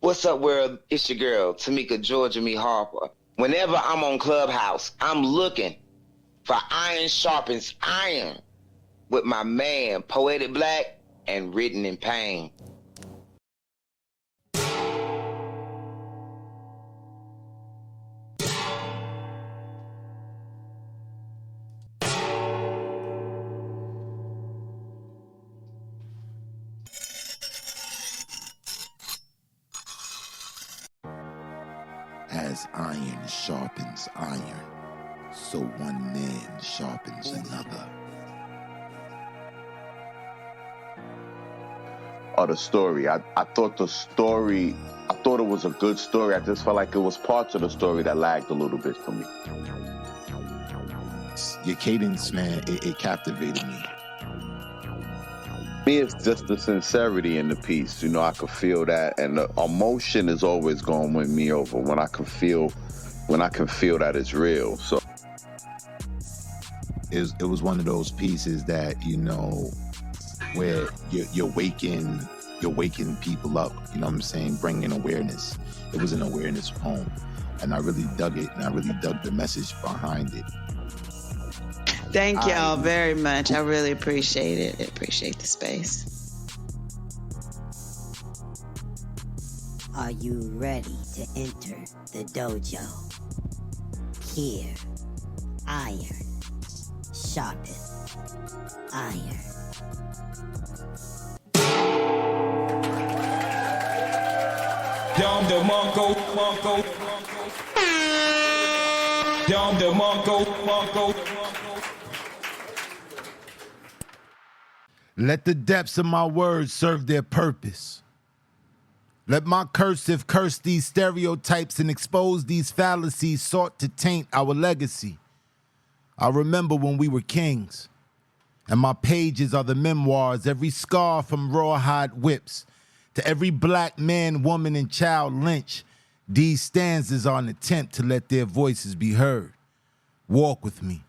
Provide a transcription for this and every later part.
What's up, world? It's your girl, Tamika Georgia Me Harper. Whenever I'm on Clubhouse, I'm looking for Iron Sharpens Iron with my man, Poetic Black and Written in Pain. As iron sharpens iron, so one man sharpens another. Or the story. I thought the story, I thought it was a good story. I just felt like it was parts of the story that lagged a little bit for me. Your cadence, man, it captivated me. Me, it's just the sincerity in the piece. You know, I could feel that, and the emotion is always going to win me over when I can feel that it's real. So it was one of those pieces that, you know, where you're waking people up. You know what I'm saying? Bringing awareness. It was an awareness poem, and I really dug it, and I really dug the message behind it. Thank y'all very much. I really appreciate it. I appreciate the space. Are you ready to enter the dojo? Here, iron, sharpeth iron. Dom de Monko. Dom de Monko. Let the depths of my words serve their purpose. Let my cursive curse these stereotypes and expose these fallacies sought to taint our legacy. I remember when we were kings, and my pages are the memoirs, every scar from rawhide whips to every black man, woman, and child lynched. These stanzas are an attempt to let their voices be heard. Walk with me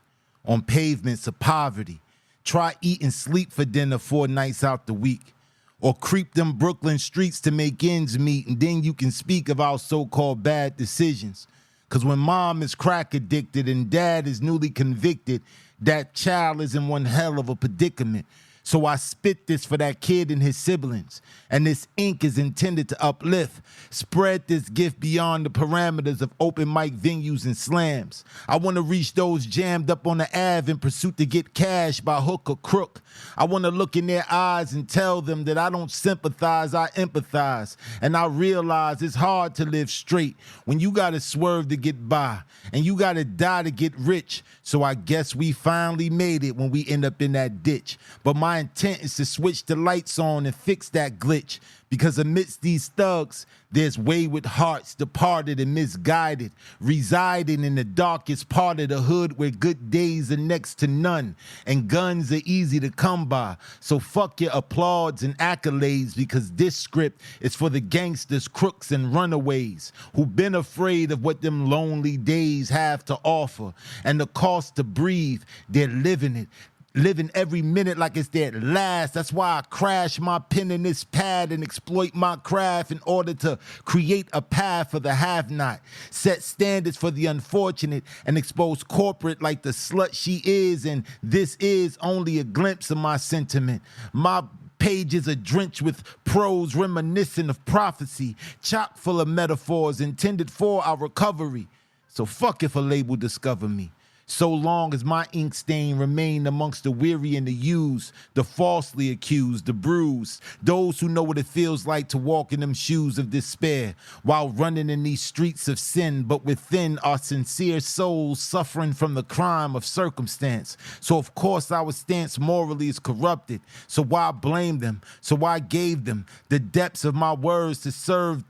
on pavements of poverty. Try eat and sleep for dinner 4 nights out the week. Or creep them Brooklyn streets to make ends meet, and then you can speak of our so-called bad decisions. Because when mom is crack addicted and dad is newly convicted, that child is in one hell of a predicament. So I spit this for that kid and his siblings. And this ink is intended to uplift. Spread this gift beyond the parameters of open mic venues and slams. I want to reach those jammed up on the Ave in pursuit to get cash by hook or crook. I want to look in their eyes and tell them that I don't sympathize, I empathize. And I realize it's hard to live straight when you got to swerve to get by. And you got to die to get rich. So I guess we finally made it when we end up in that ditch. But my intent is to switch the lights on and fix that glitch. Because amidst these thugs, there's wayward hearts departed and misguided, residing in the darkest part of the hood where good days are next to none and guns are easy to come by. So fuck your applauds and accolades, because this script is for the gangsters, crooks, and runaways who've been afraid of what them lonely days have to offer and the cost to breathe. They're living it. Living every minute like it's their last. That's why I crash my pen in this pad and exploit my craft in order to create a path for the have-not, set standards for the unfortunate, and expose corporate like the slut she is. And this is only a glimpse of my sentiment. My pages are drenched with prose reminiscent of prophecy, chock full of metaphors intended for our recovery. So fuck if a label discover me. So long as my ink stain remain amongst the weary and the used, the falsely accused, the bruised, those who know what it feels like to walk in them shoes of despair while running in these streets of sin, but within are sincere souls suffering from the crime of circumstance. So of course our stance morally is corrupted. So why blame them? So why gave them the depths of my words to serve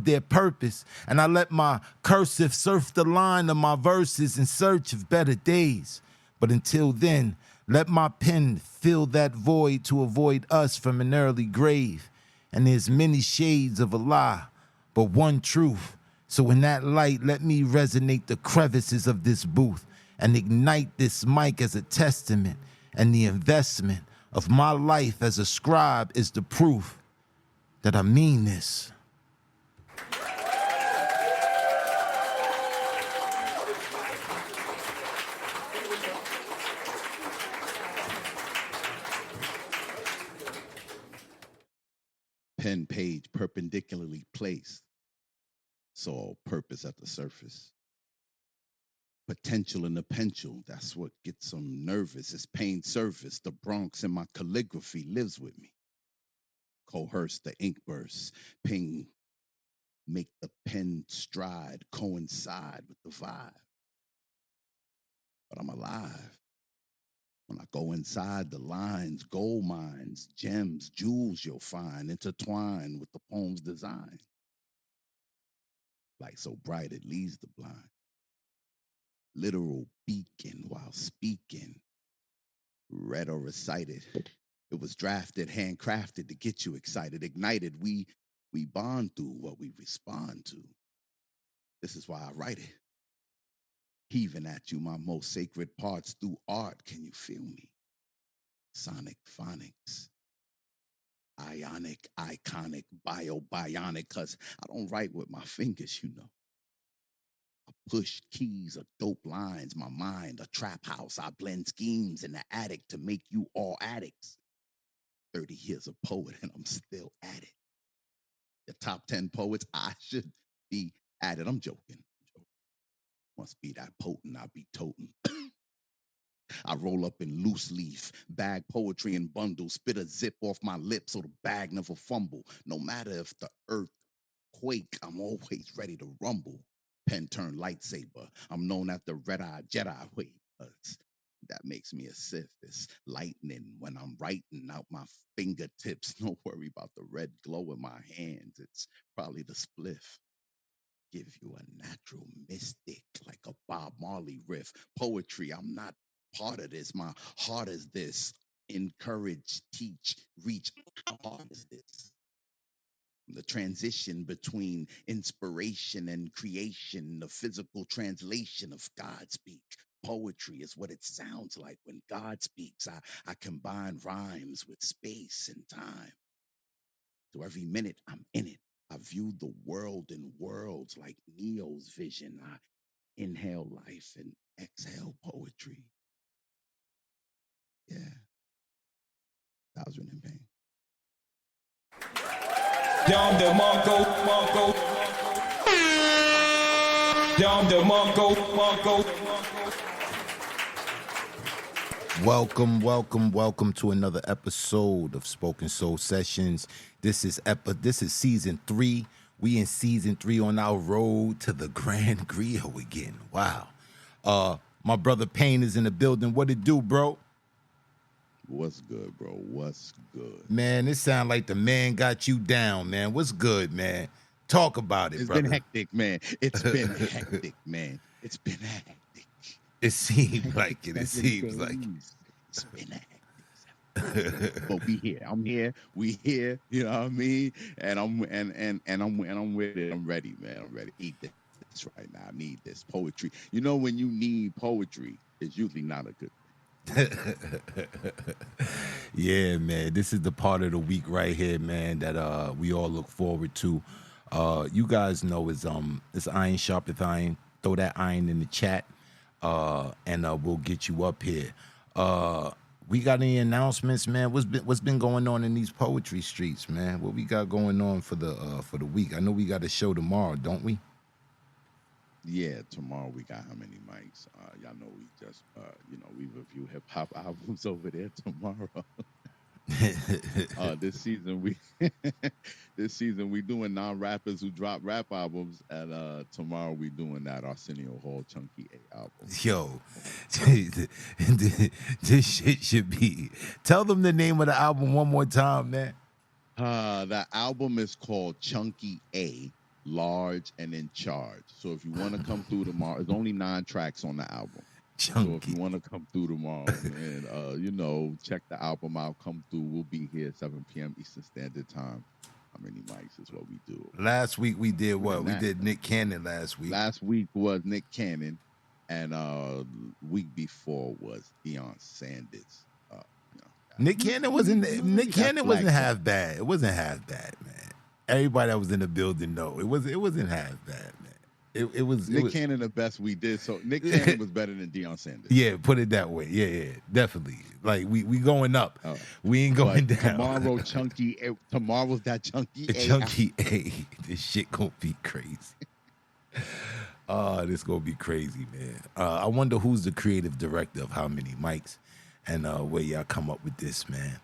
their purpose, and I let my cursive surf the line of my verses in search of better days. But until then, let my pen fill that void to avoid us from an early grave. And there's many shades of a lie, but one truth. So in that light, let me resonate the crevices of this booth and ignite this mic as a testament, and the investment of my life as a scribe is the proof that I mean this. pen page perpendicularly placed. Saw purpose at the surface. Potential in the pencil, that's what gets them nervous. It's pain surface. The Bronx in my calligraphy lives with me. Coerce the ink bursts. Ping, make the pen stride, coincide with the vibe. But I'm alive. When I go inside the lines, gold mines, gems, jewels you'll find intertwined with the poem's design. Light so bright it leads the blind. Literal beacon while speaking, read or recited. It was drafted, handcrafted to get you excited, ignited. We bond through what we respond to. This is why I write it. Heaving at you my most sacred parts through art. Can you feel me? Sonic phonics. Ionic, iconic, bionic, cause I don't write with my fingers, you know. I push keys of dope lines, my mind, a trap house. I blend schemes in the attic to make you all addicts. 30 years a poet and I'm still at it. The top 10 poets, I should be at it. I'm joking. Must be that potent, I'll be toting. I roll up in loose leaf, bag poetry in bundles, spit a zip off my lips so the bag never fumble. No matter if the earth quake, I'm always ready to rumble. Pen turned lightsaber. I'm known as the red-eyed Jedi. Wait, that makes me a Sith. It's lightning when I'm writing out my fingertips. No worry about the red glow in my hands. It's probably the spliff. Give you a natural mystic like a Bob Marley riff. Poetry, I'm not part of this. My heart is this. Encourage, teach, reach. How hard is this? The transition between inspiration and creation, the physical translation of God speak. Poetry is what it sounds like when God speaks. I combine rhymes with space and time. So every minute I'm in it. I view the world in worlds like Neo's vision. I inhale life and exhale poetry. Yeah, that was written in pain. Dom the Monko. Dom the Monko. Welcome to another episode of Spoken Soul Sessions. This is season 3. We in season 3 on our road to the Grand Griot again. Wow. My brother Payne is in the building. What it do, bro? What's good, bro? What's good? Man, it sound like the man got you down, man. What's good, man? Talk about it, brother. It's been hectic, man. It's been hectic, man. It's been hectic. It seems like it. It seems like it. It's been hectic. But we here. I'm here. We here. You know what I mean? And I'm with it. I'm ready, man. I'm ready. Eat this right now. I need this poetry. You know, when you need poetry, it's usually not a good thing. Yeah, man. This is the part of the week right here, man, that we all look forward to. You guys know it's iron sharpeth iron. Throw that iron in the chat, and we'll get you up here. We got any announcements, man? What's been going on in these poetry streets, man? What we got going on for the week? I know we got a show tomorrow, don't we? Yeah, tomorrow we got how many mics? Y'all know we just, we review hip hop albums over there tomorrow. This season we doing non-rappers who drop rap albums, and tomorrow we doing that Arsenio Hall Chunky A album. Yo, this shit should be. Tell them the name of the album one more time, man. The album is called Chunky A, Large and in Charge. So if you want to come through tomorrow, there's only 9 tracks on the album. Chunky. So if you want to come through tomorrow and check the album out, come through. We'll be here at 7 p.m. Eastern Standard Time. How many mics is what we do? Last week we did what? We did Nick Cannon last week. Last week was Nick Cannon, and week before was Deion Sanders. Nick Cannon wasn't half bad. It wasn't half bad, man. Everybody that was in the building, no, it wasn't half bad, man. It was Nick Cannon the best we did. So Nick Cannon was better than Deion Sanders. Yeah, put it that way. Yeah, definitely. Like we going up. We ain't going down. Tomorrow, tomorrow's that chunky A. Chunky A. This shit gonna be crazy. This gonna be crazy, man. I wonder who's the creative director of How Many Mics, and where y'all come up with this, man.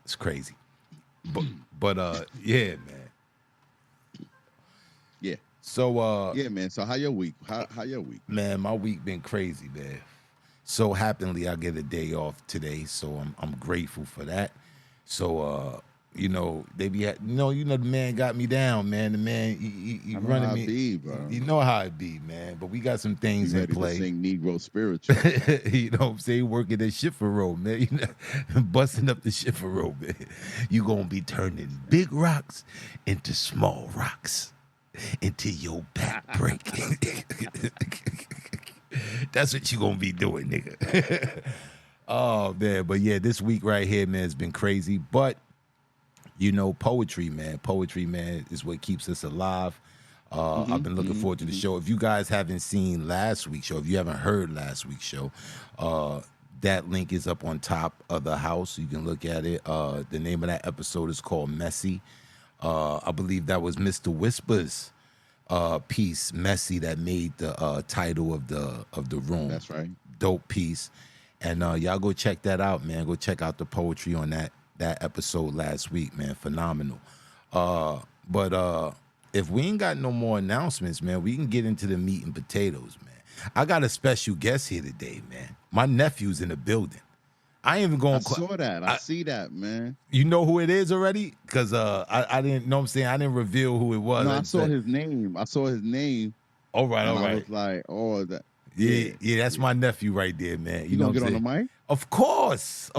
It's crazy. But yeah, man. Yeah. So yeah, man. So how your week? How your week? Man, my week been crazy, man. So happily I get a day off today, so I'm grateful for that. So you know, they be the man got me down, man. The man he running me. Be, bro. You know how it be, man. But we got some things in play. To sing Negro spiritual. You know what I'm saying? Working that Schiffer Road, man. You know, busting up the Schiffer Road, man. You gonna be turning big rocks into small rocks until your back break. That's what you gonna be doing, nigga. Oh man, but yeah, this week right here, man, has been crazy. But you know, poetry, man, is what keeps us alive. I've been looking forward to the show. If you guys haven't seen last week's show, if you haven't heard last week's show, that link is up on top of the house. You can look at it. The name of that episode is called Messy. I believe that was Mr. Whisper's piece, Messy, that made the title of the room. That's right. Dope piece. And y'all go check that out, man. Go check out the poetry on that episode last week, man. Phenomenal. But if we ain't got no more announcements, man, we can get into the meat and potatoes, man. I got a special guest here today, man. My nephew's in the building. I ain't even going. I saw that. I see that, man. You know who it is already? Because I didn't know. What I'm saying, I didn't reveal who it was. No, I saw his name. All right. I was like, oh, that. Yeah, that's my nephew right there, man. You know, get on the mic? Of course,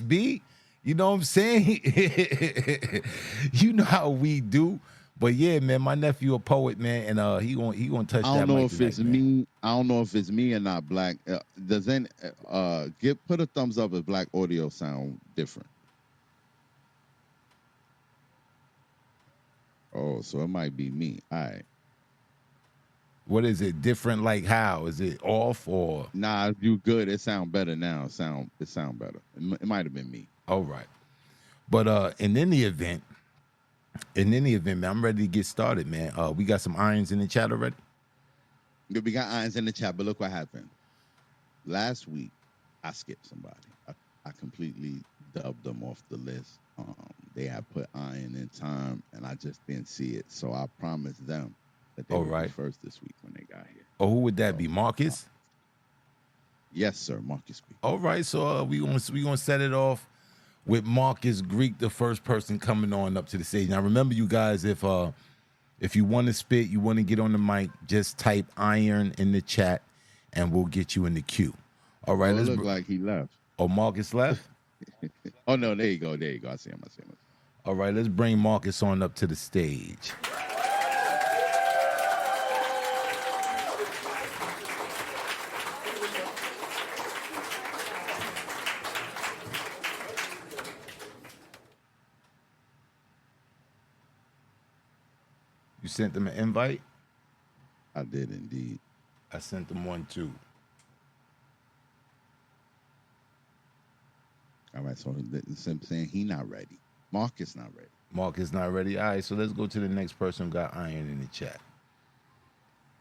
B. You know what I'm saying? You know how we do. But yeah, man, my nephew a poet, man, and he gonna touch that. I don't know mic if it's man. me. I don't know if it's me or not. Black. Does any put a thumbs up if Black audio sound different? Oh, so it might be me. All right. What is it? Different like how? Is it off or? Nah, you good. It sound better now. It sound better. It might have been me. All right. But in any event, man, I'm ready to get started, man. We got some irons in the chat already. Yeah, we got irons in the chat, but look what happened. Last week, I skipped somebody. I completely dubbed them off the list. They had put iron in time, and I just didn't see it. So I promised them that they would be first this week when they got here. Oh, who would that be? Marcus? Yes, sir. Marcus Greek. All right, so we gonna set it off with Marcus Greek, the first person coming on up to the stage. Now, remember, you guys, if you want to spit, you want to get on the mic, just type iron in the chat, and we'll get you in the queue. All right. It look like he left. Oh, Marcus left? Oh no, there you go. I see him. All right, let's bring Marcus on up to the stage. You sent them an invite? I did indeed. I sent them one too. All right, so I'm saying he not ready. Marcus not ready. Marcus not ready. All right, so let's go to the next person who got iron in the chat.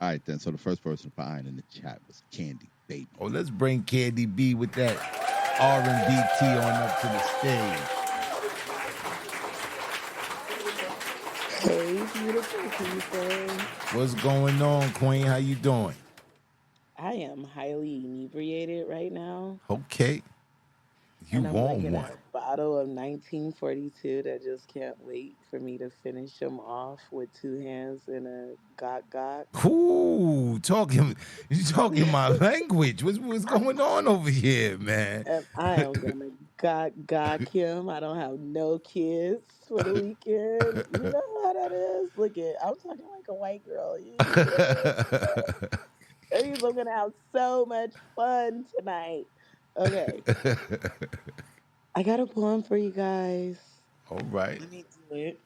All right, then. So the first person to put iron in the chat was Candy Baby. Oh, let's bring Candy B with that R&B on up to the stage. Hey, beautiful people. What's going on, Queen? How you doing? I am highly inebriated right now. Okay. You want one. A bottle of 1942 that just can't wait for me to finish them off with two hands and a gok. Ooh, you talking my language. What's going on over here, man? And I am gonna gok him. I don't have no kids for the weekend. You know how that is. Look I'm talking like a white girl. That means I'm gonna have so much fun tonight. Okay. I got a poem for you guys. All right. Let me do it.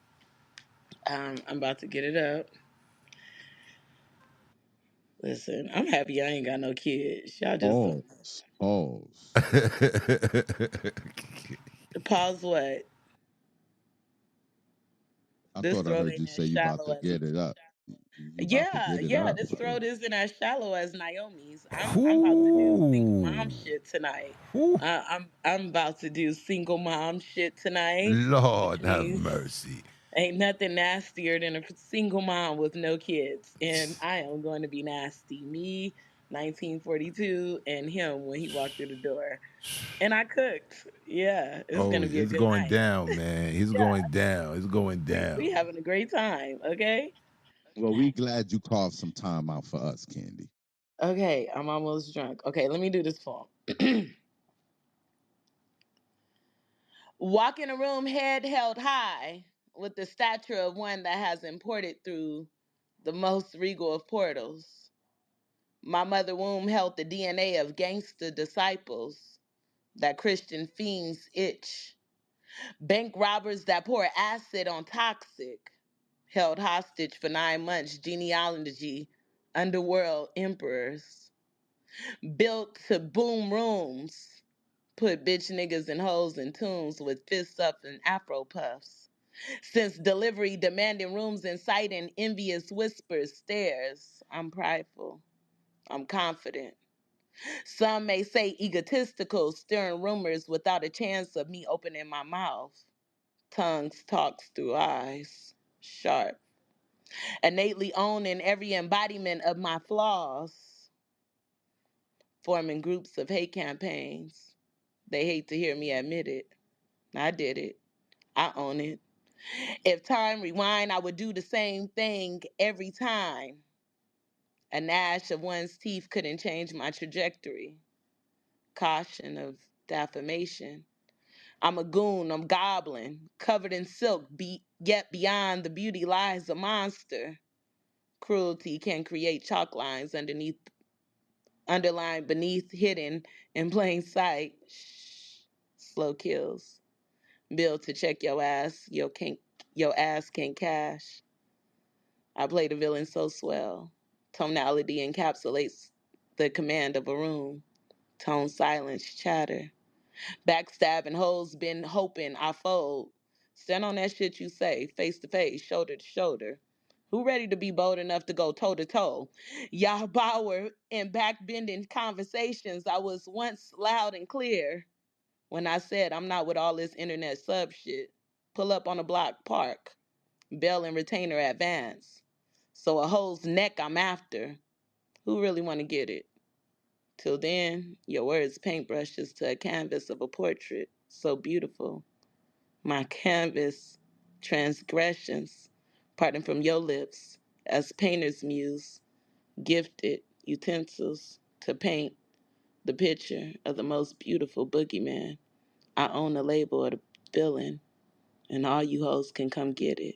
I'm about to get it up. Listen, I'm happy I ain't got no kids. Y'all just don't Pause. Pause. pause what? I This thought I throat heard ain't you as say you about shallow to as get it up. You about to yeah, get it yeah. up. This throat isn't as shallow as Naomi's. I'm about to do single Ooh. mom shit tonight. Ooh. I'm about to do single mom shit tonight, which Lord have means mercy. ain't nothing nastier than a single mom with no kids, and I am going to be nasty. Me, 1942, and him when he walked through the door, and I cooked. Yeah, it's Oh, gonna be a it's good going night. down, man. He's Yeah, going down. It's going we down. having a great time. Okay. Well, we glad you carved some time out for us, Candy. Okay, I'm almost drunk. Okay, let me do this poem. Walk in a room head held high with the stature of one that has imported through the most regal of portals. My mother womb held the DNA of gangster disciples that Christian fiends itch. Bank robbers that pour acid on toxic, held hostage for 9 months genealogy, underworld emperors. Built to boom rooms, put bitch niggas and hoes in tombs with fists up and afro puffs. Since delivery demanding rooms inciting envious whispers, stares, I'm prideful, I'm confident. Some may say egotistical, stirring rumors without a chance of me opening my mouth. Tongues talks through eyes, sharp. Innately owning every embodiment of my flaws, forming groups of hate campaigns. They hate to hear me admit it. I did it. I own it. If time rewind, I would do the same thing every time. A gnash of one's teeth couldn't change my trajectory. Caution of defamation. I'm a goon, I'm goblin, covered in silk, yet beyond the beauty lies a monster. Cruelty can create chalk lines underlined beneath, hidden in plain sight. Shh. Slow kills. Bill to check your ass, your ass can't cash. I play the villain so swell. Tonality encapsulates the command of a room. Tone silence, chatter. Backstabbing hoes been hoping I fold. Stand on that shit you say, face to face, shoulder to shoulder. Who ready to be bold enough to go toe to toe? Y'all Bauer in backbending conversations, I was once loud and clear when I said I'm not with all this internet sub shit. Pull up on a block park. Bell and retainer advance. So a hoe's neck I'm after. Who really want to get it? Till then, your words paintbrushes to a canvas of a portrait so beautiful. My canvas, transgressions, parting from your lips, as painter's muse, gifted utensils to paint the picture of the most beautiful boogeyman. I own the label of the villain, and all you hoes can come get it.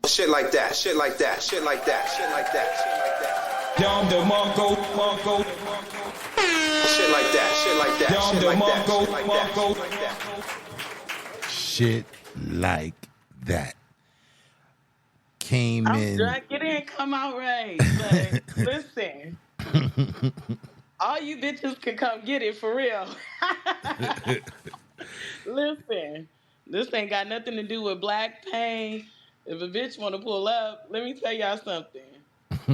Shit like that, shit like that, shit like that, shit like that, shit like that. Dom the Mongo. Shit like that, shit like that, Dom shit the like that, Mongo. shit like that, shit like that. Shit like that. Came I'm in. drunk. It didn't come out right, but listen, all you bitches can come get it for real. Listen, this ain't got nothing to do with black pain. If a bitch want to pull up, let me tell y'all something.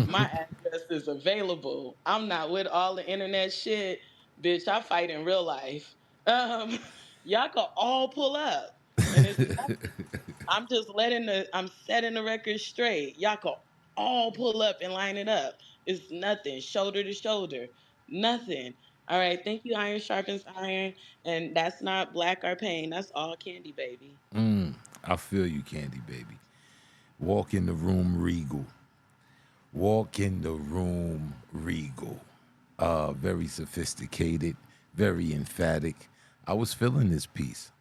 My address is available. I'm not with all the internet shit, bitch. I fight in real life. Um, y'all can all pull up, and it's I'm setting the record straight. Y'all can all pull up and line it up. It's nothing, shoulder to shoulder, nothing. All right, thank you, Iron Sharpens Iron, and that's not black or pain. That's all candy, baby. I feel you, Candy Baby. Walk in the room regal. Walk in the room regal. Very sophisticated, very emphatic. I was feeling this piece.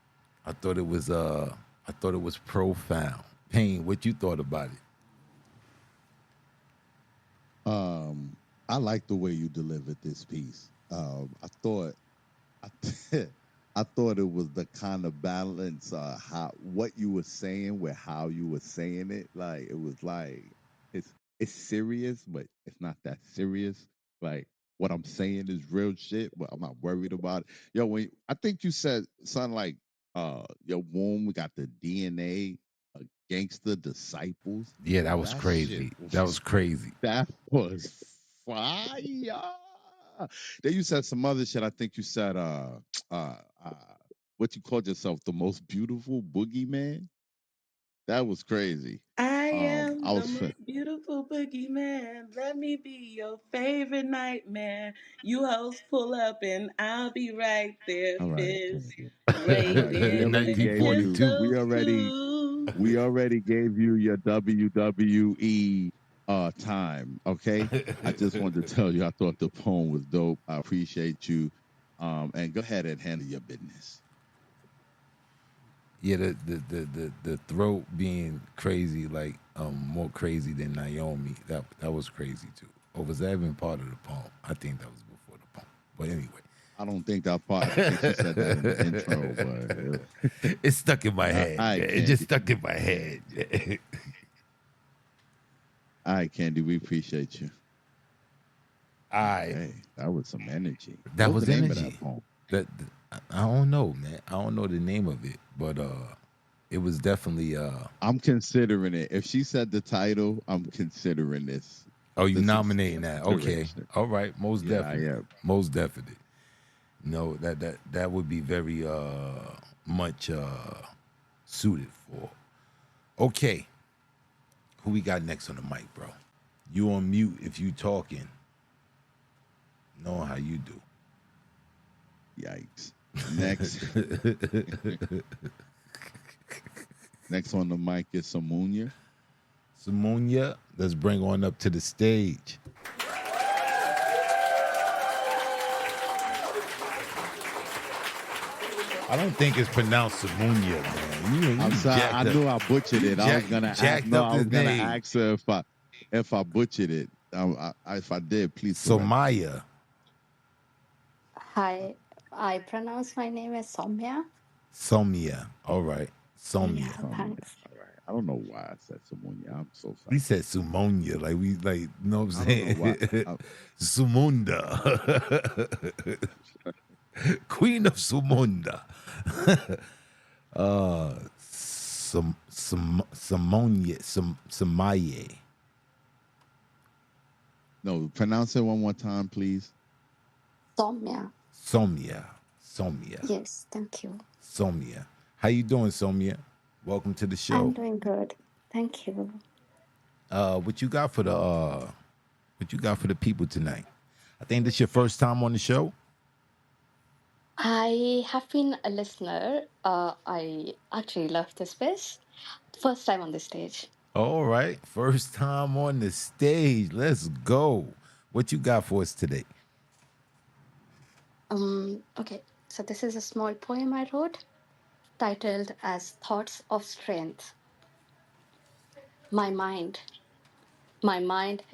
I thought it was profound. Pain, what you thought about it? I like the way you delivered this piece. I thought, I, I thought it was the kind of balance, how what you were saying with how you were saying it. Like it was like it's it's serious, but it's not that serious. Like what I'm saying is real shit, but I'm not worried about it. Yo, I think you said something like your womb got the DNA of gangster disciples. Yeah, that was That shit crazy. That was crazy. that was fire. Then you said some other shit. I think you said uh what you called yourself, the most beautiful boogeyman. That was crazy. I I am the was most beautiful boogeyman. Let me be your favorite nightmare. You hoes pull up and I'll be right there. all right. Fist All right. We waving already with the gave you. 1942. pistols. We already gave you your WWE time. Okay. I just wanted to tell you I thought the poem was dope. I appreciate you. And go ahead and handle your business. Yeah, the throat being crazy, like more crazy than Naomi. That was crazy too. Or was that even part of the poem? I think that was before the poem. But anyway, I don't think that part. I think she said that in the intro, but it stuck in my head. I It just stuck in my head. All right, Candy, we appreciate you. I Hey, that was some energy. that What's was the name energy. of that poem? I don't know, man. I don't know the name of it, but it was definitely I'm considering it. If she said the title, I'm considering this. Oh, you This is nominating that? Okay, consideration. all right, most Yeah, I definitely, am. most definitely. No, that would be very much suited for. Okay, who we got next on the mic, bro? You on mute if you talking. Know how you do. Yikes. Next, next on the mic is Samunya. Samunya, let's bring on up to the stage. I don't think it's pronounced Samunya, man. You I'm sorry. I knew I butchered it. I was gonna ask her if I butchered it. If I did, please correct me. Somaya. Hi, I pronounce my name as Soumya. Somya. All right. Somya. Yeah, thanks. All right. I don't know why I said Samunya. I'm so sorry. We said Sumonia, like we like, you know what I'm I saying? don't know why. Sumunda. Queen of Sumunda. Samaye. No, pronounce it one more time, please. Soumya. Somya. Yes, thank you. Somya. How you doing, Somya? Welcome to the show. I'm doing good. Thank you. What you got for the people tonight? I think this your first time on the show. I have been a listener. I actually love this space. First time on the stage. All right. First time on the stage. Let's go. What you got for us today? Okay, so this is a small poem I wrote titled as Thoughts of Strength. My mind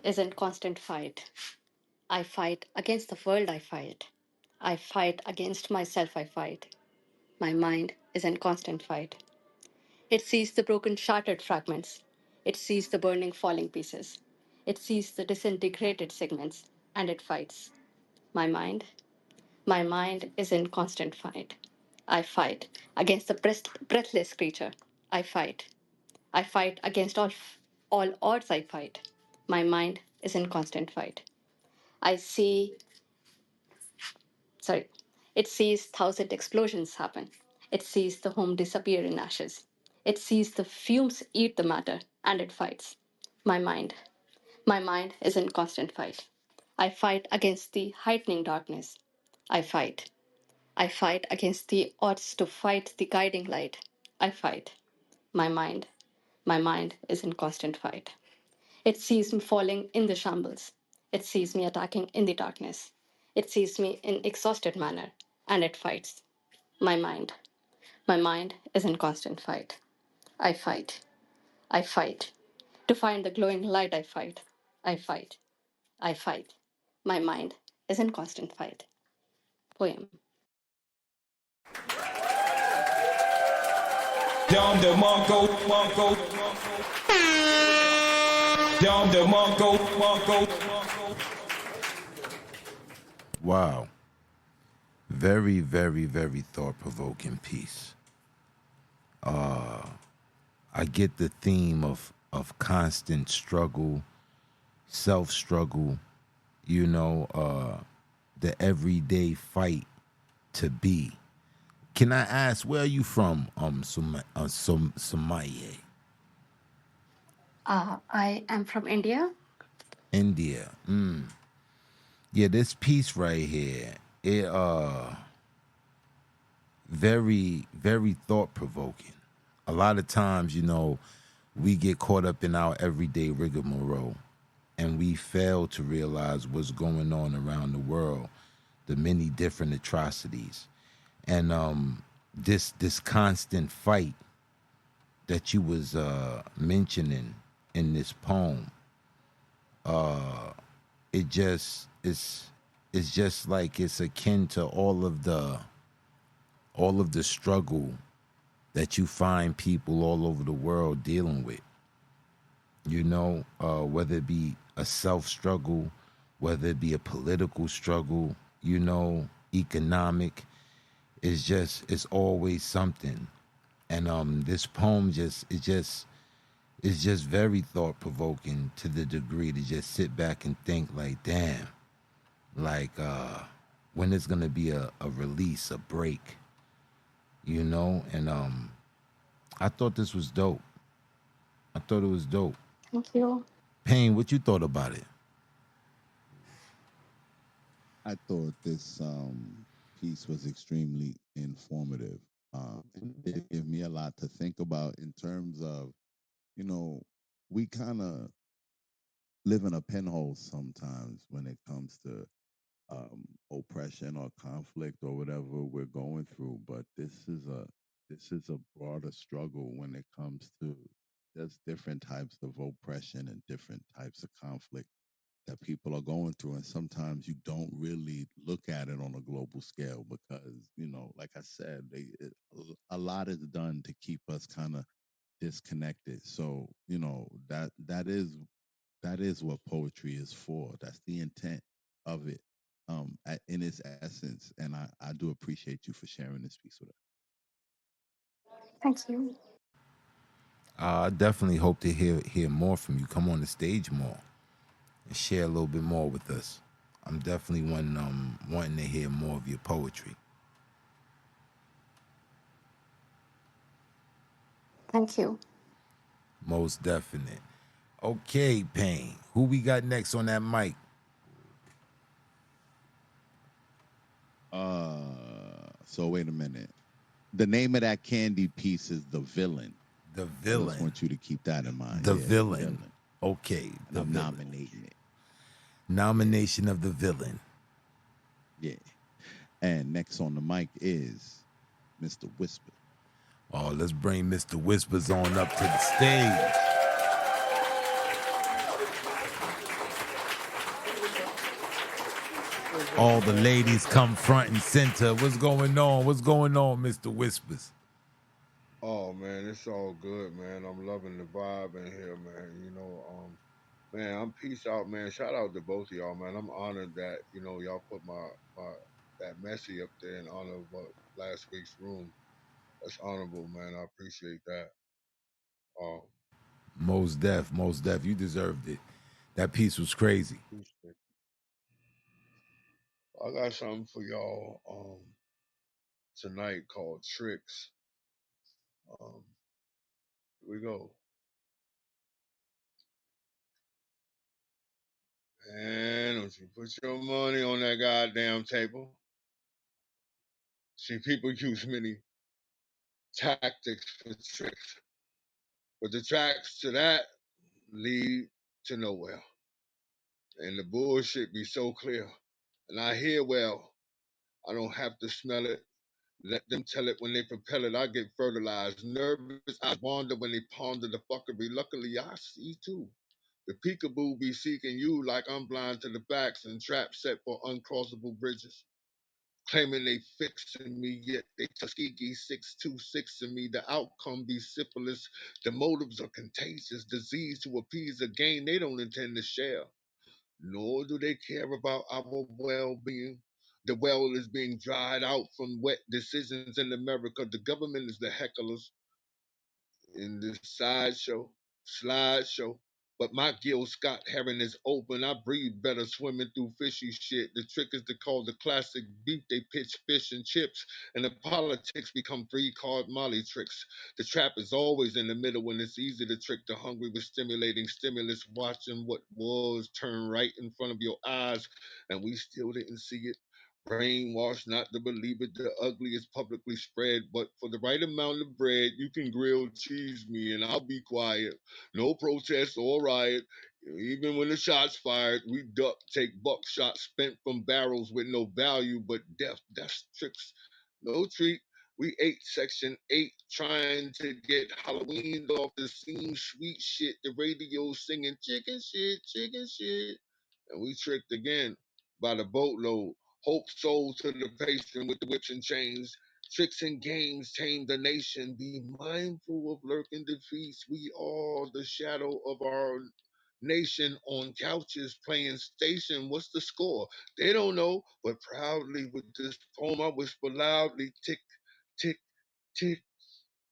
is in constant fight. I fight against the world I fight. I fight against myself I fight. My mind is in constant fight. It sees the broken shattered fragments. It sees the burning falling pieces. It sees the disintegrated segments and it fights. My mind is in constant fight. I fight against the breathless creature. I fight. I fight against all odds I fight. My mind is in constant fight. I see sorry, it sees thousand explosions happen. It sees the home disappear in ashes. It sees the fumes eat the matter and it fights. My mind is in constant fight. I fight against the heightening darkness. I fight. I fight against the odds to fight the guiding light. I fight. My mind is in constant fight. It sees me falling in the shambles. It sees me attacking in the darkness. It sees me in exhausted manner, and it fights. My mind is in constant fight. I fight. I fight. To find the glowing light, I fight. I fight. I fight. My mind is in constant fight. Poem. Down the Mongo. Down the Mongo. Wow. Very, very, very thought-provoking piece. I get the theme of constant struggle, self-struggle, the everyday fight to be. Can I ask, where are you from, Somaye? I am from India. India. Yeah, this piece right here, it very, very thought provoking. A lot of times, we get caught up in our everyday rigmarole and we fail to realize what's going on around the world, the many different atrocities. And this constant fight that you was mentioning in this poem, it just it's just like it's akin to all of the struggle that you find people all over the world dealing with. Whether it be a self struggle, whether it be a political struggle, economic. It's always something. And this poem it's just very thought provoking to the degree to just sit back and think like, damn, like when it's gonna be a release, a break, And I thought this was dope. I thought it was dope. Thank you. Payne, what you thought about it? I thought this piece was extremely informative. And it gave me a lot to think about in terms of, we kind of live in a pinhole sometimes when it comes to oppression or conflict or whatever we're going through. But this is a broader struggle when it comes to there's different types of oppression and different types of conflict that people are going through, and sometimes you don't really look at it on a global scale because like I said, a lot is done to keep us kind of disconnected. So that is what poetry is for. That's the intent of it, in its essence. And I do appreciate you for sharing this piece with us. Thank you. I definitely hope to hear more from you. Come on the stage more and share a little bit more with us. I'm definitely wanting to hear more of your poetry. Thank you. Most definite. Okay, Payne. Who we got next on that mic? So wait a minute. The name of that candy piece is The Villain. The I Villain. just want you to keep that in mind. The Yeah, Villain. Okay. And I'm nominating it. Nomination of The Villain. Yeah. And next on the mic is Mr. Whisper. Oh, let's bring Mr. Whispers on up to the stage. All the ladies come front and center. What's going on? What's going on, Mr. Whispers? Oh man, it's all good, man. I'm loving the vibe in here, man. Man, I'm peace out, man. Shout out to both of y'all, man. I'm honored that y'all put my that messy up there in honor of last week's room. That's honorable, man. I appreciate that. Um, Most def. You deserved it. That piece was crazy. appreciate it. I got something for y'all tonight called Tricks. Um, Here we go. And don't you put your money on that goddamn table. See, people use many tactics for tricks, but the tracks to that lead to nowhere. And the bullshit be so clear. And I hear well, I don't have to smell it. Let them tell it when they propel it. I get fertilized. Nervous, I wander when they ponder the fuckery. Luckily, I see too. The peekaboo be seeking you like I'm blind to the facts and traps set for uncrossable bridges. claiming they fixing me, yet they Tuskegee 626 in me. The outcome be syphilis. The motives are contagious, disease to appease a gain they don't intend to share. Nor do they care about our well-being. The well is being dried out from wet decisions in America. The government is the hecklers in this slideshow. But my Gil Scott Heron is open. I breathe better swimming through fishy shit. The trick is to call the classic beef. They pitch fish and chips, and the politics become three-card Molly tricks. The trap is always in the middle when it's easy to trick the hungry with stimulating stimulus, watching what was turn right in front of your eyes, and we still didn't see it. Brainwashed not to believe it, the ugly is publicly spread. But for the right amount of bread, you can grill cheese me and I'll be quiet. No protest or riot. Even when the shots fired, we duck, take buckshot spent from barrels with no value but death. That's tricks. No treat. We ate Section 8 trying to get Halloween off the scene. Sweet shit. The radio singing chicken shit, chicken shit. And we tricked again by the boatload. Hope sold to the patron with the whips and chains. Tricks and games tame the nation. Be mindful of lurking defeats. We are the shadow of our nation on couches playing station. What's the score? They don't know, but proudly with this poem I whisper loudly, tick, tick, tick,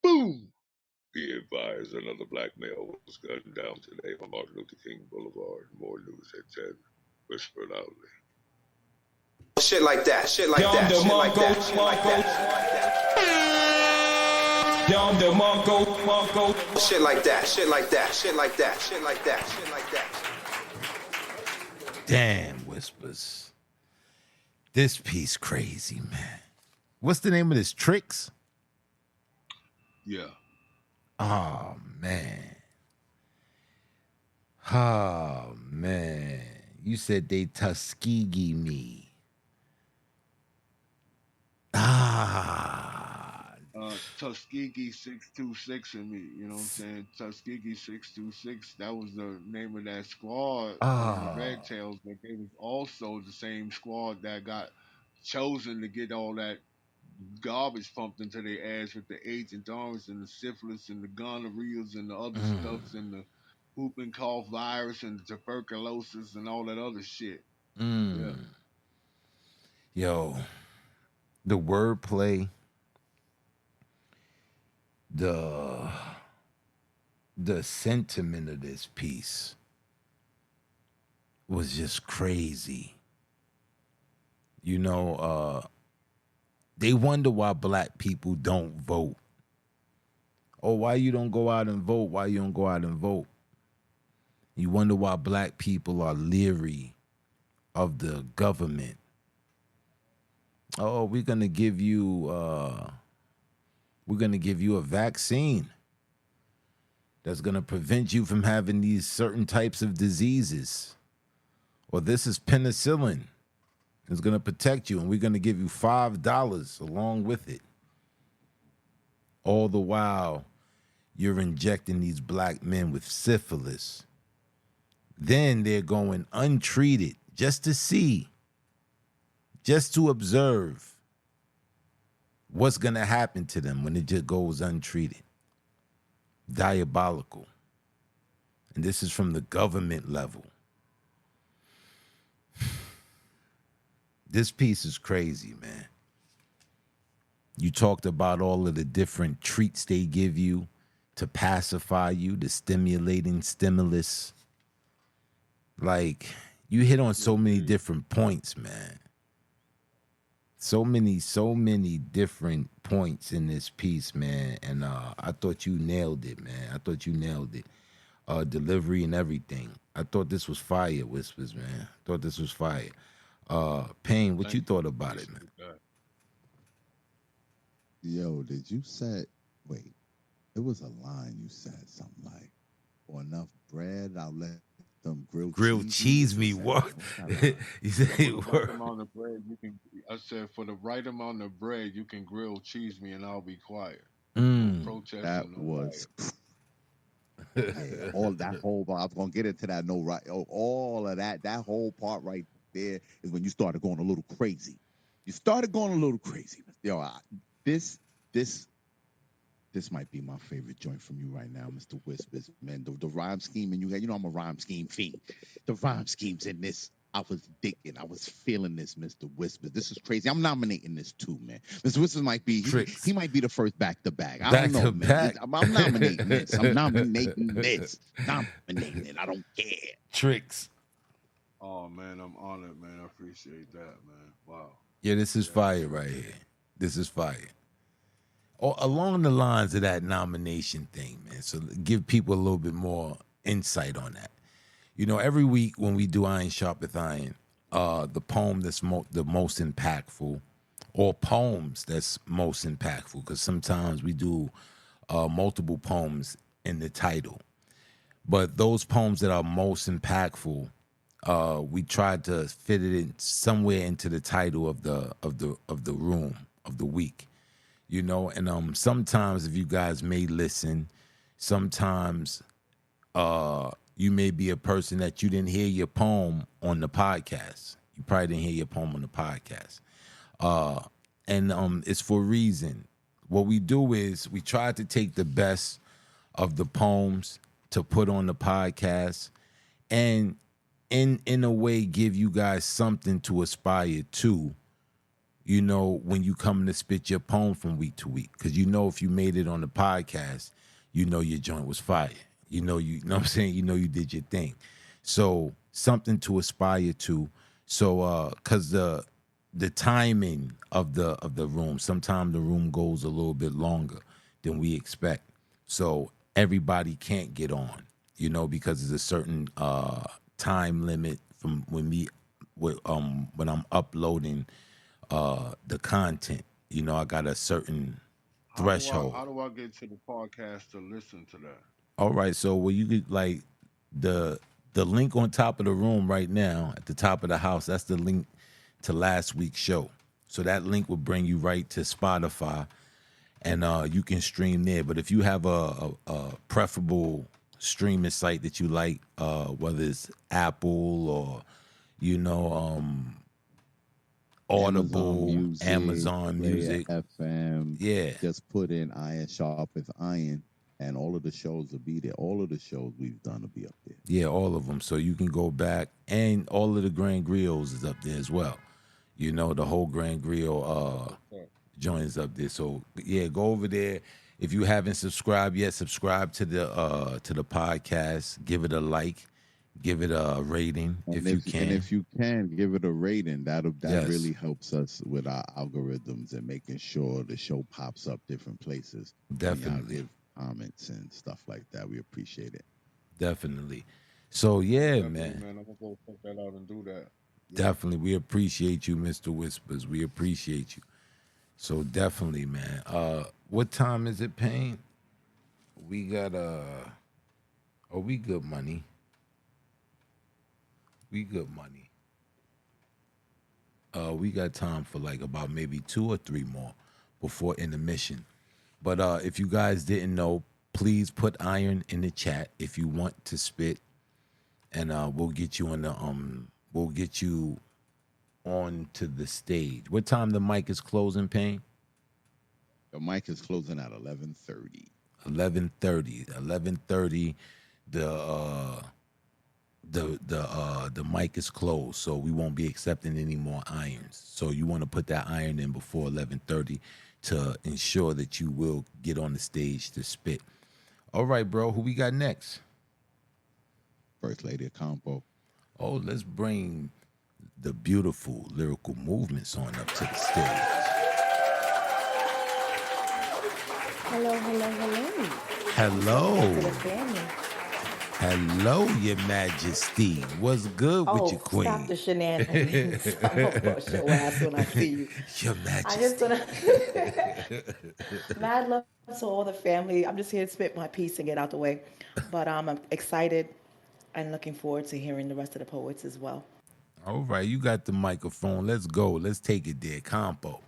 boom. Be advised, another black male was gunned down today on Martin Luther King Boulevard. More news at 10. Whisper loudly. Shit like that, shit like that, shit like that, shit like that. Shit like that, shit like that, shit like that, shit like that, shit like that. Damn, Whispers. This piece crazy, man. What's the name of this? Tricks? Yeah. Oh, man. Oh, man. You said they Tuskegee me. Tuskegee 626 in me, you know what I'm saying? Tuskegee 626, that was the name of that squad on the Red Tails, but they was also the same squad that got chosen to get all that garbage pumped into their ass with the Agent Orange and the syphilis and the gonorrheas and the other stuffs and the whooping cough virus and the tuberculosis and all that other shit. Yeah. Yo, the wordplay, the sentiment of this piece was just crazy. You know, they wonder why black people don't vote. Oh, why you don't go out and vote? Why you don't go out and vote? You wonder why black people are leery of the government. Oh, we're gonna give you a vaccine that's gonna prevent you from having these certain types of diseases. Or this is penicillin. It's gonna protect you, and we're gonna give you $5 along with it. All the while, you're injecting these black men with syphilis. Then they're going untreated just to see, just to observe what's going to happen to them when it just goes untreated. Diabolical. And this is from the government level. This piece is crazy, man. You talked about all of the different treats they give you to pacify you, the stimulating stimulus. Like, you hit on so many different points, man. So many different points in this piece, man. And I thought you nailed it, man. I thought you nailed it. Delivery and everything. I thought this was fire, Whispers, man. I thought this was fire. Pain, what you thought about it, man? Yo, did you say, wait, it was a line you said, something like, for enough bread, I'll let them grilled cheese me. What? You said, I said, for the right amount of bread, you can grill cheese me and I'll be quiet. No protest. That was... Yeah, all that whole part, I was gonna get into that. All of that whole part right there is when you started going a little crazy. You started going a little crazy. Yo, this might be my favorite joint from you right now, Mr. Whispers. Man, the rhyme scheme, and you know I'm a rhyme scheme fiend. The rhyme schemes in this, I was digging. I was feeling this, Mr. Whispers. This is crazy. I'm nominating this too, man. Mr. Whispers might be he might be the first back to back. I don't know, man. I'm nominating this. I'm nominating this. Nominating it. I don't care. Tricks. Oh man, I'm honored, man. I appreciate that, man. Wow. Yeah, this is fire right here. This is fire. Along the lines of that nomination thing, man. So give people a little bit more insight on that. You know, every week when we do Iron Sharpeth Iron, the poem that's the most impactful, or poems that's most impactful, because sometimes we do multiple poems in the title. But those poems that are most impactful, we tried to fit it in somewhere into the title of the room of the week. You know, and sometimes if you guys may listen, sometimes you may be a person that you didn't hear your poem on the podcast. You probably didn't hear your poem on the podcast. And it's for a reason. What we do is we try to take the best of the poems to put on the podcast and in a way give you guys something to aspire to, you know, when you come to spit your poem from week to week. Because you know if you made it on the podcast, you know your joint was fire. You know what I'm saying? You know you did your thing. So something to aspire to. So because the timing of the room, sometimes the room goes a little bit longer than we expect. So everybody can't get on, you know, because there's a certain time limit from when I'm uploading the content. You know, I got a certain threshold. How do I get to the podcast to listen to that? All right, so you could like the link on top of the room right now at the top of the house. That's the link to last week's show. So that link will bring you right to Spotify, and you can stream there. But if you have a preferable streaming site that you like, whether it's Apple or Audible, Amazon Music, FM. Yeah. Just put in Iron Sharpeth Iron, and all of the shows will be there. All of the shows we've done will be up there. Yeah, all of them. So you can go back, and all of the Grand Griots is up there as well. You know, the whole Grand Griot joins up there. So yeah, go over there. If you haven't subscribed yet, subscribe to the podcast. Give it a like. Give it a rating if you can. And if you can, give it a rating. That Yes. really helps us with our algorithms and making sure the show pops up different places. Definitely. Give comments and stuff like that. We appreciate it. Definitely. So yeah, Definitely, man. I'm gonna go check that out and do that. Definitely. We appreciate you, Mr. Whispers. We appreciate you. So definitely, man. What time is it, Payne? We got we good money. We good money. We got time for like about maybe 2 or 3 more before intermission. But if you guys didn't know, please put Iron in the chat if you want to spit, and we'll get you on to the stage. What time the mic is closing, Payne? The mic is closing at 11:30. 11:30. 11:30. The mic is closed, so we won't be accepting any more irons. So you want to put that iron in before 11:30 to ensure that you will get on the stage to spit. All right, bro. Who we got next? First Lady of Compo. Oh, let's bring the beautiful lyrical movements on up to the stage. Hello. Hello. To the family. Hello, Your Majesty. What's good with you, Queen? Stop the shenanigans. I'm going to bust your ass when I see you. Your Majesty. I just want to... Mad love to all the family. I'm just here to spit my piece and get out the way. But I'm excited and looking forward to hearing the rest of the poets as well. All right, you got the microphone. Let's go. Let's take it there. Compo. All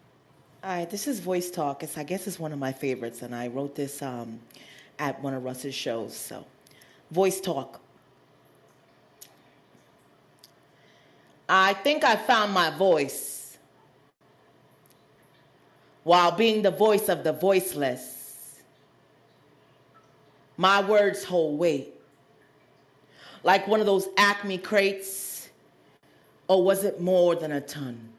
right, this is Voice Talk. I guess it's one of my favorites, and I wrote this at one of Russ's shows. So, Voice Talk. I think I found my voice. while being the voice of the voiceless. My words hold weight, like one of those Acme crates, or was it more than a ton?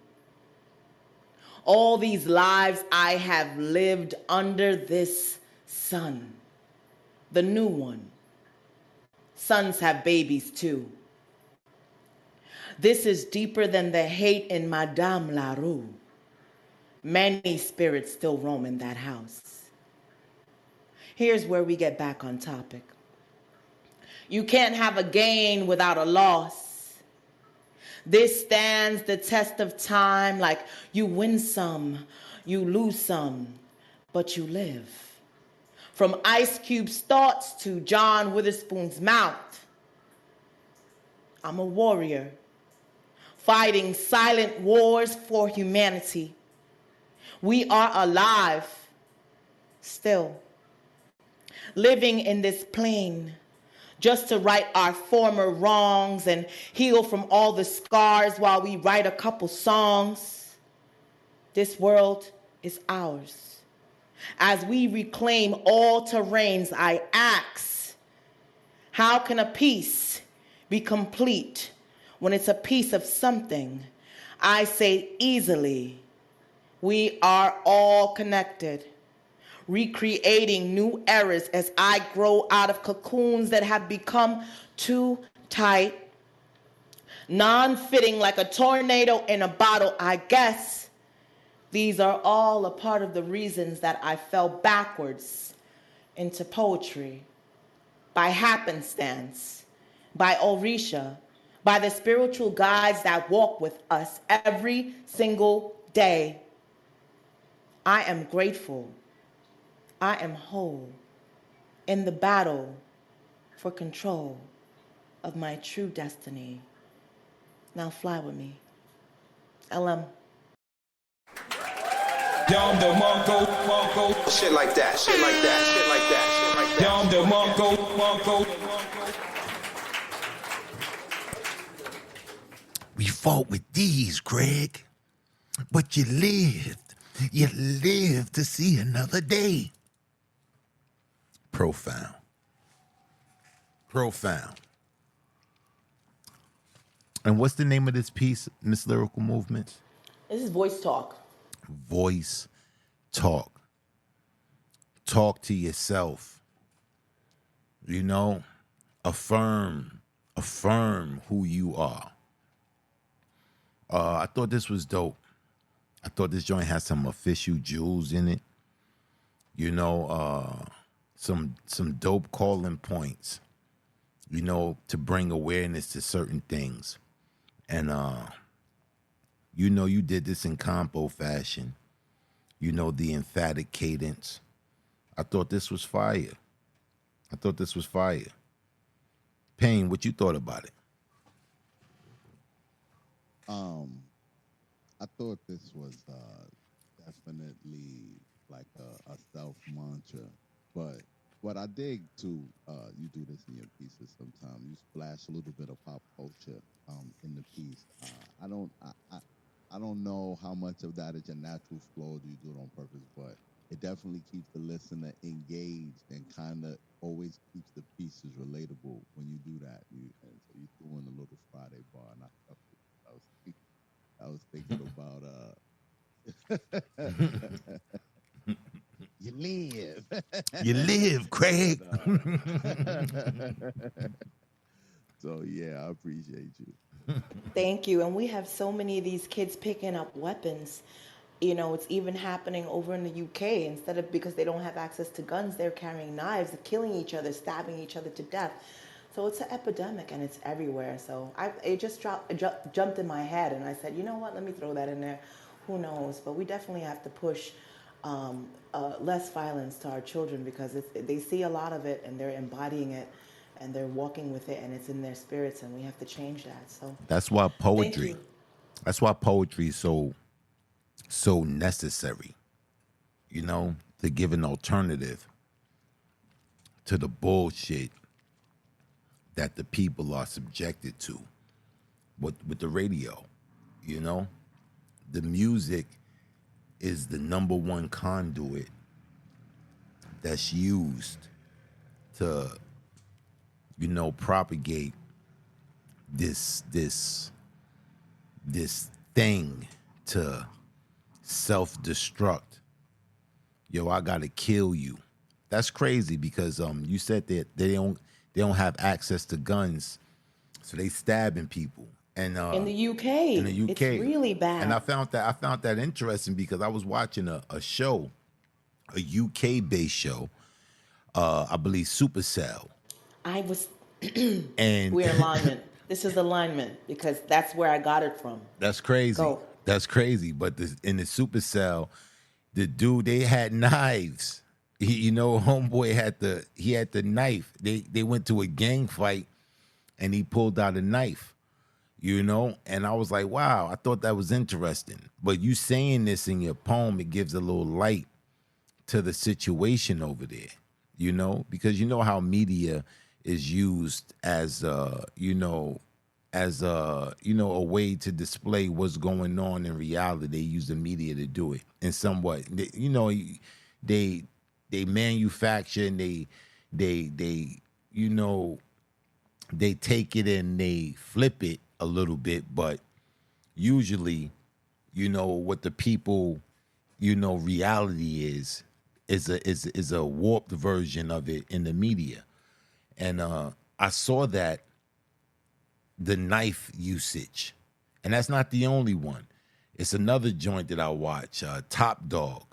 All these lives I have lived under this sun, the new one. Sons have babies too. This is deeper than the hate in Madame Larue. Many spirits still roam in that house. Here's where we get back on topic. You can't have a gain without a loss. This stands the test of time, like you win some, you lose some, but you live. From Ice Cube's thoughts to John Witherspoon's mouth, I'm a warrior, fighting silent wars for humanity. We are alive, still, living in this plane, just to right our former wrongs and heal from all the scars while we write a couple songs. This world is ours. As we reclaim all terrains, I ask, how can a piece be complete when it's a piece of something? I say easily, we are all connected, recreating new eras as I grow out of cocoons that have become too tight, non-fitting like a tornado in a bottle. I guess these are all a part of the reasons that I fell backwards into poetry, by happenstance, by Orisha, by the spiritual guides that walk with us every single day. I am grateful. I am whole in the battle for control of my true destiny. Now fly with me. LM. Down the Mongo. Shit like that, shit like that, shit like that, shit like that. Down the Mongo. We fought with these, Greg, but you lived. You lived to see another day. Profound. Profound. And what's the name of this piece, Miss Lyrical Movements? This is voice talk. Voice talk. Talk to yourself. You know, affirm who you are. I thought this was dope. I thought this joint had some official jewels in it. You know, some dope calling points, you know, to bring awareness to certain things. And, you know, you did this in compo fashion. You know, the emphatic cadence. I thought this was fire. Payne, what you thought about it? I thought this was definitely like a self mantra, but what I dig too, you do this in your pieces sometimes. You splash a little bit of pop culture in the piece. I don't know how much of that is your natural flow. Do you do it on purpose? But it definitely keeps the listener engaged and kind of always keeps the pieces relatable when you do that. And so you threw in a little Friday bar, and I was thinking about you live. You live, Craig. So yeah, I appreciate you. Thank you. And we have so many of these kids picking up weapons. You know, it's even happening over in the UK. Instead of, because they don't have access to guns, they're carrying knives, killing each other, stabbing each other to death. So it's an epidemic and it's everywhere. So it just jumped in my head, and I said, you know what, let me throw that in there. Who knows? But we definitely have to push less violence to our children, because they see a lot of it and they're embodying it and they're walking with it, and it's in their spirits, and we have to change that. So that's why poetry is so necessary, you know, to give an alternative to the bullshit that the people are subjected to with the radio. You know, the music is the number one conduit that's used to, propagate this thing to self-destruct. Yo, I gotta kill you. That's crazy because you said that they don't have access to guns, so they stabbing people. And In the UK, it's really bad. And I found that interesting because I was watching a show, a UK based show, I believe Supercell. I was And we're alignment. This is alignment because that's where I got it from. That's crazy. Go. That's crazy. But in the Supercell, the dude, they had knives. Homeboy had the knife. They went to a gang fight, and he pulled out a knife. And I was like, wow, I thought that was interesting. But you saying this in your poem, it gives a little light to the situation over there. Because how media is used as a way to display what's going on in reality. They use the media to do it in some way. They manufacture and they take it and they flip it a little bit, but usually, what the people, reality is a warped version of it in the media. And I saw that the knife usage, and that's not the only one. It's another joint that I watch, Top Dog.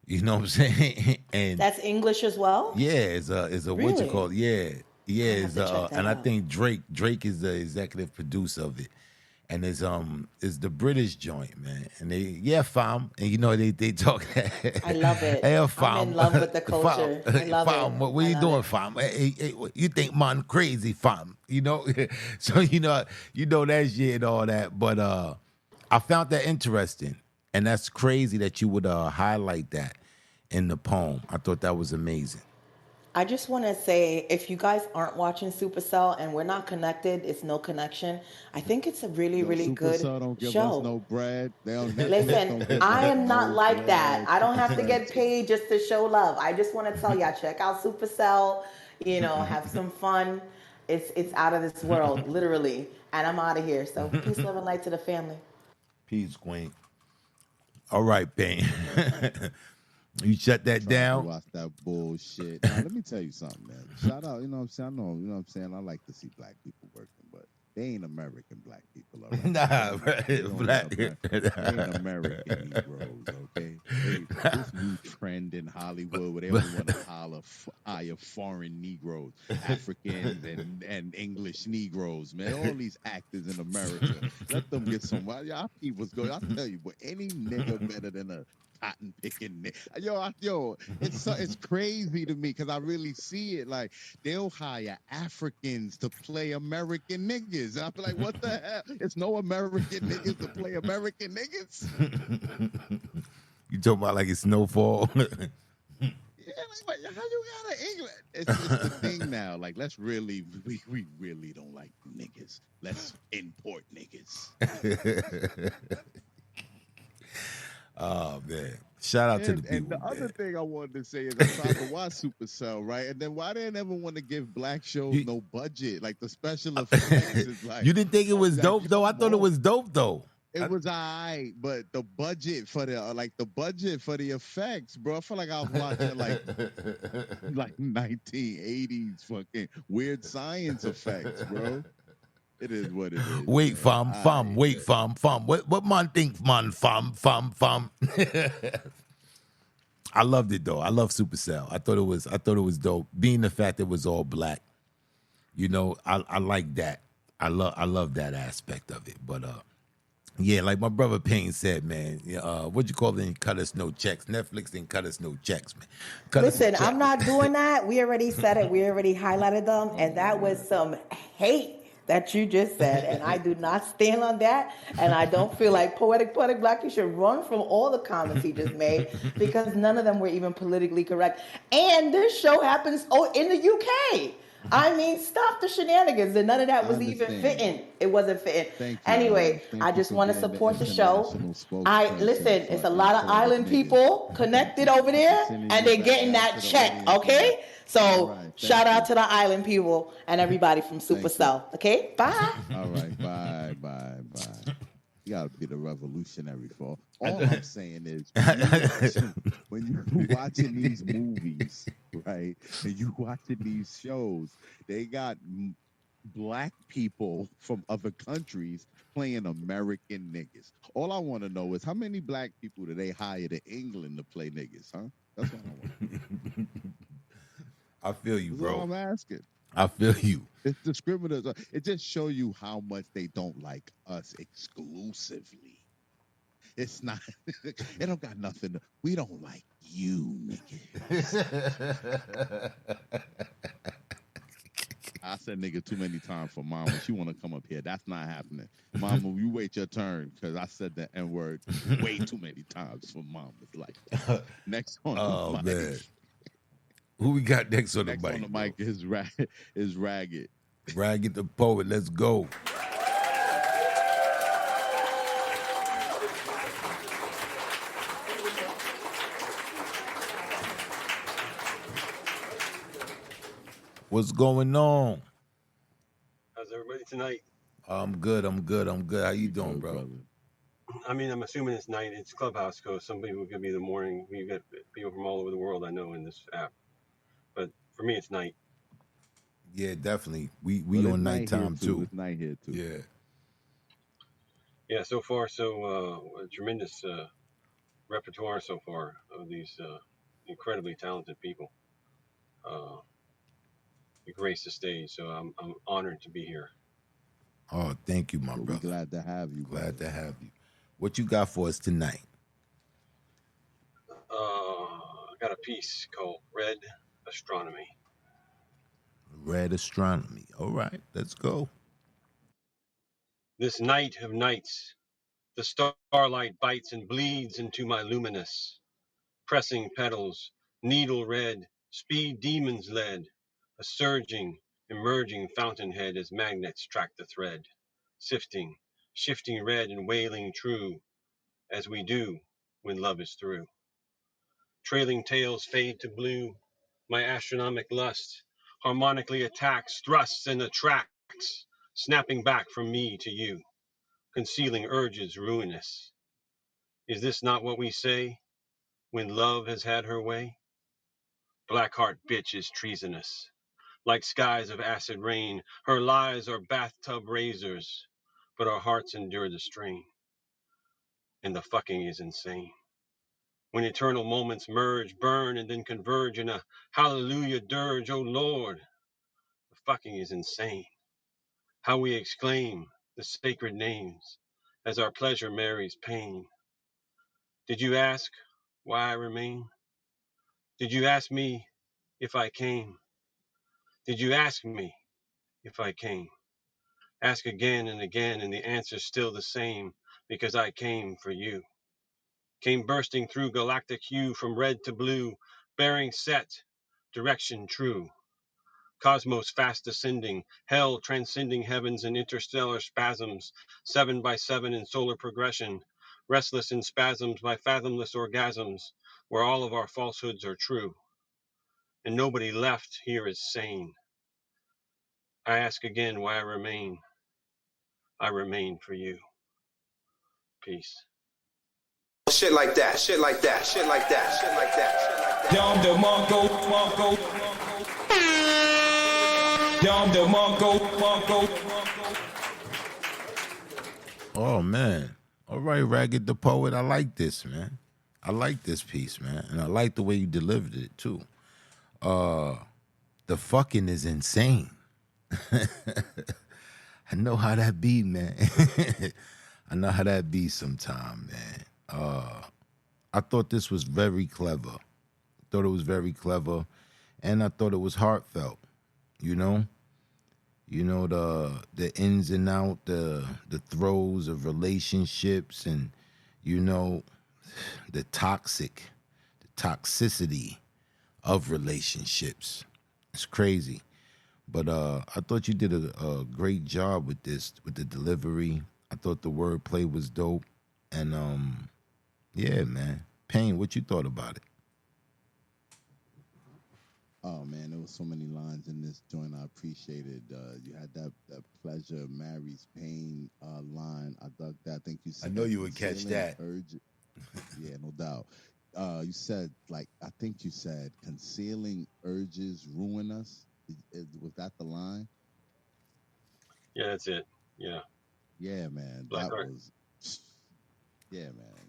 You know what I'm saying? And that's English as well. Yeah, it's a really? What you call it? Yeah. It's and out. I think Drake is the executive producer of it, and it's the British joint, man. And they fam, and they talk. I love it. Hey, fam. I'm in love with the culture. I love fam, it. What are you doing, fam? Hey, you think man crazy, fam? So that shit and all that. But I found that interesting, and that's crazy that you would highlight that in the poem. I thought that was amazing. I just want to say, if you guys aren't watching Supercell and we're not connected, it's no connection. I think it's a really good Supercell don't give show. us no bread. Listen, I am not like that. I don't have to get paid just to show love. I just want to tell y'all, check out Supercell. Have some fun. It's out of this world, literally. And I'm out of here. So peace, love, and light to the family. Peace, Queen. All right, Bane. You shut that down? Watch that bullshit. Now, let me tell you something, man. Shout out, you know what I'm saying? I know, you know what I'm saying? I like to see black people working, but they ain't American black people, all right? Nah, black. They ain't American Negroes, okay? This new trend in Hollywood where they only want to hire foreign Negroes, Africans and English Negroes, man. All these actors in America, let them get some. Y'all people's go. I'll tell you, but any nigga better than a cotton picking yo, it's crazy to me because I really see it. Like they'll hire Africans to play American niggas. And I feel like, what the hell? It's no American niggas to play American niggas. You talking about like it's Snowfall? Yeah, like how you got an English? It's the thing now. Like let's really, we really don't like niggas. Let's import niggas. Oh man! Shout out to the people. And the other thing I wanted to say is I tried to watch Supercell, right? And then why they never want to give black shows no budget? Like the special effects is like. You didn't think it was dope though? I thought it was dope though. It was alright, but the budget for the effects, bro. I feel like I was watching like 1980s fucking weird science effects, bro. It is what it is. Wait, fam. Wait, fam. What man think, man, fam. I loved it though. I love Supercell. I thought it was dope. Being the fact that it was all black. I like that. I love that aspect of it. But yeah, like my brother Payne said, man, what you call it? Cut us no checks. Netflix didn't cut us no checks, man. Listen, I'm not doing that. We already said it. We already highlighted them. And that was some hate that you just said. And I do not stand on that. And I don't feel like Poetic Black, you should run from all the comments he just made because none of them were even politically correct. And this show happens in the UK. I mean, stop the shenanigans, and none of that I was even understand. fitting. It wasn't fitting. Thank you, Anyway, brother. Thank I you just for want to being the support the show. international I spokesperson listen. for It's a lot of imported island niggas. people connected over there, Sending and you they're back getting out that to the check. audience on Okay, that. so All right, shout thank out you. to the island people and everybody from Thank you. Supercell. Okay, bye. All right, bye. You gotta be the revolutionary for all I'm saying is when you watching these movies, right? And you watching these shows, they got black people from other countries playing American niggas. All I want to know is how many black people do they hire to England to play niggas, huh? That's what I want. I feel you, That's bro. all I'm asking. I feel you. It's discriminatory. It just show you how much they don't like us exclusively. It's not. It don't got nothing. We don't like you, nigga. I said nigga too many times for Mama. She want to come up here. That's not happening. Mama, you wait your turn because I said the N word way too many times for Mama's like that. Next on the mic. Man. Who we got next on the mic? Next on the mic is Ragged. Ragged the Poet. Let's go. What's going on? How's everybody tonight? I'm good. How you doing, bro? Brother? I mean, I'm assuming it's night. It's Clubhouse, so some people could be the morning. We get people from all over the world, I know, in this app. But for me, it's night. Yeah, definitely. We on nighttime too. It's night here too. Yeah. Yeah, so far, so a tremendous repertoire so far of these incredibly talented people. We grace the stage, so I'm honored to be here. Oh, thank you, my brother. We're glad to have you. Glad to have you. What you got for us tonight? I got a piece called Red Astronomy. Red Astronomy. All right, let's go. This night of nights, the starlight bites and bleeds into my luminous, pressing petals, needle red, speed demons led, a surging, emerging fountainhead as magnets track the thread, sifting, shifting red and wailing true, as we do when love is through. Trailing tails fade to blue, my astronomic lust harmonically attacks, thrusts and attracts, snapping back from me to you, concealing urges ruinous. Is this not what we say when love has had her way? Blackheart bitch is treasonous. Like skies of acid rain, her lies are bathtub razors, but our hearts endure the strain. And the fucking is insane. When eternal moments merge, burn, and then converge in a hallelujah dirge, oh Lord, the fucking is insane. How we exclaim the sacred names as our pleasure marries pain. Did you ask why I remain? Did you ask me if I came? Did you ask me if I came? Ask again and again, and the answer's still the same, because I came for you. Came bursting through galactic hue from red to blue, bearing set, direction true. Cosmos fast ascending, hell transcending heavens in interstellar spasms, 7 by 7 in solar progression, restless in spasms by fathomless orgasms, where all of our falsehoods are true. And nobody left here is sane. I ask again why I remain. I remain for you. Peace. Shit like that, shit like that, shit like that, shit like that, shit like that. Dom the Mongo. Dom the Mongo. Oh man. All right, Ragged the Poet. I like this, man. I like this piece, man. And I like the way you delivered it too. The fucking is insane. I know how that be, man. I know how that be sometime, man. I thought this was very clever. Thought it was very clever, and I thought it was heartfelt. You know the ins and out, the throes of relationships, and the toxicity of relationships. It's crazy, But I thought you did a great job with this, with the delivery. I thought the wordplay was dope. And yeah, man. Payne, what you thought about it? Oh man, there was so many lines in this joint. I appreciated. You had that pleasure Mary's pain line. I dug that. I think you I said know you would catch concealing that. urge. Yeah, no doubt. You said I think you said concealing urges ruin us. Was that the line? Yeah, that's it. Yeah. Yeah, man. Black That Art. was. Yeah, man.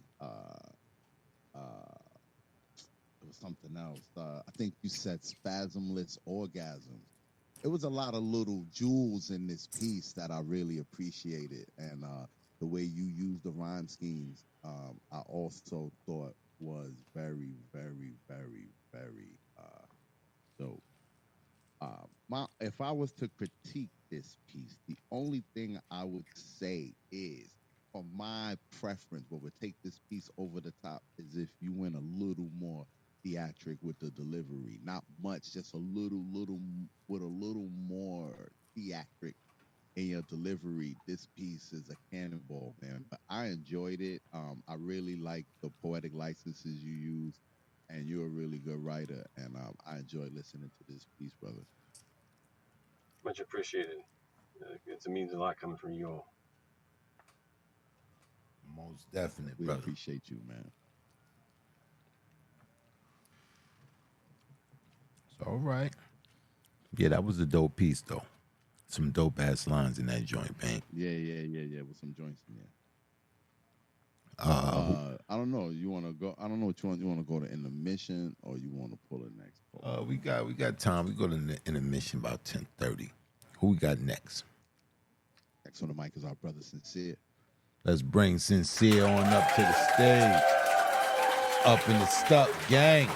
It was something else. I think you said spasmless orgasms. It was a lot of little jewels in this piece that I really appreciated, and the way you used the rhyme schemes, I also thought was very, very, very, very dope. If I was to critique this piece, the only thing I would say is, for my preference, what would take this piece over the top is if you went a little more theatric with the delivery. Not much, just a little with a little more theatric in your delivery. This piece is a cannonball, man. But I enjoyed it. I really like the poetic licenses you use, and you're a really good writer. And I enjoyed listening to this piece, brother. Much appreciated. It means a lot coming from you all. Most definite, We brother. appreciate you, man. All right. Yeah, that was a dope piece, though. Some dope ass lines in that joint, Payne. Yeah. With some joints in there. I don't know. You want to go? I don't know what you want. You want to go to intermission, or you want to pull it next? We got time. We go to intermission about 10:30. Who we got next? Next on the mic is our brother Sincere. Let's bring Sincere on up to the stage. Up in the Stuck gang.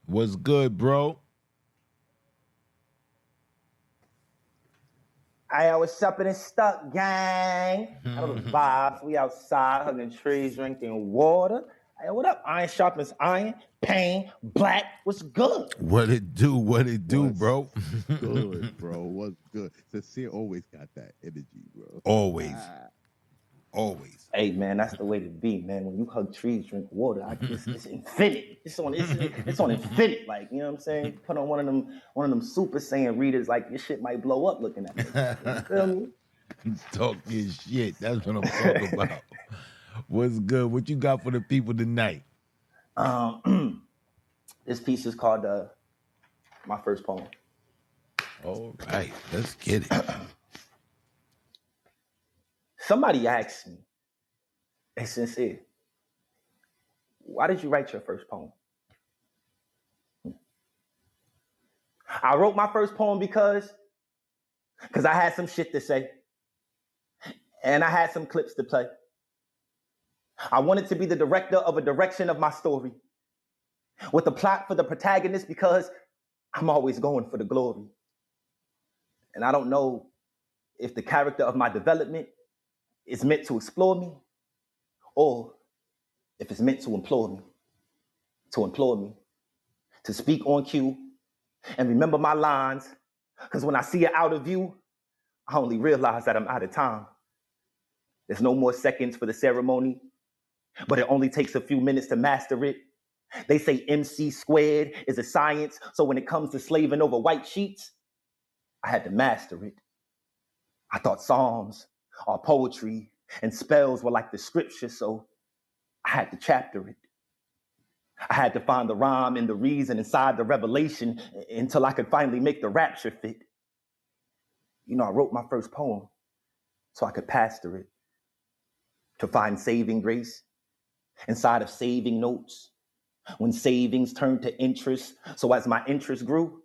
What's good, bro? I was up in the Stuck gang. Out of the vibes. We outside hugging trees, drinking water. Hey, what up? Iron sharpens iron. Pain. Black. What's good? What it do? What it do, bro? Good, bro. What's good? Sincere always got that energy, bro. Always. Always. Hey, man, that's the way to be, man. When you hug trees, drink water, it's infinite. It's on infinite. Like, you know what I'm saying? Put on one of them Super Saiyan readers, like your shit might blow up looking at it. You feel me? Talk your shit. That's what I'm talking about. What's good? What you got for the people tonight? This piece is called My First Poem. All right, let's get it. Somebody asked me, hey, Sincere, why did you write your first poem? I wrote my first poem because I had some shit to say, and I had some clips to play. I wanted to be the director of a direction of my story, with a plot for the protagonist, because I'm always going for the glory. And I don't know if the character of my development is meant to explore me, or if it's meant to implore me, to speak on cue and remember my lines, because when I see it out of view, I only realize that I'm out of time. There's no more seconds for the ceremony, but it only takes a few minutes to master it. They say MC squared is a science, so when it comes to slaving over white sheets, I had to master it. I thought psalms or poetry and spells were like the scripture, so I had to chapter it. I had to find the rhyme and the reason inside the revelation until I could finally make the rapture fit. You know, I wrote my first poem so I could pastor it, to find saving grace inside of saving notes, when savings turned to interest. So as my interest grew,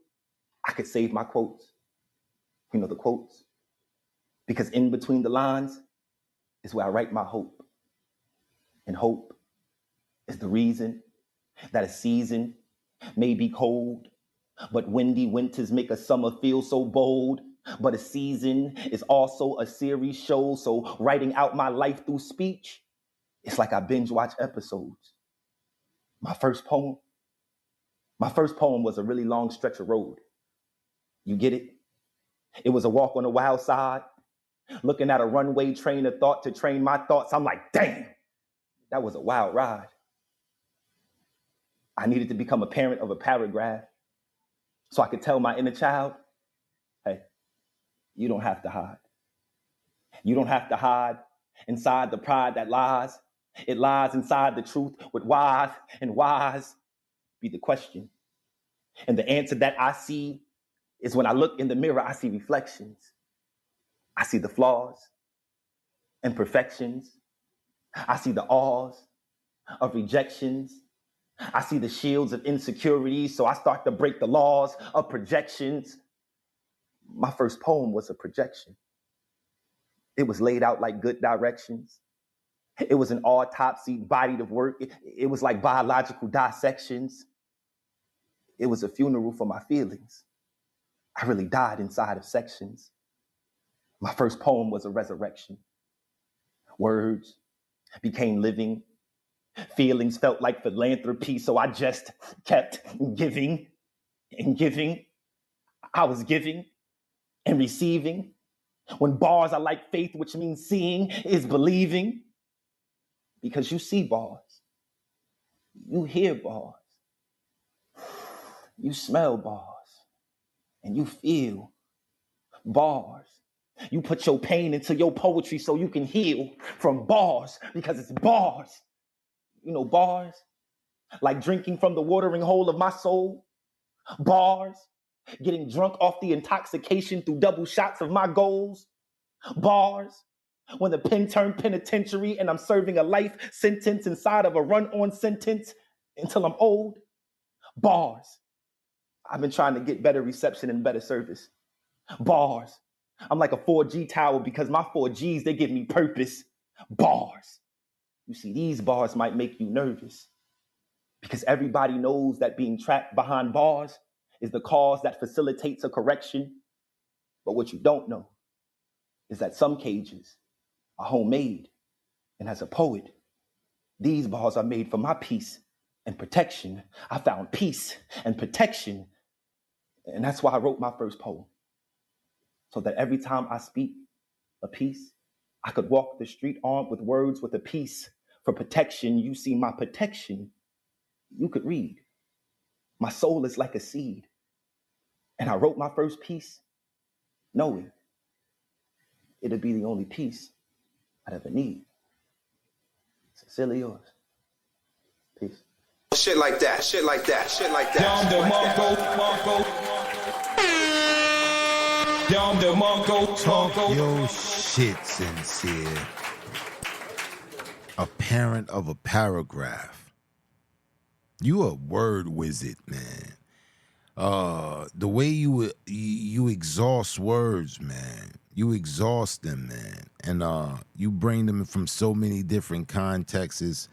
I could save my quotes. You know, the quotes. Because in between the lines is where I write my hope. And hope is the reason that a season may be cold, but windy winters make a summer feel so bold. But a season is also a series show, so writing out my life through speech It's like I binge watch episodes. My first poem was a really long stretch of road. You get it? It was a walk on the wild side, looking at a runway train of thought to train my thoughts. I'm like, damn, that was a wild ride. I needed to become a parent of a paragraph so I could tell my inner child, hey, you don't have to hide. You don't have to hide inside the pride that lies. It lies inside the truth with whys and whys be the question. And the answer that I see is when I look in the mirror, I see reflections. I see the flaws, imperfections. I see the awes of rejections. I see the shields of insecurity, so I start to break the laws of projections. My first poem was a projection. It was laid out like good directions. It was an autopsy bodied of work. It was like biological dissections. It was a funeral for my feelings. I really died inside of sections. My first poem was a resurrection. Words became living. Feelings felt like philanthropy, so I just kept giving and giving. I was giving and receiving. When bars are like faith, which means seeing is believing. Because you see bars, you hear bars, you smell bars, and you feel bars. You put your pain into your poetry so you can heal from bars, because it's bars. You know, bars, like drinking from the watering hole of my soul. Bars, getting drunk off the intoxication through double shots of my goals. Bars, when the pen turned penitentiary and I'm serving a life sentence inside of a run-on sentence until I'm old. Bars, I've been trying to get better reception and better service. Bars, I'm like a 4G tower because my 4Gs, they give me purpose. Bars, you see, these bars might make you nervous because everybody knows that being trapped behind bars is the cause that facilitates a correction. But what you don't know is that some cages are homemade. And as a poet, these bars are made for my peace and protection. I found peace and protection. And that's why I wrote my first poem. So that every time I speak a piece, I could walk the street armed with words with a piece for protection. You see, my protection, you could read. My soul is like a seed. And I wrote my first piece knowing it'll be the only piece I'd ever need. Sincerely yours. Peace. Shit like that, shit like that, shit like that. Dom the Monko. Talk your shit, sincere. A parent of a paragraph. You a word wizard, man. The way you exhaust words, man. You exhaust them, man. And you bring them from so many different contexts.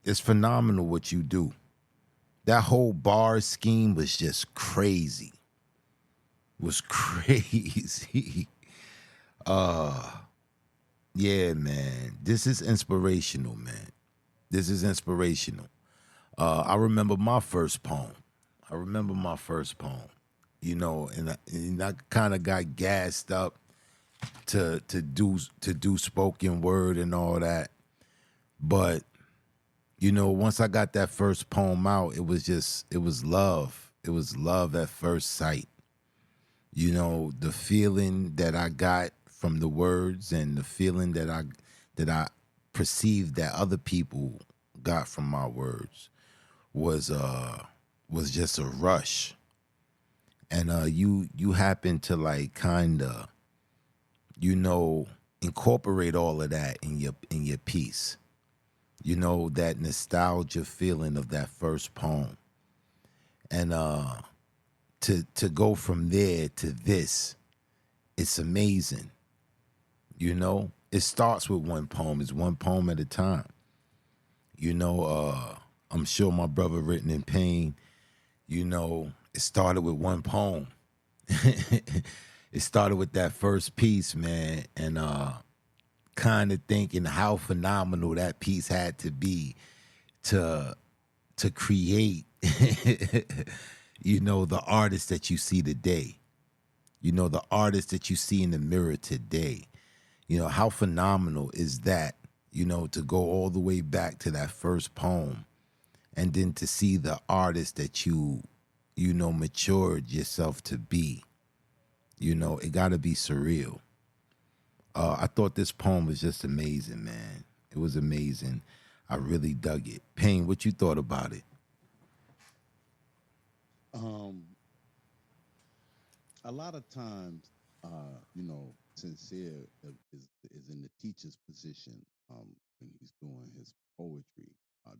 It's phenomenal what you do. That whole bar scheme was just crazy. Was crazy. Yeah, man. This is inspirational, man. This is inspirational. I remember my first poem. You know, and I kind of got gassed up to do spoken word and all that. But you know, once I got that first poem out, it was love. It was love at first sight. You know, the feeling that I got from the words and the feeling that I perceived that other people got from my words was just a rush. And you happen to like kinda, you know, incorporate all of that in your piece. You know, that nostalgia feeling of that first poem. And to go from there to this, it's amazing. You know, it starts with one poem. It's one poem at a time. You know, I'm sure my brother Written in Pain, you know, it started with one poem. It started with that first piece, man. And kind of thinking how phenomenal that piece had to be to create, the artist that you see today. The artist that you see in the mirror today. How phenomenal is that, to go all the way back to that first poem and then to see the artist that matured yourself to be. It got to be surreal. I thought this poem was just amazing, man. It was amazing. I really dug it. Payne, what you thought about it? A lot of times, Sincere is in the teacher's position when he's doing his poetry.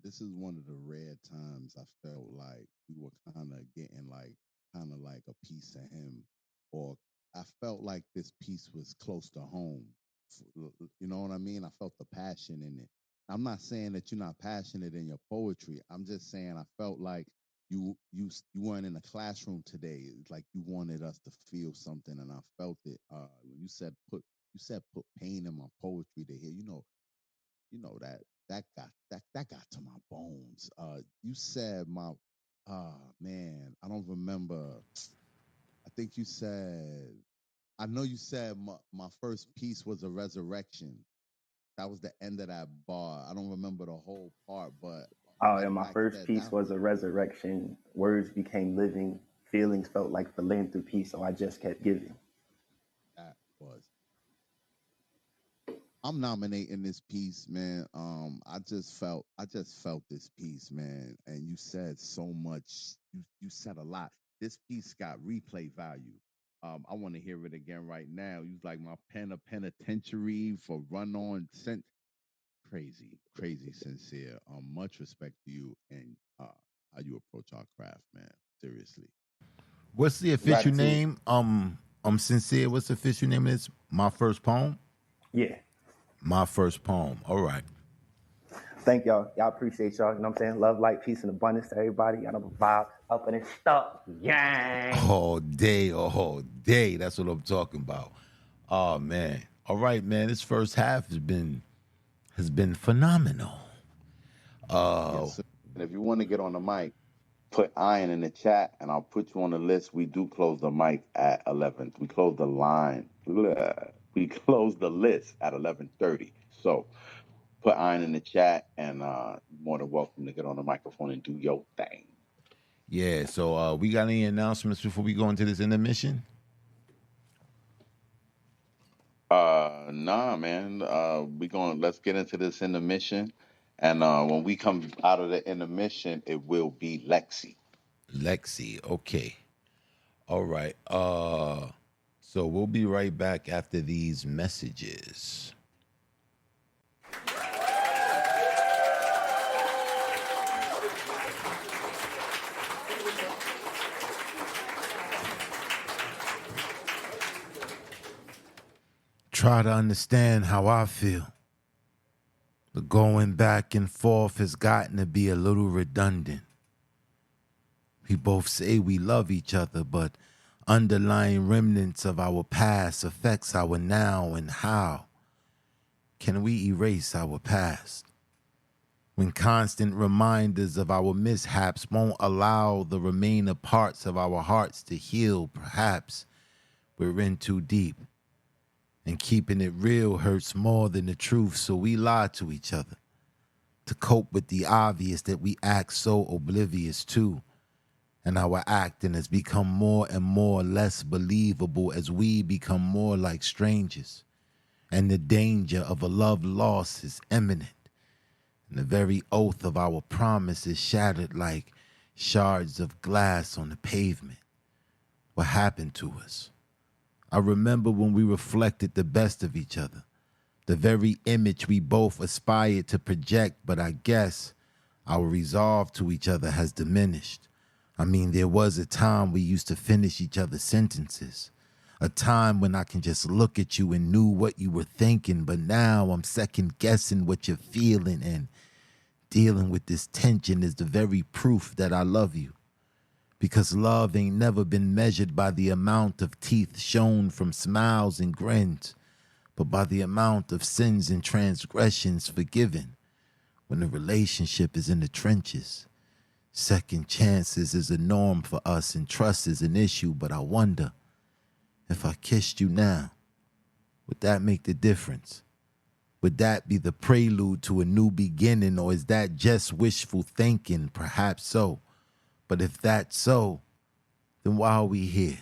This is one of the rare times I felt like we were kind of getting kind of like a piece of him, or I felt like this piece was close to home. You know what I mean? I felt the passion in it. I'm not saying that you're not passionate in your poetry. I'm just saying I felt like you weren't in a classroom today. It's like you wanted us to feel something, and I felt it. When you said put pain in my poetry to hear. That got to my bones. You said my man, I don't remember. I think you said, I know you said my first piece was a resurrection. That was the end of that bar. I don't remember the whole part, but And my first piece was a resurrection. Words became living. Feelings felt like philanthropy, so I just kept giving. That was. I'm nominating this piece, man. I just felt this piece, man. And you said so much. You said a lot. This piece got replay value. I want to hear it again right now. You like my pen a penitentiary for run on sent. Crazy sincere. Much respect to you and how you approach our craft, man. Seriously. What's the official name? Sincere. What's the official name of this? My First Poem? Yeah. My First Poem. All right. Thank y'all. Y'all appreciate y'all. You know what I'm saying? Love, light, peace, and abundance to everybody. Y'all know the vibes up and stuff. Yang. All day. That's what I'm talking about. Oh man. All right, man. This first half has been phenomenal. Yes, sir. And if you want to get on the mic, put Iron in the chat, and I'll put you on the list. We do close the mic at 11. We close the line. We close the list at 11:30. So put Iron in the chat, and you're more than welcome to get on the microphone and do your thing. Yeah. So we got any announcements before we go into this intermission? Nah, man. Let's get into this intermission, and when we come out of the intermission, it will be Lexi. Okay. All right. So we'll be right back after these messages. Try to understand how I feel. The going back and forth has gotten to be a little redundant. We both say we love each other, but underlying remnants of our past affects our now, and how can we erase our past? When constant reminders of our mishaps won't allow the remaining parts of our hearts to heal, perhaps we're in too deep. And keeping it real hurts more than the truth, so we lie to each other to cope with the obvious that we act so oblivious to. And our acting has become more and more less believable as we become more like strangers. And the danger of a love lost is imminent. And the very oath of our promise is shattered like shards of glass on the pavement. What happened to us? I remember when we reflected the best of each other, the very image we both aspired to project, but I guess our resolve to each other has diminished. I mean, there was a time we used to finish each other's sentences, a time when I can just look at you and knew what you were thinking, but now I'm second guessing what you're feeling, and dealing with this tension is the very proof that I love you. Because love ain't never been measured by the amount of teeth shown from smiles and grins, but by the amount of sins and transgressions forgiven. When the relationship is in the trenches, second chances is a norm for us and trust is an issue, but I wonder, if I kissed you now, would that make the difference? Would that be the prelude to a new beginning, or is that just wishful thinking? Perhaps so. But if that's so, then why are we here?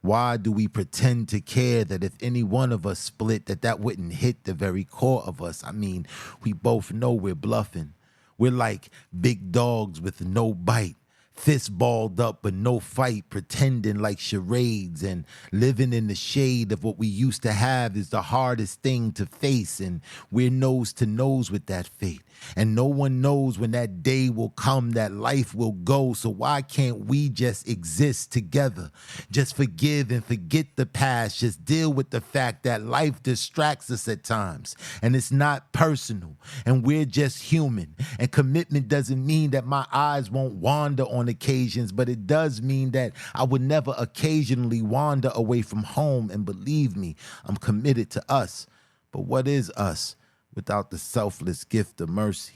Why do we pretend to care that if any one of us split, that wouldn't hit the very core of us? I mean, we both know we're bluffing. We're like big dogs with no bite, fists balled up but no fight, pretending like charades, and living in the shade of what we used to have is the hardest thing to face, and we're nose to nose with that fate. And no one knows when that day will come, that life will go. So why can't we just exist together? Just forgive and forget the past. Just deal with the fact that life distracts us at times. And it's not personal. And we're just human. And commitment doesn't mean that my eyes won't wander on occasions, but it does mean that I would never occasionally wander away from home. And believe me, I'm committed to us. But what is us without the selfless gift of mercy?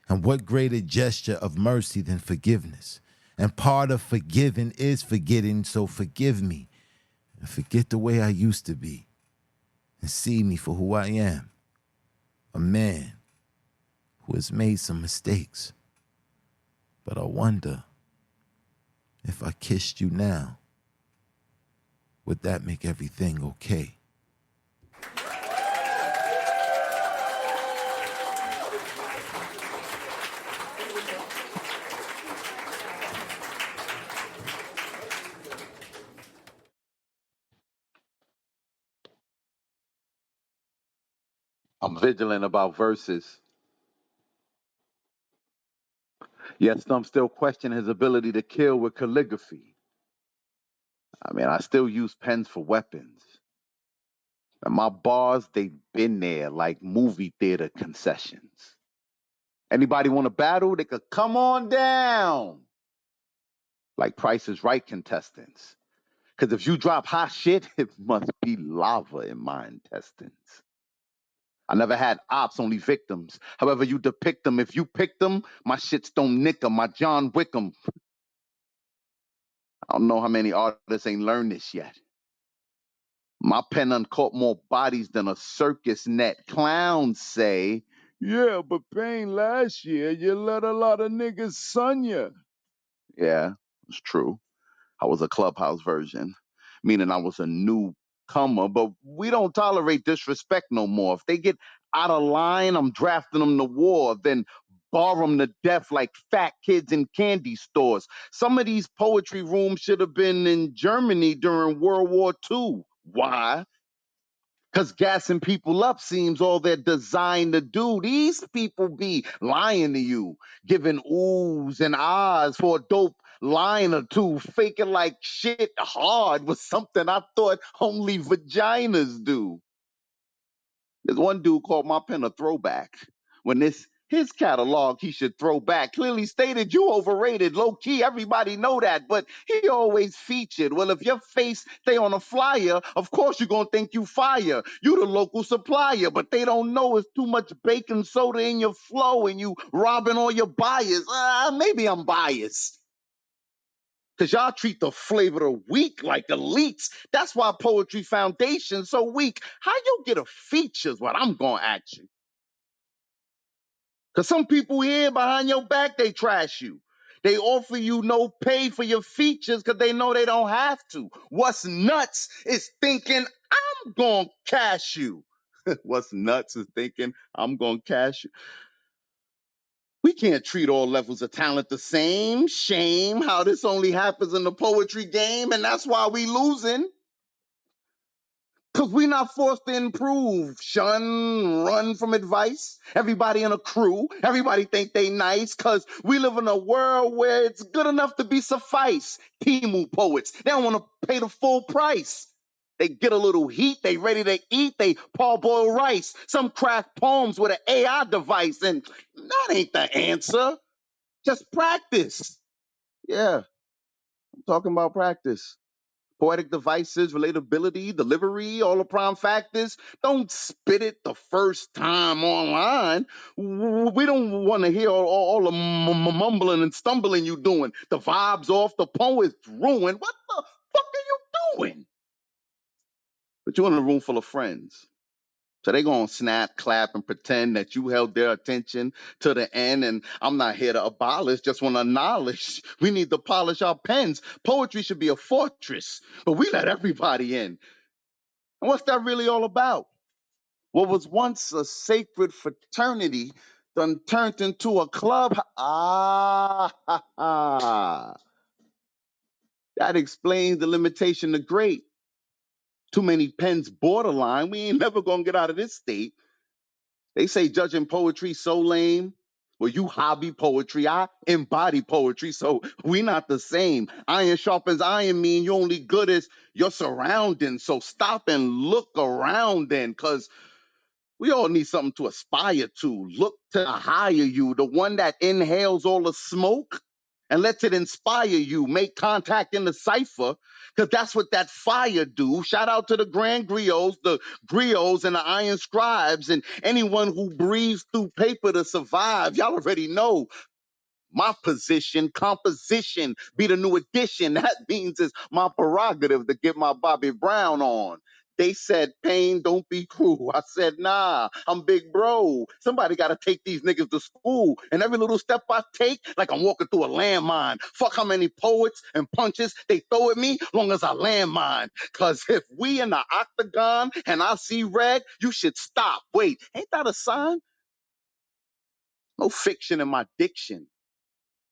And what greater gesture of mercy than forgiveness? And part of forgiving is forgetting, so forgive me and forget the way I used to be and see me for who I am, a man who has made some mistakes. But I wonder, if I kissed you now, would that make everything okay? I'm vigilant about verses. Yet some still question his ability to kill with calligraphy. I mean, I still use pens for weapons. And my bars, they've been there like movie theater concessions. Anybody want to battle? They could come on down. Like Price is Right contestants. Because if you drop hot shit, it must be lava in my intestines. I never had ops, only victims. However you depict them, if you pick them, my shits don't nick 'em, my John Wickham. I don't know how many artists ain't learned this yet. My pen uncaught more bodies than a circus net. Clowns say, yeah, but Payne, last year you let a lot of niggas son ya. Yeah, it's true. I was a clubhouse version, meaning I was a newcomer, but we don't tolerate disrespect no more. If they get out of line, I'm drafting them to war, then bar them to death like fat kids in candy stores. Some of these poetry rooms should have been in Germany during World War II. Why? Because gassing people up seems all they're designed to do. These people be lying to you, giving oohs and ahs for a dope line or two, faking like shit hard was something I thought only vaginas do. There's one dude called my pen a throwback. When this his catalog he should throw back. Clearly stated you overrated. Low key, everybody know that, but he always featured. Well, if your face stay on a flyer, of course you're gonna think you fire. You the local supplier, but they don't know it's too much baking soda in your flow and you robbing all your buyers. Maybe I'm biased. Cause y'all treat the flavor of the week like elites. That's why Poetry Foundation's so weak. How you get a feature is what I'm gonna ask you. Cause some people here behind your back, they trash you. They offer you no pay for your features because they know they don't have to. What's nuts is thinking I'm gonna cash you. What's nuts is thinking I'm gonna cash you. We can't treat all levels of talent the same. Shame how this only happens in the poetry game, and that's why we losing. Because we not forced to improve. Shun, run from advice. Everybody in a crew. Everybody think they nice. Because we live in a world where it's good enough to be suffice. Timu poets. They don't want to pay the full price. They get a little heat. They ready to eat. They parboil rice. Some craft poems with an AI device. And that ain't the answer. Just practice. Yeah, I'm talking about practice. Poetic devices, relatability, delivery, all the prime factors. Don't spit it the first time online. We don't want to hear all the mumbling and stumbling you doing. The vibe's off, the poet's ruined. What the fuck are you doing? But you're in a room full of friends. So they gonna snap, clap, and pretend that you held their attention to the end. And I'm not here to abolish, just want to acknowledge we need to polish our pens. Poetry should be a fortress, but we let everybody in. And what's that really all about? What was once a sacred fraternity done turned into a club. That explains the limitation of great. Too many pens borderline. We ain't never gonna get out of this state. They say judging poetry so lame. Well, you hobby poetry, I embody poetry, so we not the same. Iron sharpens iron mean you only good as your surroundings. So stop and look around then, because we all need something to aspire to. Look to the higher you, the one that inhales all the smoke and lets it inspire you. Make contact in the cipher, because that's what that fire do. Shout out to the grand griots, the griots and the iron scribes, and anyone who breathes through paper to survive. Y'all already know my position, composition, be the new addition. That means it's my prerogative to get my Bobby Brown on. They said, pain, don't be cruel. I said, nah, I'm big bro. Somebody got to take these niggas to school. And every little step I take, like I'm walking through a landmine. Fuck how many poets and punches they throw at me, long as I land mine. Because if we in the octagon and I see red, you should stop. Wait, ain't that a sign? No fiction in my diction.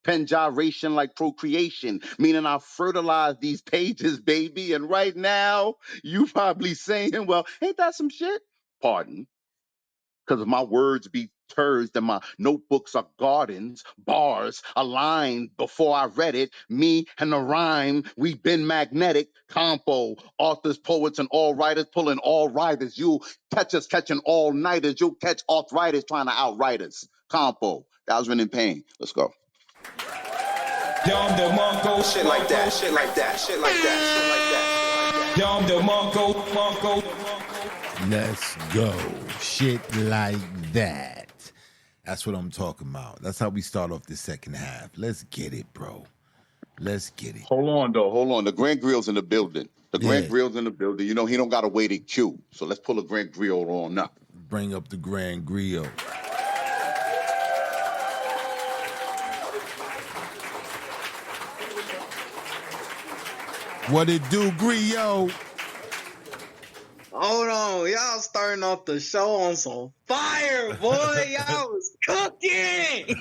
Pen gyration like procreation, meaning I fertilize these pages, baby. And right now, you probably saying, well, ain't that some shit? Pardon. Because my words be turds and my notebooks are gardens, bars aligned before I read it. Me and the rhyme, we've been magnetic. Compo, authors, poets, and all writers pulling all writers. You'll catch us catching all-nighters. You'll catch arthritis trying to outwrite us. Compo, that was written in pain. Let's go. Dom the Mongo, Shit like that, shit like that, shit like that, shit like that. Dom the Mongo. Let's go. Shit like that. That's what I'm talking about. That's how we start off the second half. Let's get it, bro. Let's get it. Hold on, though. Hold on. The Grand Grill's in the building. The Grand Yeah. Grill's in the building. You know, he don't got to wait in queue. So let's pull a Grand Grill on up. Bring up the Grand Grill. What it do, Griot? Hold on, y'all starting off the show on some fire, boy. Y'all was cooking.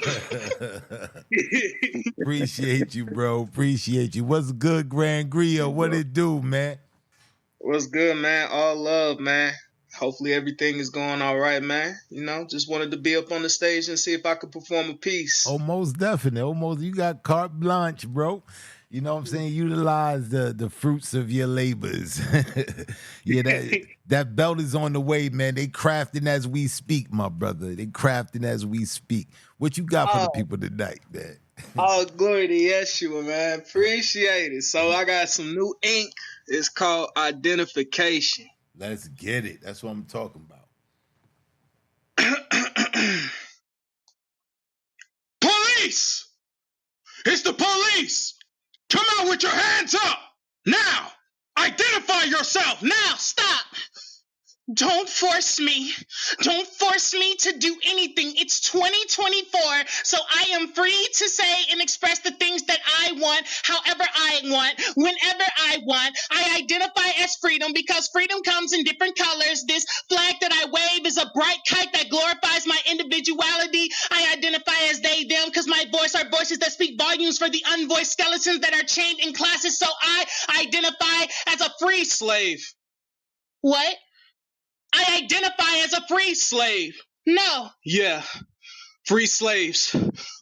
Appreciate you, bro. Appreciate you. What's good, Grand Griot? What it do, man? What's good, man? All love, man. Hopefully everything is going all right, man. You know, just wanted to be up on the stage and see if I could perform a piece. Oh, most definitely. Almost, you got carte blanche, bro. You know what I'm saying? Utilize the fruits of your labors. Yeah, that belt is on the way, man. They crafting as we speak, my brother. They crafting as we speak. What you got for the people tonight, man? Oh, glory to Yeshua, man. Appreciate it. So I got some new ink. It's called Identification. Let's get it. That's what I'm talking about. Police! It's the police! Come out with your hands up! Now! Identify yourself! Now! Stop! Don't force me. Don't force me to do anything. It's 2024, so I am free to say and express the things that I want, however I want, whenever I want. I identify as freedom because freedom comes in different colors. This flag that I wave is a bright kite that glorifies my individuality. I identify as they, them, because my voice are voices that speak volumes for the unvoiced skeletons that are chained in classes, so I identify as a free slave. What? I identify as a free slave. No. Yeah. Free slaves.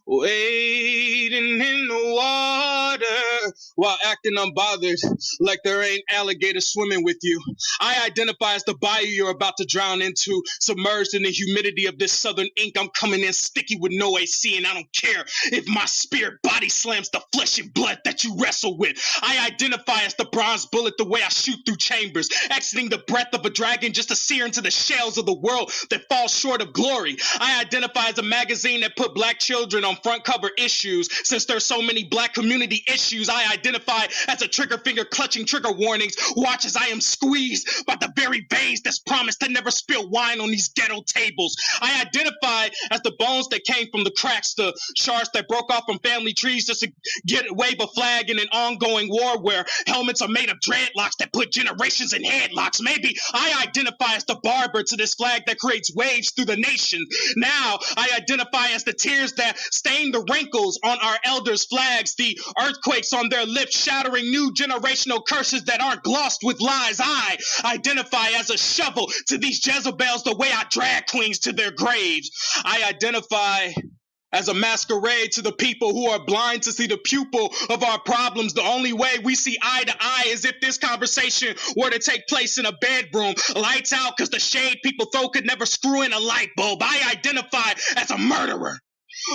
Waiting in the water. while acting unbothered like there ain't alligators swimming with you. I identify as the bayou you're about to drown into, submerged in the humidity of this southern ink. I'm coming in sticky with no AC, and I don't care if my spirit body slams the flesh and blood that you wrestle with. I identify as the bronze bullet the way I shoot through chambers, exiting the breath of a dragon just to sear into the shells of the world that falls short of glory. I identify as a magazine that put black children on front cover issues. Since there's so many black community issues, I identify as a trigger finger clutching trigger warnings. Watch as I am squeezed by the very veins that's promised to never spill wine on these ghetto tables. I identify as the bones that came from the cracks, the shards that broke off from family trees just to get wave a flag in an ongoing war where helmets are made of dreadlocks that put generations in headlocks. Maybe I identify as the barber to this flag that creates waves through the nation. Now I identify as the tears that stain the wrinkles on our elders' flags, the earthquakes on their lips shattering new generational curses that aren't glossed with lies. I identify as a shovel to these Jezebels the way I drag queens to their graves. I identify as a masquerade to the people who are blind to see the pupil of our problems. The only way we see eye to eye is if this conversation were to take place in a bedroom. Lights out because the shade people throw could never screw in a light bulb. I identify as a murderer.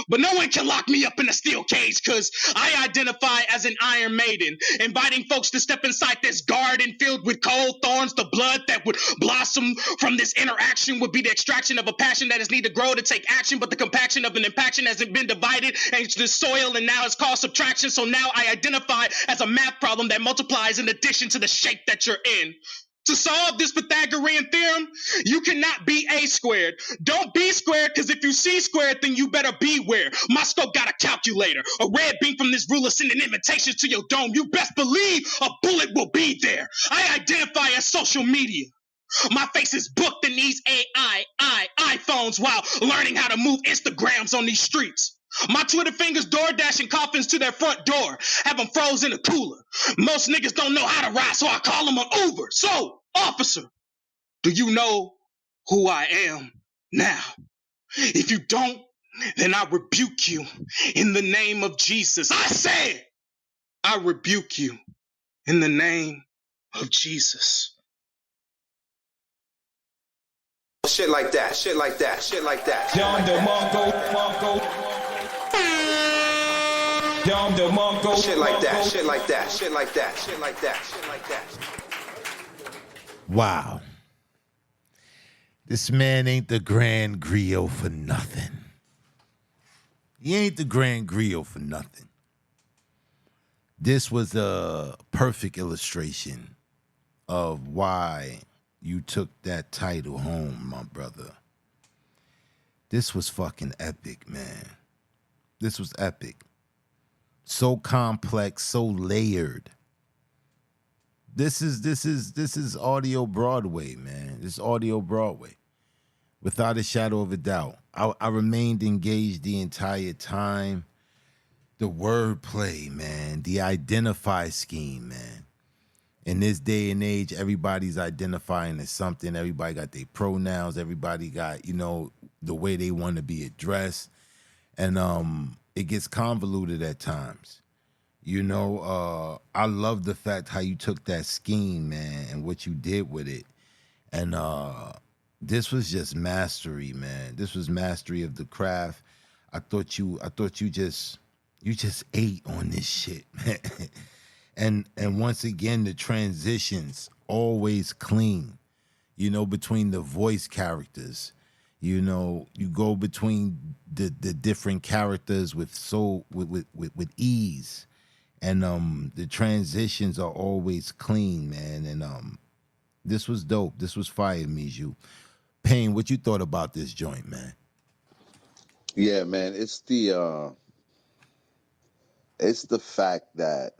But no one can lock me up in a steel cage because I identify as an Iron Maiden, inviting folks to step inside this garden filled with cold thorns. The blood that would blossom from this interaction would be the extraction of a passion that is need to grow to take action, but the compaction of an impaction hasn't been divided into the soil, and now it's called subtraction. So now I identify as a math problem that multiplies in addition to the shape that you're in. To solve this Pythagorean theorem, you cannot be A squared. Don't be squared, because if you see squared, then you better beware. My scope got a calculator. A red beam from this ruler sending invitations to your dome. You best believe a bullet will be there. I identify as social media. My face is booked in these iPhones while learning how to move Instagrams on these streets. My Twitter fingers door dashing coffins to their front door, have them froze in a cooler. Most niggas don't know how to ride, so I call them an Uber. So, officer, do you know who I am now? If you don't, then I rebuke you in the name of Jesus. I said, I rebuke you in the name of Jesus. Shit like that, shit like that, shit like that. Dom the Mongo. Dom the Mongo. Shit like that, shit like that, shit like that, shit like that, shit like that. Wow. This man ain't the Grand Griot for nothing. He ain't the Grand Griot for nothing. This was a perfect illustration of why you took that title home, my brother. This was fucking epic, man. This was epic. So complex, so layered. This is audio Broadway, man. This is audio Broadway. Without a shadow of a doubt. I remained engaged the entire time. The wordplay, man. The identify scheme, man. In this day and age, everybody's identifying as something. Everybody got their pronouns. Everybody got, the way they want to be addressed. And it gets convoluted at times. I love the fact how you took that scheme, man, and what you did with it. And this was just mastery, man. This was mastery of the craft. I thought you just ate on this shit, man. And once again, the transitions always clean, between the voice characters. You go between the different characters with ease. And the transitions are always clean, man. And this was dope. This was fire, Mijou. Payne, what you thought about this joint, man? Yeah, man. It's the fact that,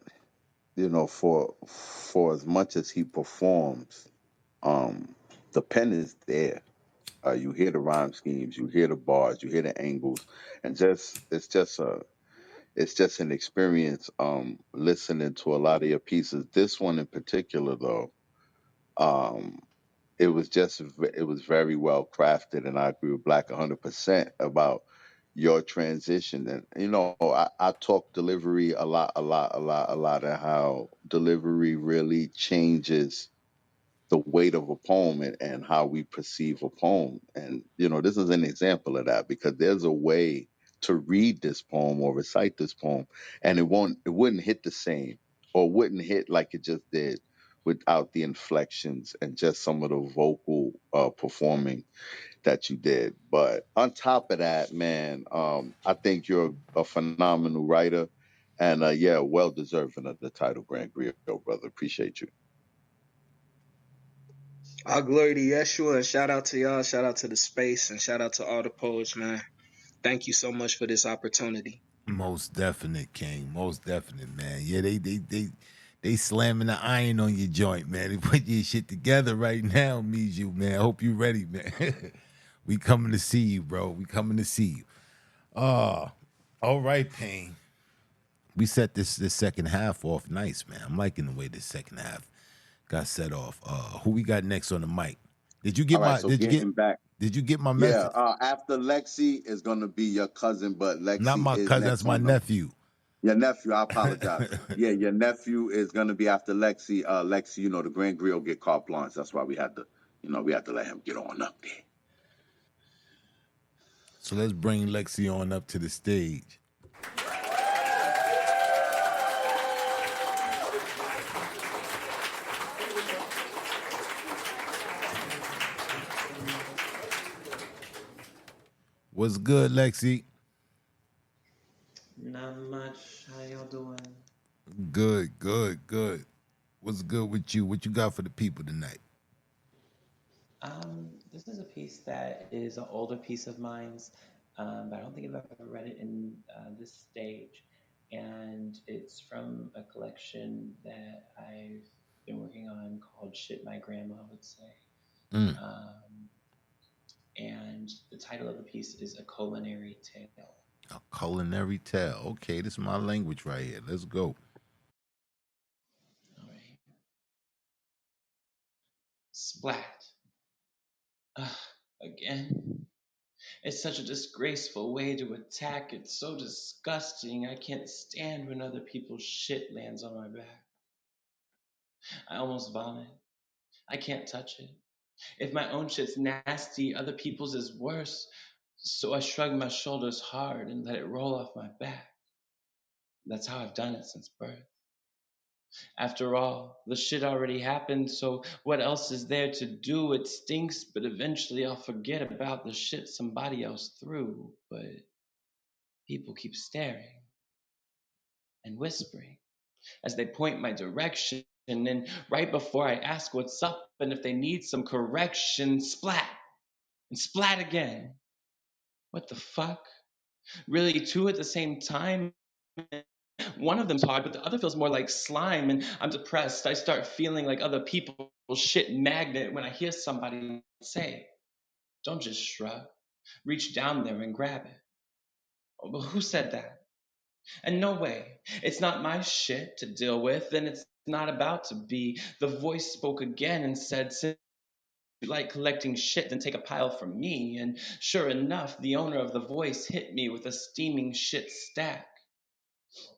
for as much as he performs, the pen is there. You hear the rhyme schemes, you hear the bars, you hear the angles, and it's just an experience listening to a lot of your pieces. This one in particular, though, it was very well crafted, and I agree with Black 100% about your transition. And I talk delivery a lot, and how delivery really changes the weight of a poem, and how we perceive a poem. And this is an example of that, because there's a way to read this poem or recite this poem, and it wouldn't hit the same, or wouldn't hit like it just did without the inflections and just some of the vocal performing that you did. But on top of that, man, I think you're a phenomenal writer, and yeah, well deserving of the title, Grand Griot, brother. Appreciate you. All glory to Yeshua, and shout out to y'all, shout out to the space, and shout out to all the poets, man. Thank you so much for this opportunity. Most definite, King. Most definite, man. Yeah, they slamming the iron on your joint, man. They put your shit together right now, Mijou, man. I hope you ready, man. We coming to see you, bro. We coming to see you. All right, Payne. We set this second half off nice, man. I'm liking the way this second half got set off. Who we got next on the mic? Did you get All right, my so getting back. Did you get my Yeah, message? after Lexi is gonna be your cousin, but Lexi Not my is cousin, next that's my on the nephew. your nephew. I apologize. Yeah, your nephew is gonna be after Lexi. Lexi, the Grand Griot get carte blanche. That's why we had to, let him get on up there. So let's bring Lexi on up to the stage. What's good, Lexi? Not much. How y'all doing? Good. What's good with you? What you got for the people tonight? This is a piece that is an older piece of mine, but I don't think I've ever read it in this stage. And it's from a collection that I've been working on called Shit My Grandma Would Say. And the title of the piece is A Culinary Tale. A culinary tale. Okay, this is my language right here. Let's go. All right. Splat. Again. It's such a disgraceful way to attack. It's so disgusting. I can't stand when other people's shit lands on my back. I almost vomit. I can't touch it. If my own shit's nasty, other people's is worse. So I shrug my shoulders hard and let it roll off my back. That's how I've done it since birth. After all, the shit already happened, so what else is there to do? It stinks, but eventually I'll forget about the shit somebody else threw. But people keep staring and whispering as they point my direction. And then right before I ask what's up and if they need some correction, splat and splat again. What the fuck? Really, two at the same time? One of them's hard, but the other feels more like slime, and I'm depressed. I start feeling like other people's shit magnet when I hear somebody say, don't just shrug. Reach down there and grab it. Oh, but who said that? And no way. It's not my shit to deal with, and it's not about to be. The voice spoke again and said, since you like collecting shit, then take a pile from me. And sure enough, the owner of the voice hit me with a steaming shit stack.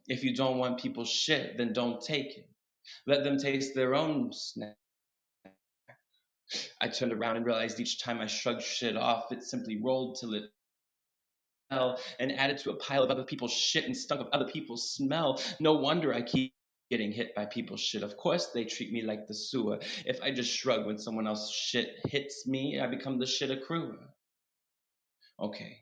If you don't want people's shit, then don't take it. Let them taste their own snack. I turned around and realized each time I shrugged shit off, it simply rolled till it and added to a pile of other people's shit and stunk of other people's smell. No wonder I keep getting hit by people's shit. Of course they treat me like the sewer. If I just shrug when someone else's shit hits me, I become the shit accruer. Okay.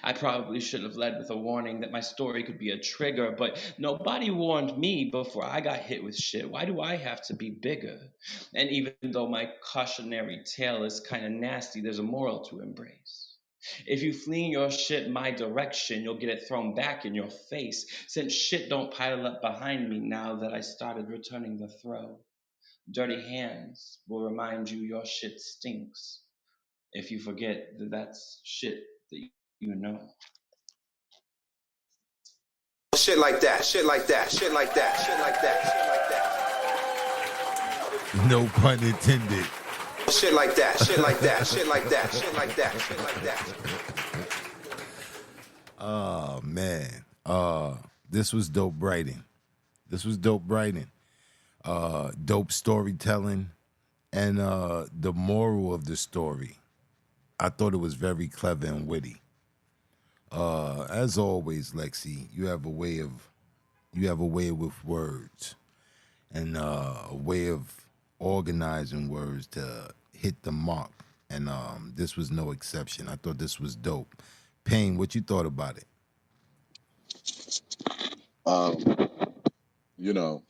I probably should have led with a warning that my story could be a trigger, but nobody warned me before I got hit with shit. Why do I have to be bigger? And even though my cautionary tale is kind of nasty, there's a moral to embrace. If you fling your shit my direction, you'll get it thrown back in your face, since shit don't pile up behind me now that I started returning the throw. Dirty hands will remind you your shit stinks, if you forget that that's shit that you know. Shit like that, shit like that, shit like that, shit like that, shit like that. No pun intended. Shit like that, shit like that, shit like that, shit like that, shit like that. Oh man. This was dope writing. Dope storytelling. And the moral of the story, I thought it was very clever and witty. As always, Lexi, you have a way with words, and a way of organizing words to hit the mark. And this was no exception. I thought this was dope. Payne, what you thought about it? You know,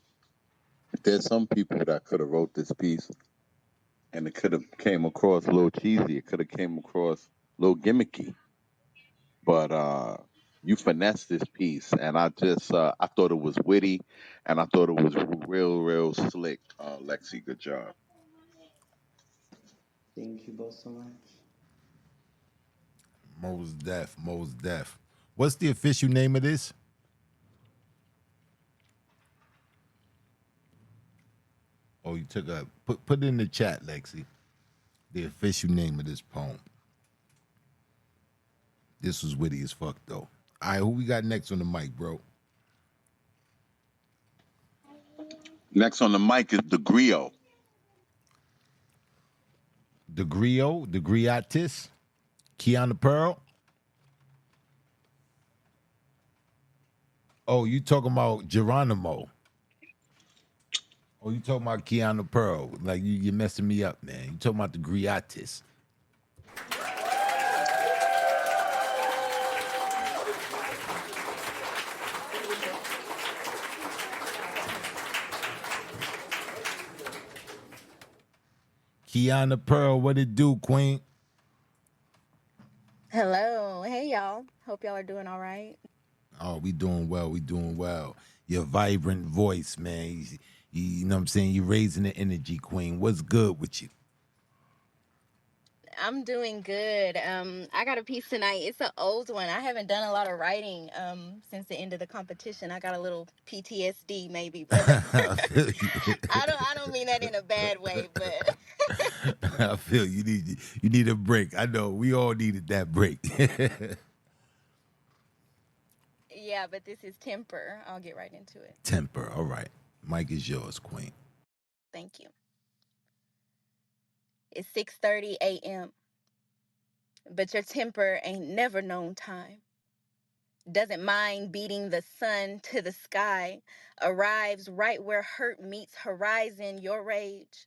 there's some people that could have wrote this piece and it could have came across a little cheesy. It could have came across a little gimmicky. But you finessed this piece, and I thought it was witty, and I thought it was real slick. Lexi, good job. Thank you both so much. Most Def. What's the official name of this? Oh, you took a put it in the chat, Lexi. The official name of this poem. This was witty as fuck, though. All right, who we got next on the mic, bro? Next on the mic is the Griot. The Griot, the Griotis, Kiana Pearl. Oh, you talking about Geronimo? Oh, you talking about Kiana Pearl? Like you're messing me up, man. You talking about the Griotis? Kiana Pearl, what it do, Queen? Hello. Hey, y'all. Hope y'all are doing all right. Oh, we doing well. Your vibrant voice, man. You know what I'm saying? You're raising the energy, Queen. What's good with you? I'm doing good. I got a piece tonight. It's an old one. I haven't done a lot of writing since the end of the competition. I got a little PTSD maybe, but I don't mean that in a bad way, but I feel you need a break. I know we all needed that break. yeah, but this is Temper. I'll get right into it. Temper. All right. Mike is yours, Queen. Thank you. It's 6:30 a.m., but your temper ain't never known time. Doesn't mind beating the sun to the sky, arrives right where hurt meets horizon. Your rage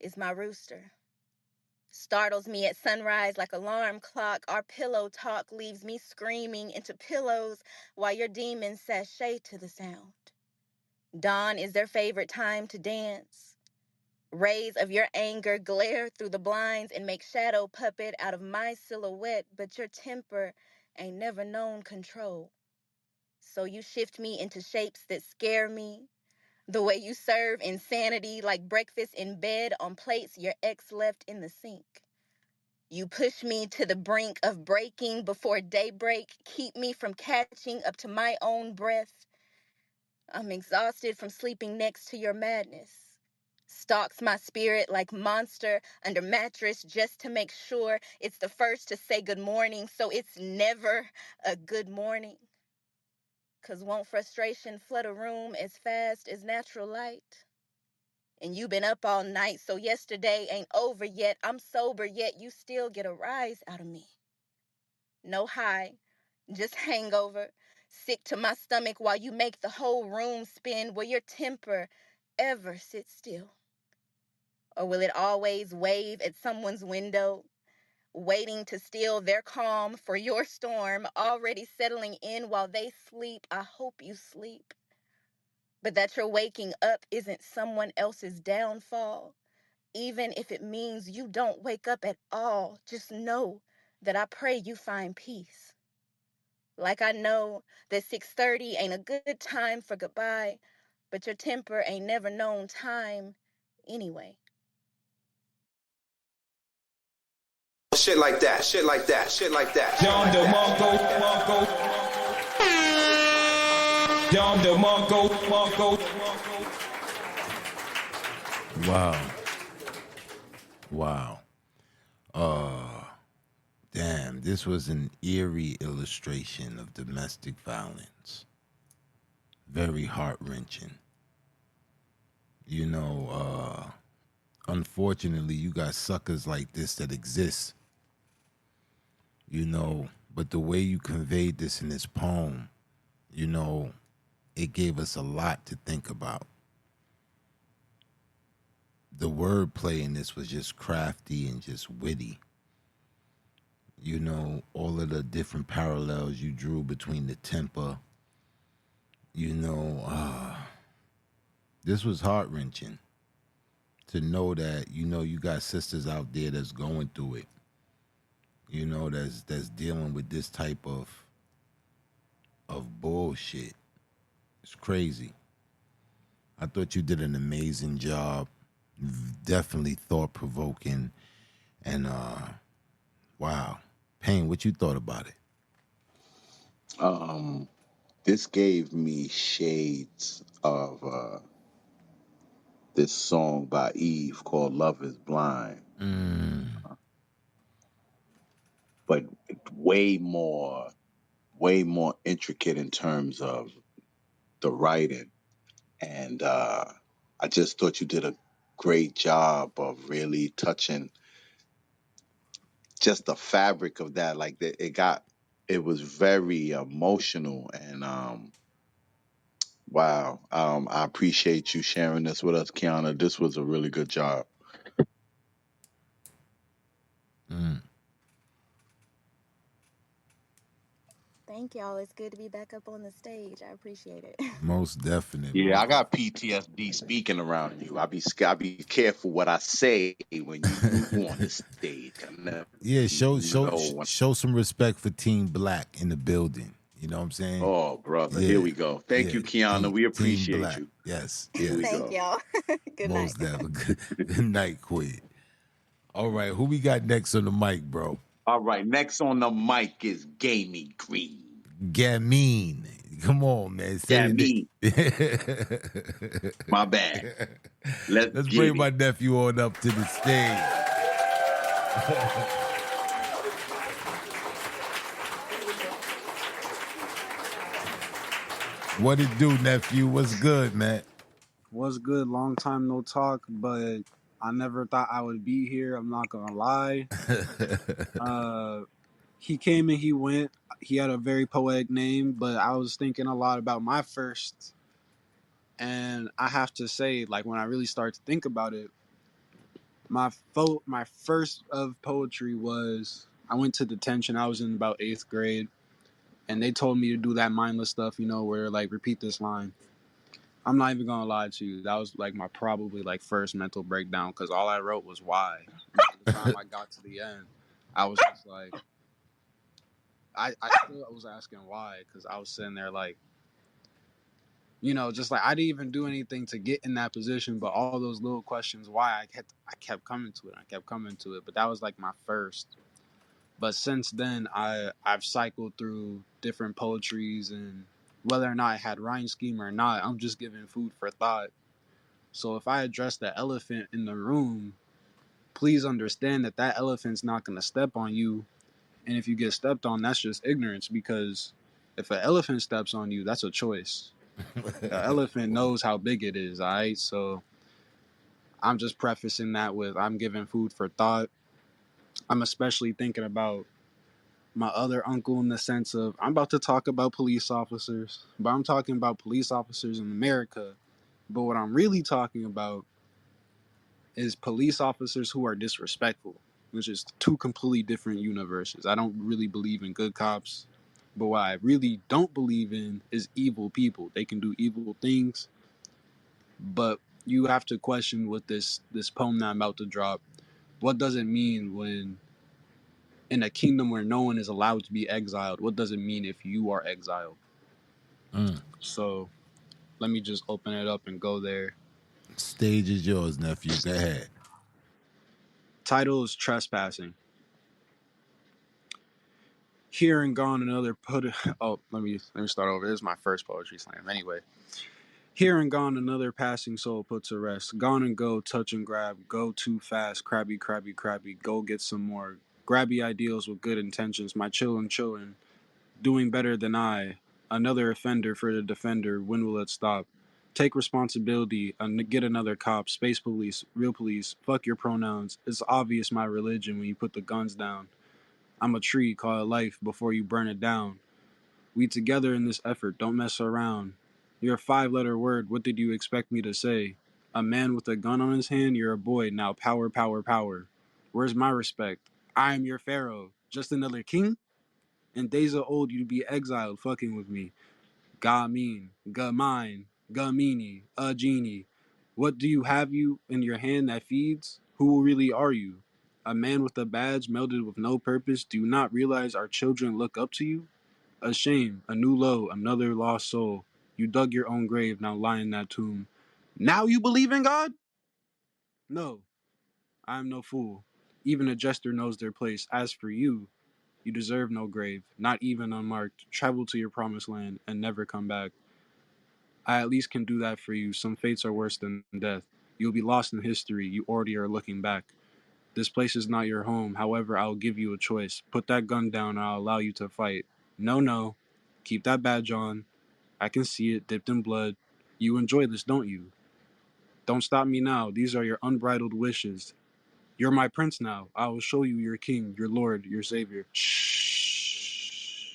is my rooster. Startles me at sunrise like alarm clock. Our pillow talk leaves me screaming into pillows while your demons sashay to the sound. Dawn is their favorite time to dance. Rays of your anger glare through the blinds and make shadow puppet out of my silhouette, but your temper ain't never known control. So you shift me into shapes that scare me. The way you serve insanity like breakfast in bed on plates your ex left in the sink. You push me to the brink of breaking before daybreak, keep me from catching up to my own breath. I'm exhausted from sleeping next to your madness. Stalks my spirit like monster under mattress just to make sure it's the first to say good morning, so it's never a good morning. 'Cause won't frustration flood a room as fast as natural light? And you been up all night, so yesterday ain't over yet. I'm sober, yet you still get a rise out of me. No high, just hangover. Sick to my stomach while you make the whole room spin. Will your temper ever sit still? Or will it always wave at someone's window, waiting to steal their calm for your storm, already settling in while they sleep? I hope you sleep. But that you're waking up isn't someone else's downfall. Even if it means you don't wake up at all, just know that I pray you find peace. Like I know that 6:30 ain't a good time for goodbye, but your temper ain't never known time anyway. Shit like that, shit like that, shit like that. Dom DeMarco. Dom DeMarco. Wow. Damn. This was an eerie illustration of domestic violence. Very heart wrenching. You know, unfortunately, you got suckers like this that exist, you know, but the way you conveyed this in this poem, you know, it gave us a lot to think about. The wordplay in this was just crafty and just witty. You know, all of the different parallels you drew between the temper, you know, this was heart wrenching to know that, you know, you got sisters out there that's going through it, you know, that's dealing with this type of bullshit. It's crazy. I thought you did an amazing job. Definitely thought provoking. And wow. Payne, what you thought about it? This gave me shades of this song by Eve called "Love Is Blind," but way more intricate in terms of the writing. And I just thought you did a great job of really touching just the fabric of that. Like it was very emotional. And wow, I appreciate you sharing this with us, Kiana. This was a really good job. Thank y'all. It's good to be back up on the stage. I appreciate it. Most definite. Yeah, Most I got PTSD speaking around you. I be careful what I say when you on the stage. I never Yeah, know when. show some respect for Team Black in the building. You know what I'm saying? Oh, brother, here Yeah, we go. Thank yeah. you, Kiana. We Team appreciate Black. you. Yes, Here we yes. Thank go. y'all. Good night. Most definitely. Good night, Quid. All right, who we got next on the mic, bro? All right, next on the mic is Gamey Green. Gamine. Come on, man. Say Gamine. it. My bad. Let's Let's get bring my it. nephew on up to the stage. What it do, nephew? What's good, man? What's good? Long time no talk, but I never thought I would be here. I'm not gonna lie. He came and he went. He had a very poetic name, but I was thinking a lot about my first. And I have to say, like, when I really start to think about it, my first of poetry was I went to detention. I was in about 8th grade, and they told me to do that mindless stuff, you know, where like repeat this line. I'm not even gonna lie to you. That was like my probably like first mental breakdown because all I wrote was why. By the time I got to the end, I was just like, I still was asking why because I was sitting there like, you know, just like I didn't even do anything to get in that position, but all those little questions why I kept coming to it. I kept coming to it, but that was like my first. But since then, I've cycled through different poetries and whether or not I had rhyme scheme or not, I'm just giving food for thought. So if I address the elephant in the room, please understand that that elephant's not going to step on you. And if you get stepped on, that's just ignorance because if an elephant steps on you, that's a choice. The elephant knows how big it is, all right? So I'm just prefacing that with I'm giving food for thought. I'm especially thinking about my other uncle in the sense of I'm about to talk about police officers, but I'm talking about police officers in America. But what I'm really talking about is police officers who are disrespectful, which is two completely different universes. I don't really believe in good cops, but what I really don't believe in is evil people. They can do evil things, but you have to question with this poem that I'm about to drop. What does it mean when in a kingdom where no one is allowed to be exiled? What does it mean if you are exiled? So let me just open it up and go there. Stage is yours, nephew. Go ahead. Title is Trespassing. Here and gone another let me start over. This is my first poetry slam. Anyway. Here and gone another passing soul put to rest. Gone and go, touch and grab, go too fast, crabby, crabby, crabby, go get some more. Grabby ideals with good intentions, my chillin', doing better than I. Another offender for the defender, when will it stop? Take responsibility, get another cop, space police, real police, fuck your pronouns. It's obvious my religion when you put the guns down. I'm a tree, call it life before you burn it down. We together in this effort, don't mess around. You're a 5-letter word, what did you expect me to say? A man with a gun on his hand, you're a boy, now power, power, power. Where's my respect? I am your pharaoh, just another king? In days of old, you'd be exiled fucking with me. Ga mean, ga mine, ga meanie, a genie. What do you have you in your hand that feeds? Who really are you? A man with a badge melded with no purpose. Do you not realize our children look up to you? A shame, a new low, another lost soul. You dug your own grave, now lie in that tomb. Now you believe in God? No, I am no fool. Even a jester knows their place. As for you, you deserve no grave, not even unmarked. Travel to your promised land and never come back. I at least can do that for you. Some fates are worse than death. You'll be lost in history. You already are looking back. This place is not your home. However, I'll give you a choice. Put that gun down and I'll allow you to fight. No, no. Keep that badge on. I can see it dipped in blood. You enjoy this, don't you? Don't stop me now. These are your unbridled wishes. You're my prince now. I will show you your king, your lord, your savior. Shh.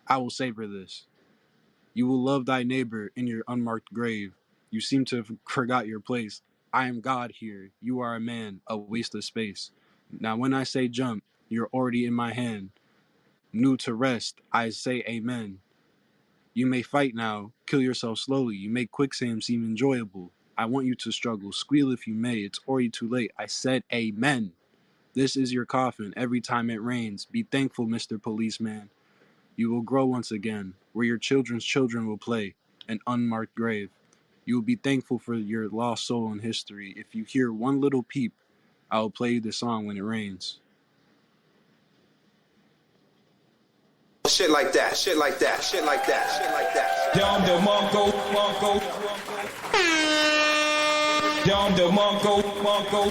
I will savor this. You will love thy neighbor in your unmarked grave. You seem to have forgot your place. I am God here. You are a man, a waste of space. Now when I say jump, you're already in my hand. New to rest, I say amen. You may fight now, kill yourself slowly. You make quicksand seem enjoyable. I want you to struggle, squeal if you may. It's already too late. I said amen. This is your coffin every time it rains. Be thankful, Mr. Policeman. You will grow once again, where your children's children will play, an unmarked grave. You will be thankful for your lost soul in history. If you hear one little peep, I will play you the song when it rains. Shit like that, shit like that, shit like that, shit like that. Dom the Mongo, Mongo. Dom the Mongo, Mongo.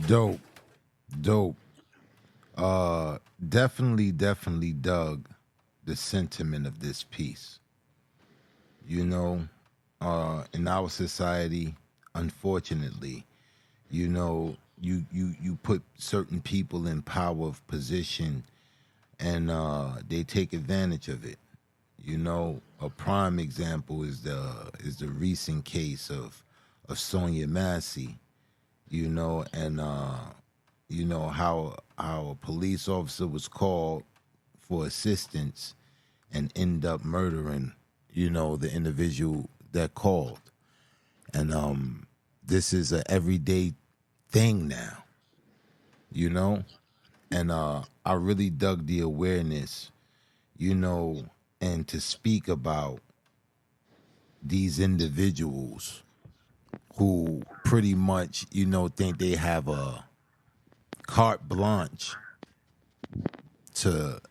Dope. Dope. Definitely dug the sentiment of this piece. You know, in our society, unfortunately, you know, you put certain people in power of position and they take advantage of it. You know, a prime example is the recent case of Sonia Massey, you know, and you know how a police officer was called for assistance and end up murdering, you know, the individual that called. And this is a everyday thing now, you know? And I really dug the awareness, you know, and to speak about these individuals who pretty much, you know, think they have a carte blanche to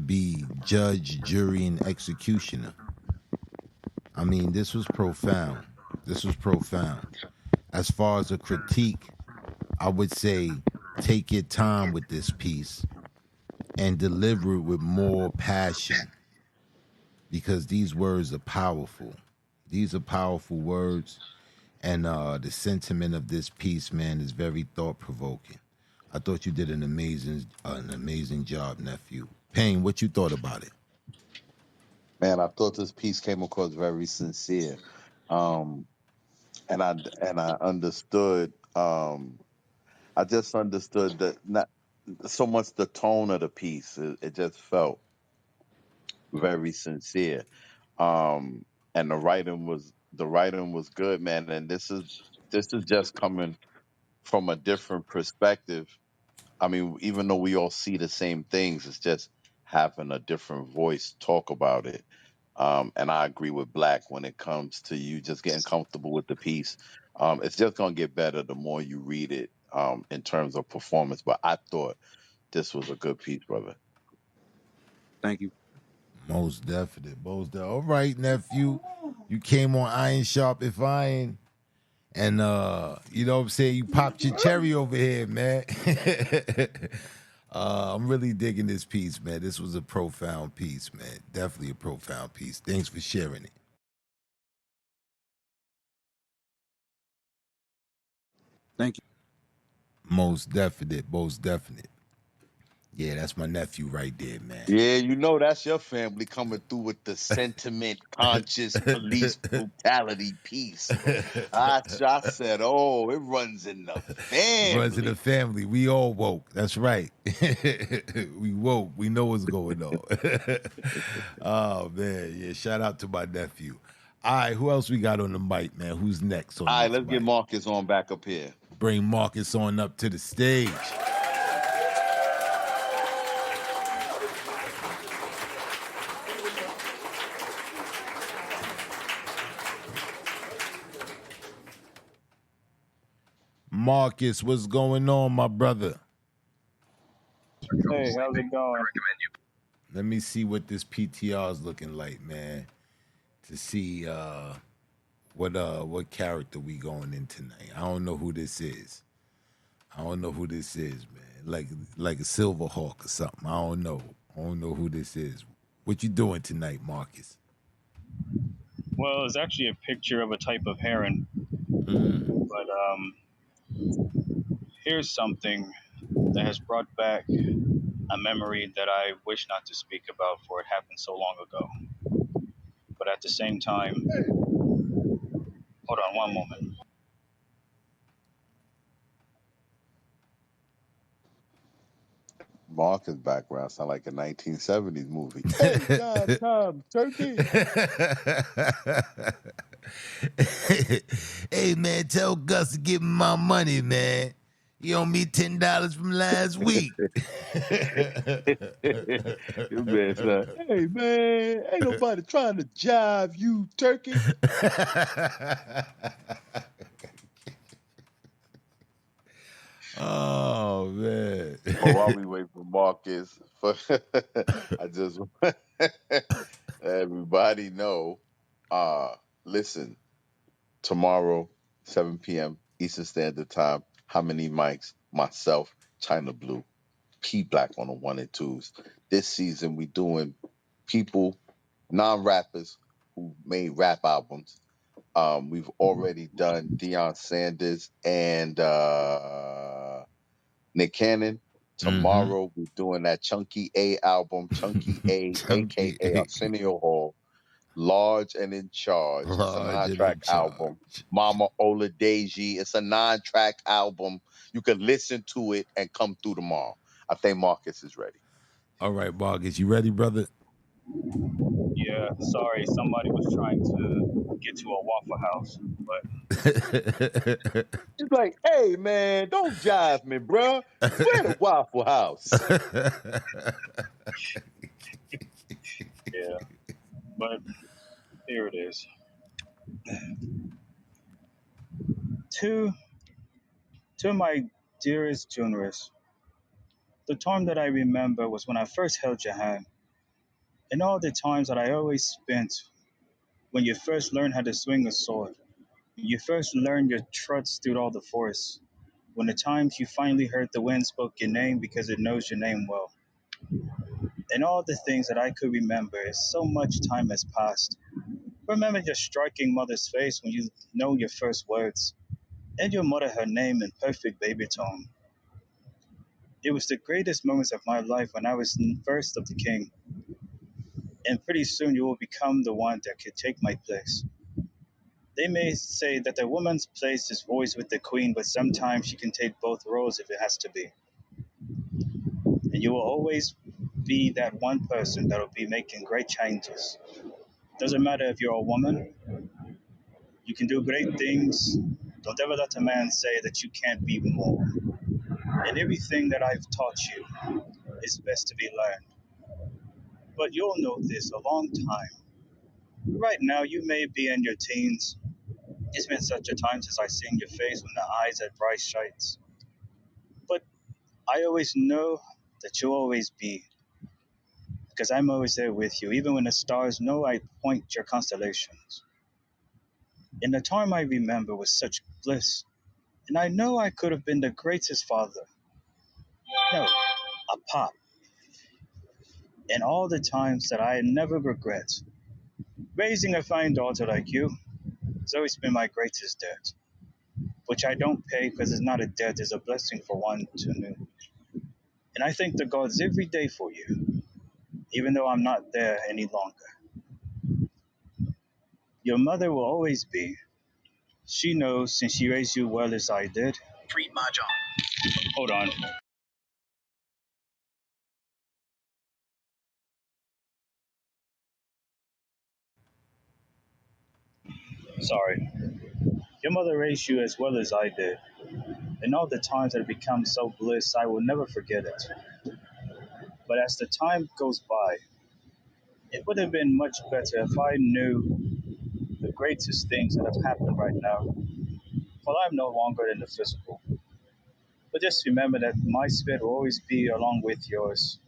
be judge, jury, and executioner. I mean, this was profound. This was profound. As far as a critique, I would say take your time with this piece and deliver it with more passion because these words are powerful. These are powerful words, and the sentiment of this piece, man, is very thought provoking. I thought you did an amazing job, nephew. Payne, what you thought about it? Man, I thought this piece came across very sincere. Um, and I understood. I just understood that not so much the tone of the piece. It just felt very sincere. And the writing was good, man. And this is just coming from a different perspective. I mean, even though we all see the same things, it's just having a different voice talk about it. And I agree with Black when it comes to you just getting comfortable with the piece. It's just gonna get better the more you read it, in terms of performance. But I thought this was a good piece, brother. Thank you. Most definite. All right, nephew. You came on Iron Sharp if Iron. And you know what I'm saying? You popped your cherry over here, man. I'm really digging this piece, man. This was a profound piece, man. Definitely a profound piece. Thanks for sharing it. Thank you. Most definite, most definite. Yeah, that's my nephew right there, man. Yeah, you know that's your family coming through with the sentiment conscious police brutality piece. I said, oh, it runs in the Runs in the family. family. We all woke. That's right. We woke. We know what's going on. Oh man, yeah. Shout out to my nephew. All right, who else we got on the mic, man? Who's next on All right, this let's get mic? Marcus on back up here. Bring Marcus on up to the stage. Marcus, what's going on, my brother? Hey, how's it going? Let me see what this PTR is looking like, man. To see what character we going in tonight. I don't know who this is. Man. Like a Silver Hawk or something. I don't know who this is. What you doing tonight, Marcus? Well, it's actually a picture of a type of heron. But here's something that has brought back a memory that I wish not to speak about, for it happened so long ago. But at the same time, hold on one moment. Marcus' background sound like a 1970s movie. Hey, Tom, turkey. Hey man, tell Gus to give me my money, man. He owe me $10 from last week. Your man said, hey man, ain't nobody trying to jive you, turkey. Oh man. But while we wait for Marcus, I just everybody know. Listen, tomorrow, 7 p.m. Eastern Standard Time. How many mics? Myself, China Blue, P Black on the 1 and 2s. This season, we doing people, non-rappers who made rap albums. We've already done Deion Sanders and Nick Cannon. Tomorrow we're doing that Chunky A album, Chunky A, Chunky aka Arsenio Hall, Large and in Charge. It's a Large and 9-track in album. charge. Mama Ola Deji. It's a 9-track album. You can listen to it and come through tomorrow. I think Marcus is ready. All right, Marcus, you ready, brother? Yeah, sorry, somebody was trying to get to a Waffle House, but He's like, hey man, don't jive me, bro. Where the Waffle House? yeah, but here it is. To my dearest juniors, the time that I remember was when I first held your hand, and all the times that I always spent when you first learned how to swing a sword, when you first learned your trots through all the forest, when the times you finally heard the wind spoke your name because it knows your name well. And all the things that I could remember is so much time has passed. Remember your striking mother's face when you know your first words, and your mother her name in perfect baby tone. It was the greatest moments of my life when I was first of the king, and pretty soon you will become the one that could take my place. They may say that the woman's place is always with the queen, but sometimes she can take both roles if it has to be. And you will always be that one person that will be making great changes. Doesn't matter if you're a woman, you can do great things. Don't ever let a man say that you can't be more. And everything that I've taught you is best to be learned. But you'll know this a long time. Right now, you may be in your teens. It's been such a time since I seen your face when the eyes at bright shites. But I always know that you'll always be, because I'm always there with you, even when the stars know I point your constellations. In the time I remember was such bliss, and I know I could have been the greatest father. No, a pop. And all the times that I never regret. Raising a fine daughter like you has always been my greatest debt, which I don't pay because it's not a debt, it's a blessing for one to know. And I thank the gods every day for you, even though I'm not there any longer. Your mother will always be. She knows since she raised you well as I did. Treat my job. Hold on. Sorry. Your mother raised you as well as I did. And all the times that it becomes so bliss, I will never forget it. But as the time goes by, it would have been much better if I knew the greatest things that have happened right now. Well, I'm no longer in the physical. But just remember that my spirit will always be along with yours.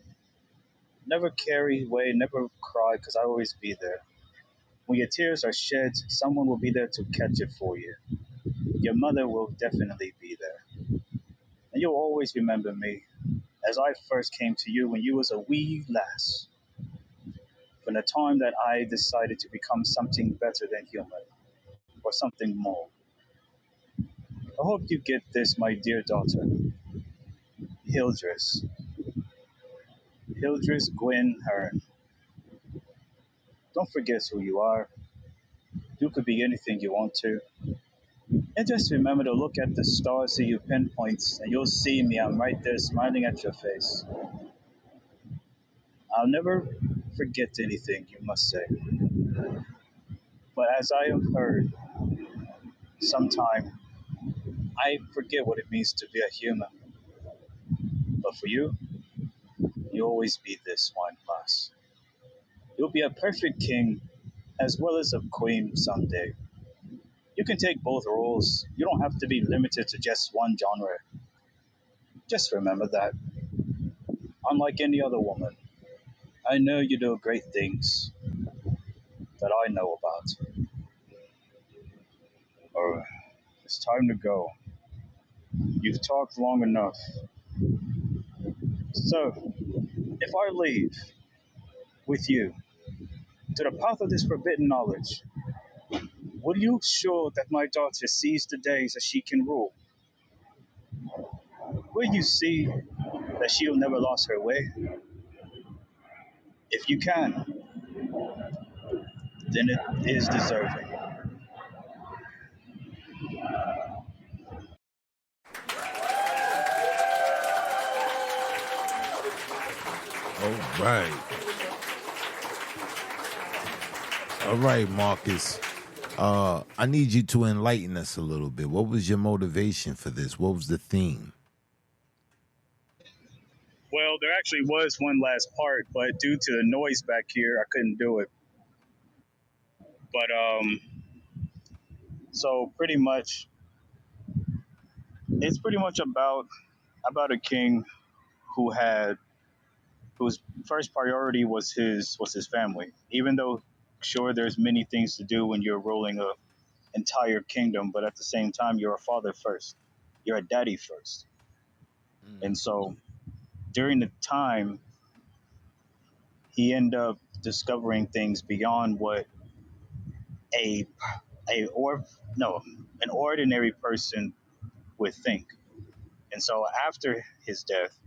Never carry away, never cry, because I will always be there. When your tears are shed, someone will be there to catch it for you. Your mother will definitely be there. And you'll always remember me, as I first came to you when you was a wee lass. From the time that I decided to become something better than human, or something more. I hope you get this, my dear daughter. Hildress. Hildress Gwyn Hearn. Don't forget who you are. You could be anything you want to. And just remember to look at the stars that you pinpoint, and you'll see me. I'm right there smiling at your face. I'll never forget anything you must say. But as I have heard, sometime I forget what it means to be a human. But for you, you'll always be this one class. You'll be a perfect king as well as a queen someday. You can take both roles. You don't have to be limited to just one genre. Just remember that. Unlike any other woman, I know you do great things that I know about. Oh, it's time to go. You've talked long enough. So, if I leave with you to the path of this forbidden knowledge, will you show that my daughter sees the days that she can rule? Will you see that she'll never lost her way? If you can, then it is deserving. All right. All right, Marcus. I need you to enlighten us a little bit. What was your motivation for this? What was the theme? Well, there actually was one last part, but due to the noise back here, I couldn't do it. But so pretty much, it's pretty much about a king who had whose first priority was his family. Even though, sure, there's many things to do when you're ruling a entire kingdom, but at the same time, you're a father first. You're a daddy first. And so during the time, he ended up discovering things beyond what a a or no an ordinary person would think. And so after his death,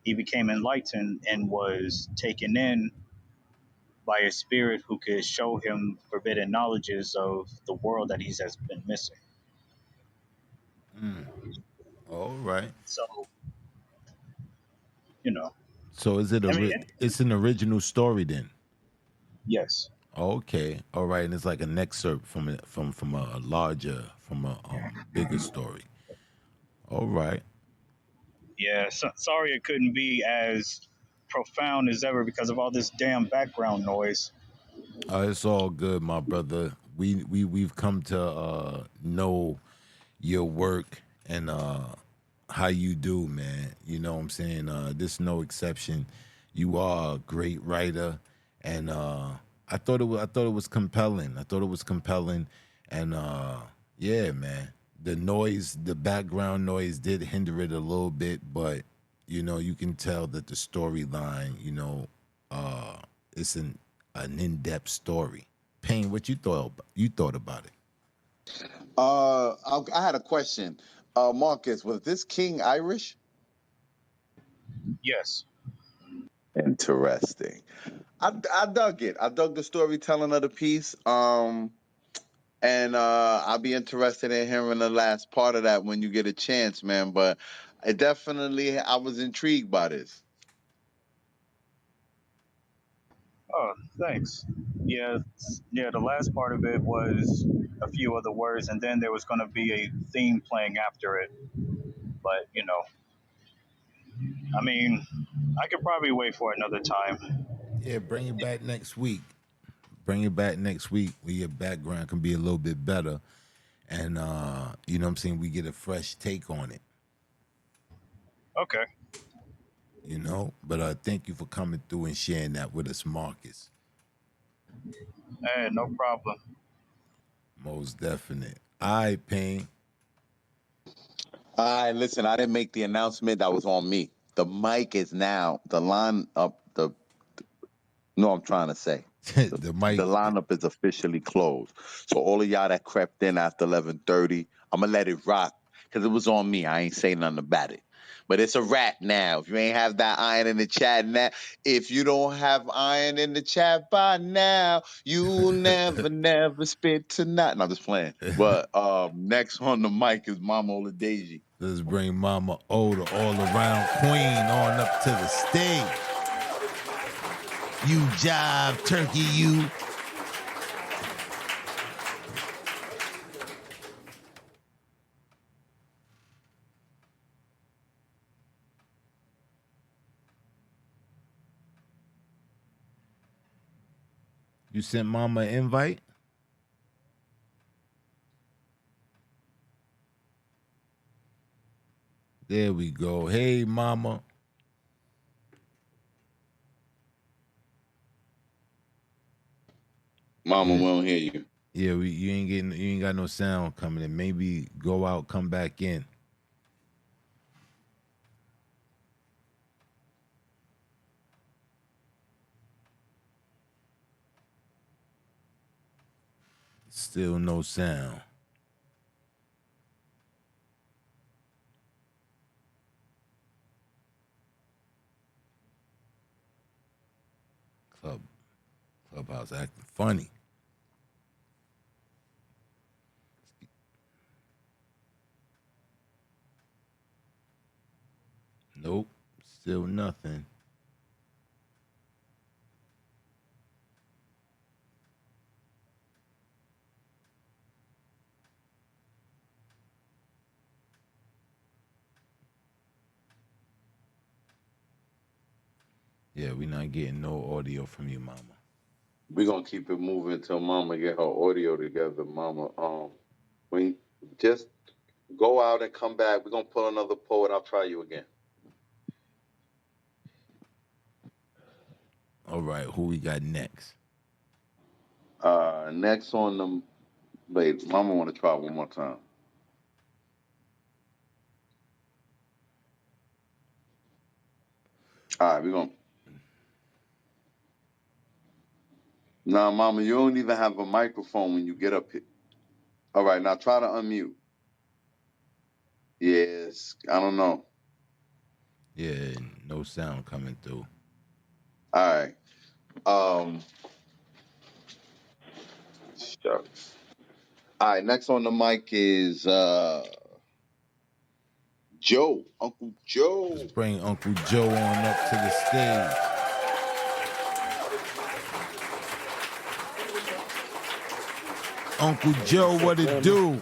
he became enlightened and was taken in by a spirit who could show him forbidden knowledges of the world that he has been missing. All right. So, you know, So is it I mean, it's an original story then? yes. Okay. All right. And it's like an excerpt from a larger, from a bigger story. All right. Yeah, so, sorry it couldn't be as profound as ever because of all this damn background noise. It's all good, my brother. We've come to know your work and how you do, man. You know what I'm saying? This no exception. You are a great writer, and I thought it was compelling. I thought it was compelling, And yeah, man. The background noise did hinder it a little bit, but you can tell that the storyline, it's an in-depth story. Payne, what you thought about it? I had a question. Marcus, was this King Irish? Yes. Interesting. I dug it. I dug the storytelling of the piece. And I'll be interested in hearing the last part of that when you get a chance, man. But I was intrigued by this. Oh, thanks. Yeah, yeah. The last part of it was a few other words, and then there was going to be a theme playing after it. But I mean, I could probably wait for another time. Yeah, bring it back next week. Bring it back next week where your background can be a little bit better. And you know what I'm saying, we get a fresh take on it. Okay. But thank you for coming through and sharing that with us, Marcus. Hey, no problem. Most definite. All right, Payne. All right, listen, I didn't make the announcement. That was on me. The mic is now the line up. No, I'm trying to say The the mic. lineup is officially closed. So all of y'all that crept in after 11:30, I'm gonna let it rock because it was on me. I ain't say nothing about it. But it's a wrap now. If you ain't have that iron in the chat now, if you don't have iron in the chat by now, you'll never, never spit tonight. No, I'm just playing. But next on the mic is Mama Oladeji. Let's bring Mama O, the all-around queen, on up to the stage. You jive, turkey, you. You sent Mama an invite? There we go. Hey, Mama. Mama, Yeah, we don't hear you. yeah. You ain't got no sound coming in. Maybe go out, come back in. Still no sound. Clubhouse acting funny. Nope. Still nothing. Yeah, we not getting no audio from you, Mama. We're gonna keep it moving until Mama get her audio together, Mama. We just go out and come back. We're gonna pull another poet. I'll try you again. All right, who we got next? Next on the wait, Mama wanna try one more time. All right, we're gonna Nah, Mama, you don't even have a microphone when you get up here. All right, now try to unmute. Yes, I don't know. Yeah, no sound coming through. All right. Shucks. All right, next on the mic is Joe, Uncle Let's Joe. bring Uncle Joe on up to the stage. Uncle Joe, what it do?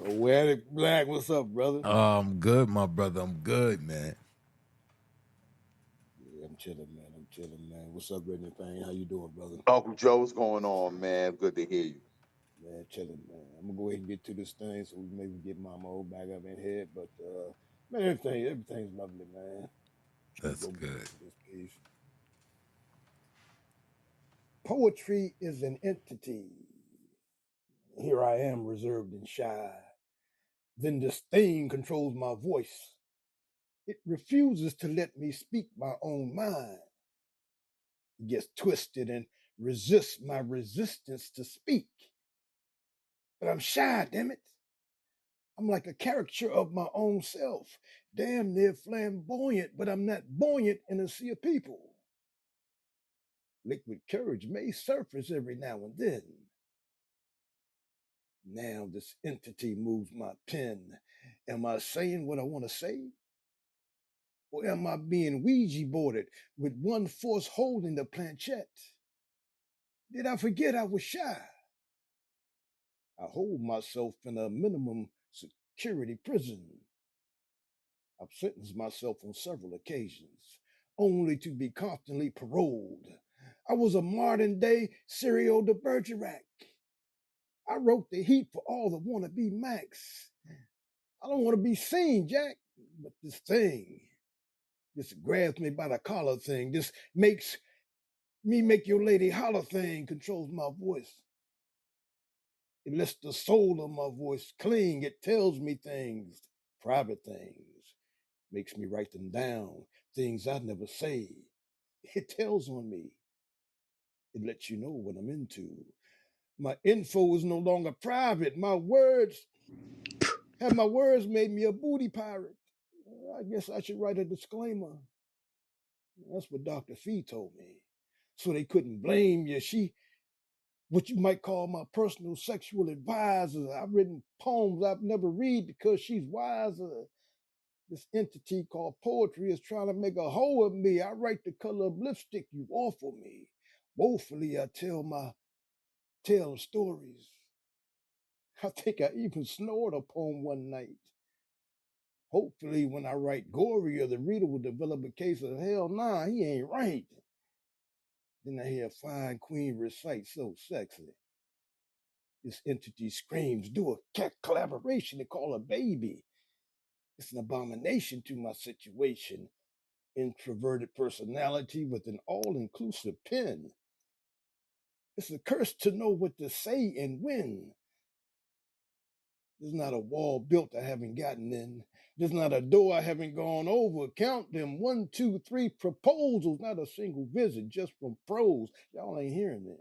Poetic Black, what's up, brother? I'm good, my brother. I'm good, man. Yeah, I'm chilling, man. What's up, Brittany Payne? How you doing, brother? Uncle Joe, what's going on, man? Good to hear you. Man, chilling, man. I'm gonna go ahead and get to this thing so we maybe get Mama O back up in here. But man, everything's lovely, man. That's Go good. to this piece. Poetry is an entity. here I am reserved and shy. Then this thing controls my voice. It refuses to let me speak my own mind. It gets twisted and resists my resistance to speak. But I'm shy, damn it. I'm like a caricature of my own self, damn near flamboyant, but I'm not buoyant in a sea of people. Liquid courage may surface every now and then. Now this entity moves my pen. Am I saying what I want to say? Or am I being Ouija boarded with one force holding the planchette? Did I forget I was shy? I hold myself in a minimum security prison. I've sentenced myself on several occasions, only to be constantly paroled. I was a modern day Serial de Bergerac. I wrote the heat for all the wannabe Macs. I don't want to be seen, Jack, but this thing, this grabs me by the collar thing, this makes me make your lady holler thing, controls my voice. It lets the soul of my voice cling. It tells me things, private things, makes me write them down, things I never say. It tells on me. It lets you know what I'm into. My info is no longer private. My words made me a booty pirate. I guess I should write a disclaimer. That's what Dr. Fee told me. So they couldn't blame you. She, what you might call my personal sexual advisor. I've written poems I've never read because she's wiser. This entity called poetry is trying to make a hoe of me. I write the color of lipstick you offer me. Woefully, I tell my tale of stories. I think I even snored a poem one night. Hopefully, when I write gorier, the reader will develop a case of hell nah, he ain't right. Then I hear a fine queen recite so sexy. This entity screams, do a cat collaboration to call a baby. It's an abomination to my situation. Introverted personality with an all-inclusive pen. It's a curse to know what to say and when. There's not a wall built I haven't gotten in. There's not a door I haven't gone over. Count them 1, 2, 3 proposals, not a single visit, just from pros. Y'all ain't hearing me.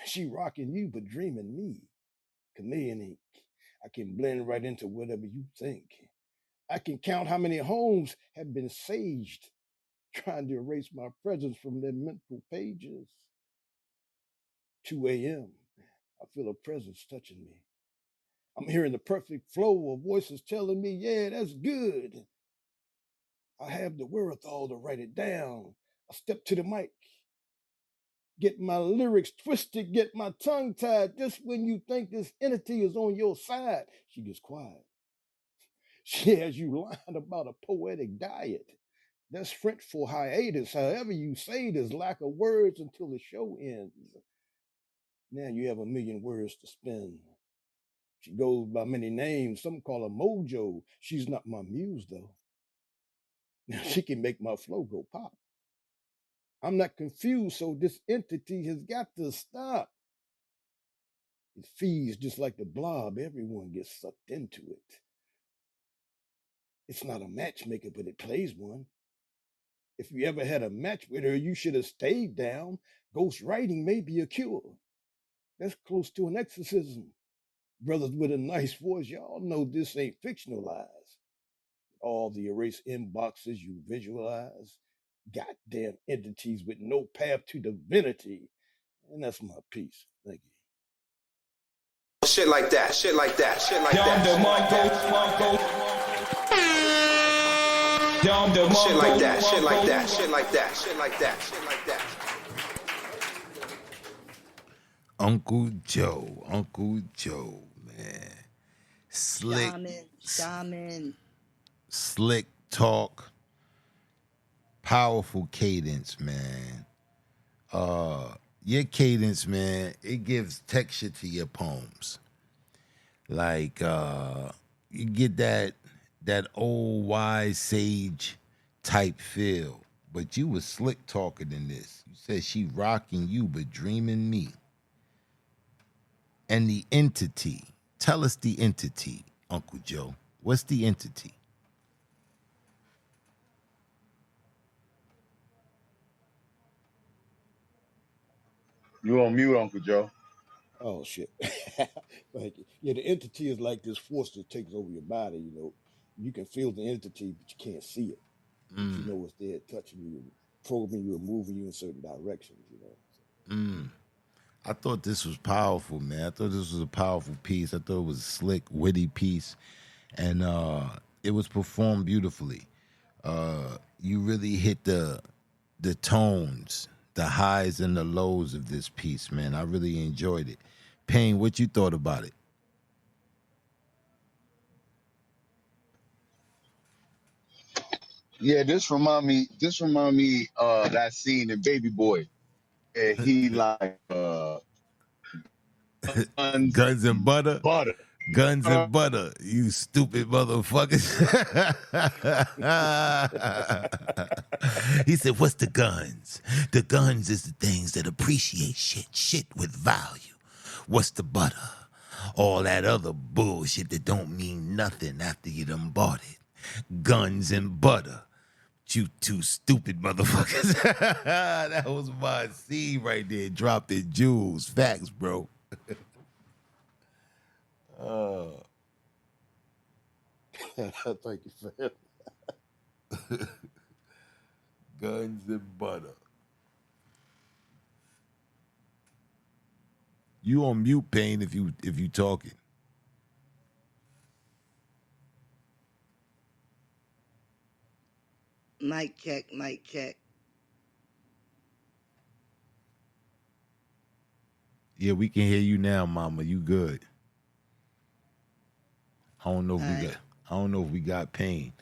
She rocking you, but dreaming me. Chameleon ink. I can blend right into whatever you think. I can count how many homes have been saged, trying to erase my presence from their mental pages. 2 a.m. I feel a presence touching me. I'm hearing the perfect flow of voices telling me, yeah, that's good. I have the wherewithal to write it down. I step to the mic, get my lyrics twisted, get my tongue tied. Just when you think this entity is on your side, she gets quiet. She has you lying about a poetic diet. That's French for hiatus. However you say there's lack of words until the show ends. Now you have a million words to spend. She goes by many names. Some call her Mojo. She's not my muse, though. Now she can make my flow go pop. I'm not confused, so this entity has got to stop. It feeds just like the blob. Everyone gets sucked into it. It's not a matchmaker, but it plays one. If you ever had a match with her, you should have stayed down. Ghost writing may be a cure. That's close to an exorcism. Brothers with a nice voice, y'all know this ain't fictionalized. All the erased inboxes you visualize, goddamn entities with no path to divinity. And that's my piece. Thank you. Shit like that, shit like that, shit like that. Shit like that, shit like that, shit like that, shit like that, shit like that. Uncle Joe, man. Shaman. Slick talk, powerful cadence, man. Your cadence, man, it gives texture to your poems. Like you get that old wise sage type feel. But you was slick talking in this. You said she rocking you, but dreaming me. And the entity. Tell us the entity, Uncle Joe. What's the entity? You on mute, Uncle Joe. Oh shit. Thank you. Yeah, the entity is like this force that takes over your body, you know. You can feel the entity, but you can't see it. But you know it's there touching you and probing you and moving you in certain directions, you know. I thought this was powerful, man. I thought this was a powerful piece. I thought it was a slick, witty piece. And it was performed beautifully. You really hit the tones, the highs and the lows of this piece, man. I really enjoyed it. Payne, what you thought about it? Yeah, this remind me. This remind me that scene in Baby Boy. And he like guns Guns and and butter? butter. Guns Uh, and butter, you stupid motherfuckers. He said, what's the guns? The guns is the things that appreciate shit with value. What's the butter? All that other bullshit that don't mean nothing after you done bought it. Guns and butter. You two stupid motherfuckers. That was my scene right there. Dropped in jewels. Facts, bro. Thank you, fam. Guns and butter. You on mute, Payne, if you talking. Mic check, mic check. Yeah, we can hear you now, Mama. You good? I don't know if All we right. got. I don't know if we got Payne.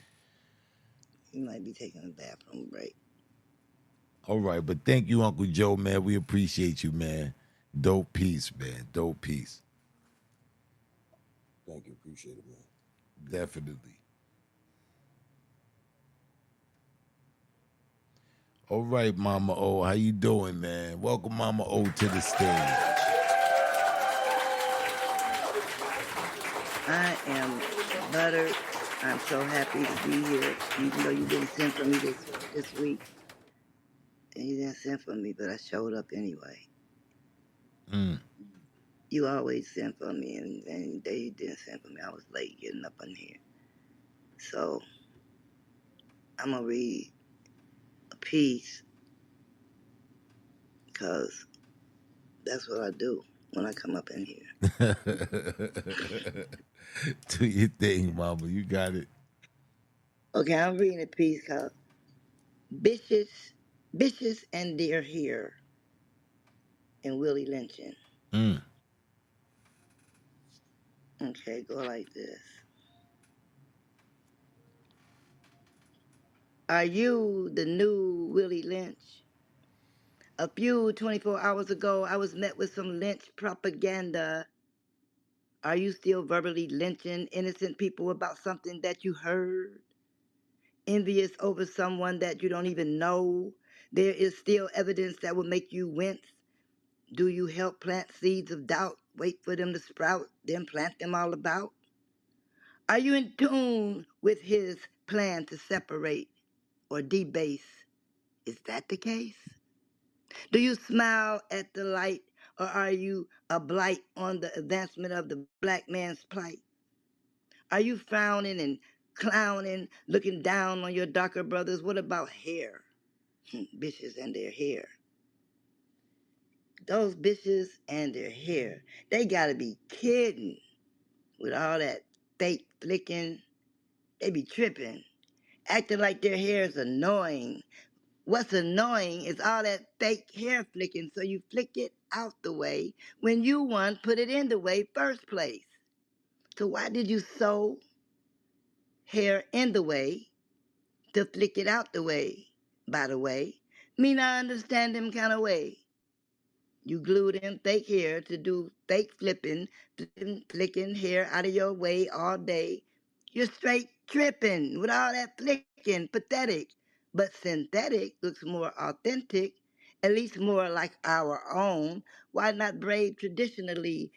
You might be taking a bathroom break. All right, but thank you, Uncle Joe, man. We appreciate you, man. Dope piece, man. Dope piece. Thank you, appreciate it, man. Definitely. All right, Mama O, how you doing, man? Welcome, Mama O, to the stage. I am buttered. I'm so happy to be here, even though you didn't send for me this week. And you didn't send for me, but I showed up anyway. You always send for me, and the day you didn't send for me, I was late getting up in here. So I'm going to read a piece because that's what I do when I come up in here. Do your thing, Mama. You got it. Okay, I'm reading a piece called Bitches and They're Here and Willie Lynching. Okay, go like this. Are you the new Willie Lynch? A few 24 hours ago, I was met with some lynch propaganda. Are you still verbally lynching innocent people about something that you heard? Envious over someone that you don't even know? There is still evidence that will make you wince. Do you help plant seeds of doubt, wait for them to sprout, then plant them all about? Are you in tune with his plan to separate or debase? Is that the case? Do you smile at the light, or are you a blight on the advancement of the black man's plight? Are you frowning and clowning, looking down on your darker brothers? What about hair? Bitches and their hair. Those bitches and their hair. They gotta be kidding with all that fake flicking. They be tripping, acting like their hair is annoying. What's annoying is all that fake hair flicking, so you flick it out the way when you want put it in the way first place. So why did you sew hair in the way to flick it out the way? By the way, me not understand them kind of way. You glued in fake hair to do fake flicking hair out of your way all day. You're straight tripping with all that flicking, pathetic. But synthetic looks more authentic, at least more like our own. Why not braid traditionally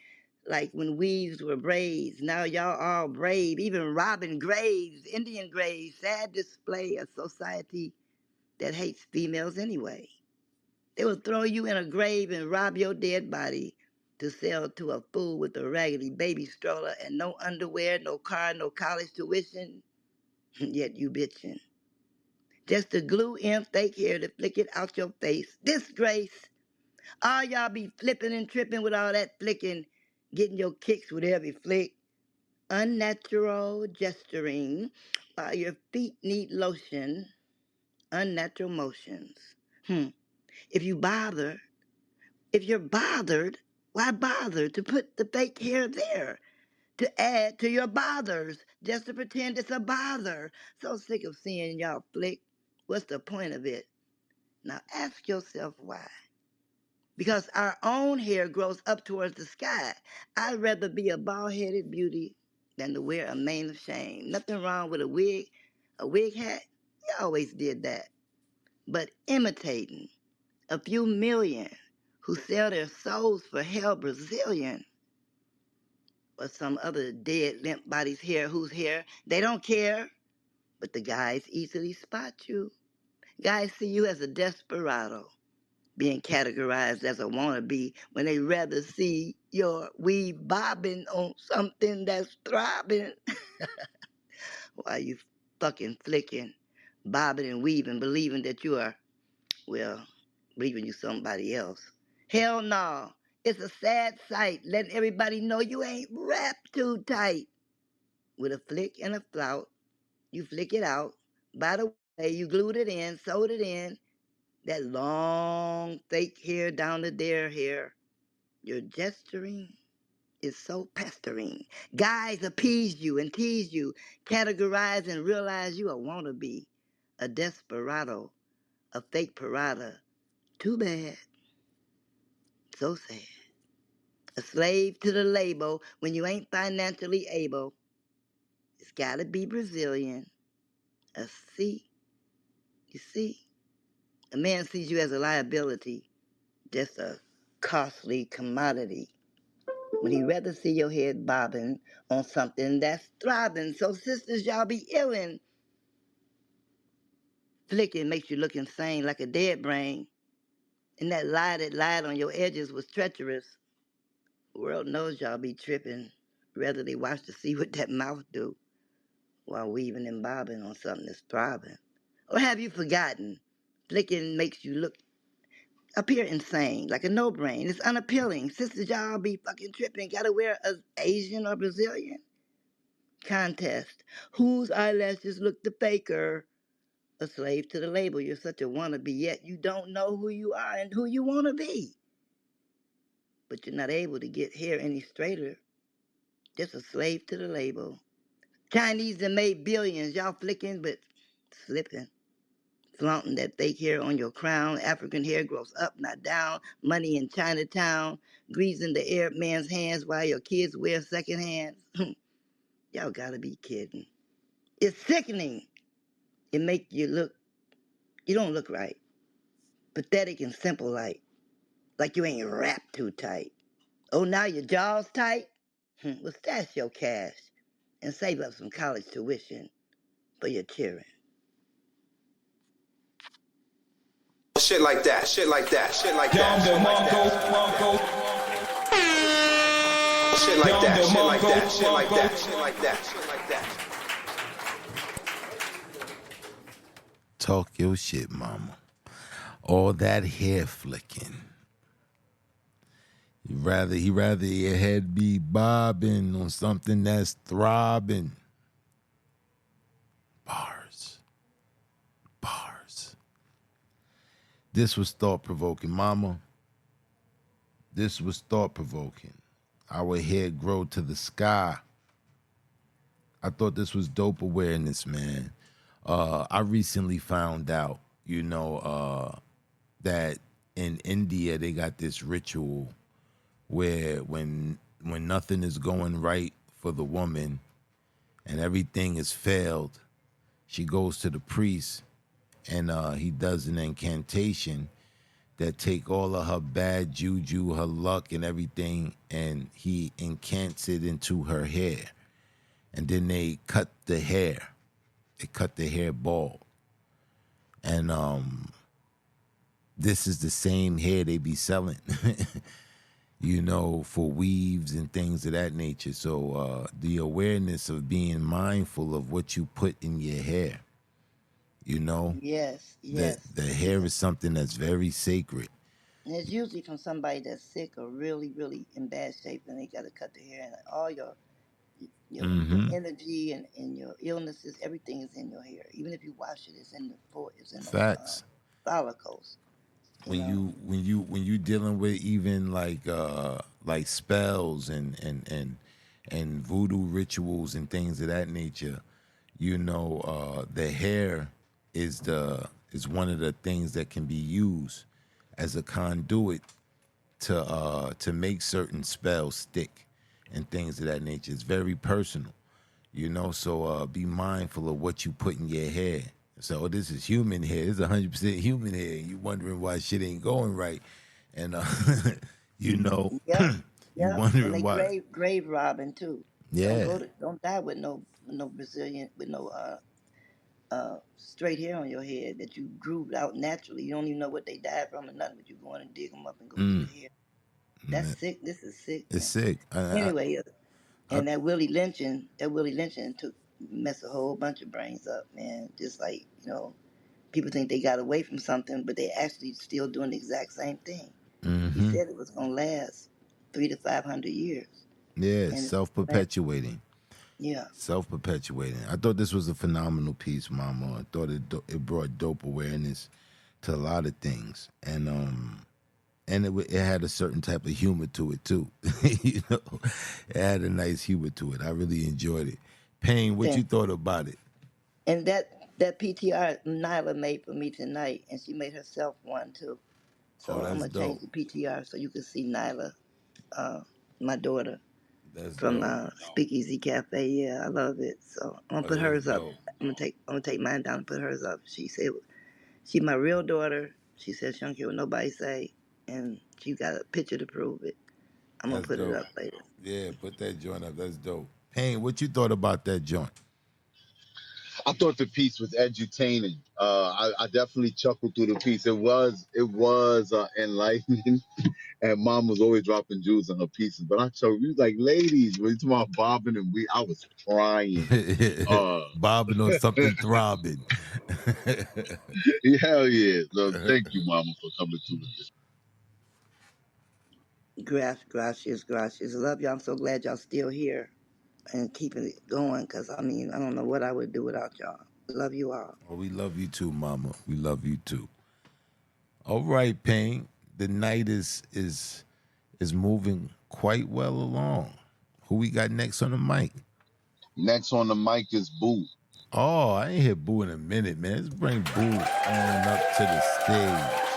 Like when weaves were braids, now y'all all brave. Even robbing graves, Indian graves, sad display of society that hates females anyway. They will throw you in a grave and rob your dead body to sell to a fool with a raggedy baby stroller and no underwear, no car, no college tuition, yet you bitching. Just to glue in fake hair to flick it out your face. Disgrace. All y'all be flipping and tripping with all that flicking, getting your kicks with every flick. Unnatural gesturing while your feet need lotion. Unnatural motions. If you bother, if you're bothered, why bother to put the fake hair there? To add to your bothers, just to pretend it's a bother. So sick of seeing y'all flick. What's the point of it? Now ask yourself why. Because our own hair grows up towards the sky. I'd rather be a bald-headed beauty than to wear a mane of shame. Nothing wrong with a wig hat. We always did that. But imitating a few million who sell their souls for hell Brazilian or some other dead limp body's hair whose hair they don't care. But the guys easily spot you. Guys see you as a desperado, being categorized as a wannabe when they rather see your weave bobbing on something that's throbbing. While you fucking flicking, bobbing and weaving, believing that you are, well, believing you somebody else. Hell no. It's a sad sight letting everybody know you ain't wrapped too tight. With a flick and a flout, you flick it out. By the way, you glued it in, sewed it in, that long fake hair down to their hair. Your gesturing is so pestering. Guys appease you and tease you, categorize and realize you a wannabe, a desperado, a fake parada. Too bad. So sad. A slave to the label when you ain't financially able. It's gotta be Brazilian. You see, a man sees you as a liability, just a costly commodity. When he rather see your head bobbing on something that's throbbing. So sisters, y'all be illin'. Flicking makes you look insane like a dead brain. And that lie that lied on your edges was treacherous. The world knows y'all be tripping. Rather they watch to see what that mouth do while weaving and bobbing on something that's throbbing. Or have you forgotten? Flicking makes you look appear insane, like a no-brain. It's unappealing. Sisters, y'all be fucking tripping. Gotta wear a Asian or Brazilian? Contest. Whose eyelashes look the faker? A slave to the label. You're such a wannabe, yet you don't know who you are and who you want to be. But you're not able to get hair any straighter. Just a slave to the label. Chinese that made billions. Y'all flicking, but slipping. Flaunting that fake hair on your crown. African hair grows up, not down. Money in Chinatown. Greasing the Arab man's hands while your kids wear second hands. Y'all gotta be kidding. It's sickening. It make you don't look right. Pathetic and simple like you ain't wrapped too tight. Oh, now your jaw's tight? Well, stash your cash and save up some college tuition for your children. Shit like that, shit like that, shit like that, shit like that. Shit like that, shit like that, shit like that, shit like that, shit like that. Talk your shit, mama. All that hair flicking. He rather your head be bobbing on something that's throbbing. Bars. This was thought-provoking, mama. This was thought-provoking. Our hair grow to the sky. I thought this was dope awareness, man. I recently found out, that in India they got this ritual where when nothing is going right for the woman and everything is failed, she goes to the priest and he does an incantation that take all of her bad juju, her luck, and everything, and he incants it into her hair. And then they cut the hair. They cut the hair bald. And this is the same hair they be selling, for weaves and things of that nature. So the awareness of being mindful of what you put in your hair, Yes, that yes, the hair yes. is something that's very sacred. And it's usually from somebody that's sick or really, really in bad shape, and they got to cut their hair. And all your Mm-hmm. energy and your illnesses, everything is in your hair. Even if you wash it, it's in those Facts. follicles. You When know. you dealing with even like spells and voodoo rituals and things of that nature, the hair is one of the things that can be used as a conduit to make certain spells stick and things of that nature. It's very personal, so be mindful of what you put in your hair. So this is human hair. This is 100% human hair. You wondering why shit ain't going right, and you know, Yep, you yep. And wondering they why. grave robbing too. Yeah. Don't die with no Brazilian with no straight hair on your head that you grew out naturally. You don't even know what they died from or nothing, but you go in and dig them up and go to your hair. That's sick. This is sick, It's man. sick. Anyway, I, and that Willie lynching took messed a whole bunch of brains up, man. Just like people think they got away from something, but they actually still doing the exact same thing. He mm-hmm. said it was gonna last 300 to 500 years, Yeah, and self perpetuating. yeah. Self perpetuating. I thought this was a phenomenal piece, Mama. I thought it brought dope awareness to a lot of things, and it had a certain type of humor to it too. It had a nice humor to it. I really enjoyed it. Payne, what you Thank thought about it? And that PTR Nyla made for me tonight, and she made herself one too. Oh, So I'm that's gonna dope. change the PTR so you can see Nyla, my daughter That's from dope. Speakeasy Cafe. Yeah, I love it. So I'm gonna Oh, put that's hers up. dope. I'm gonna take mine down and put hers up. She said she my real daughter. She said she don't care what nobody say, and she got a picture to prove it. I'm gonna That's put it dope. up later. Yeah, put that joint up. That's dope. Payne, what you thought about that joint? I thought the piece was edutaining. I definitely chuckled through the piece. It was enlightening, and Mom was always dropping jewels in her pieces. But I chuckled. We was like, ladies, when you talking about bobbing and we, I was crying. Uh, Bobbing on something throbbing. hell yeah! So thank you, Mama, for coming through with this. Gracias, gracias. I love y'all. I'm so glad y'all still here and keeping it going. Cause I mean, I don't know what I would do without y'all. Love you all. Oh, we love you too, Mama. We love you too. All right, Payne. The night is moving quite well along. Who we got next on the mic? Next on the mic is Boo. Oh, I ain't hear Boo in a minute, man. Let's bring Boo on up to the stage.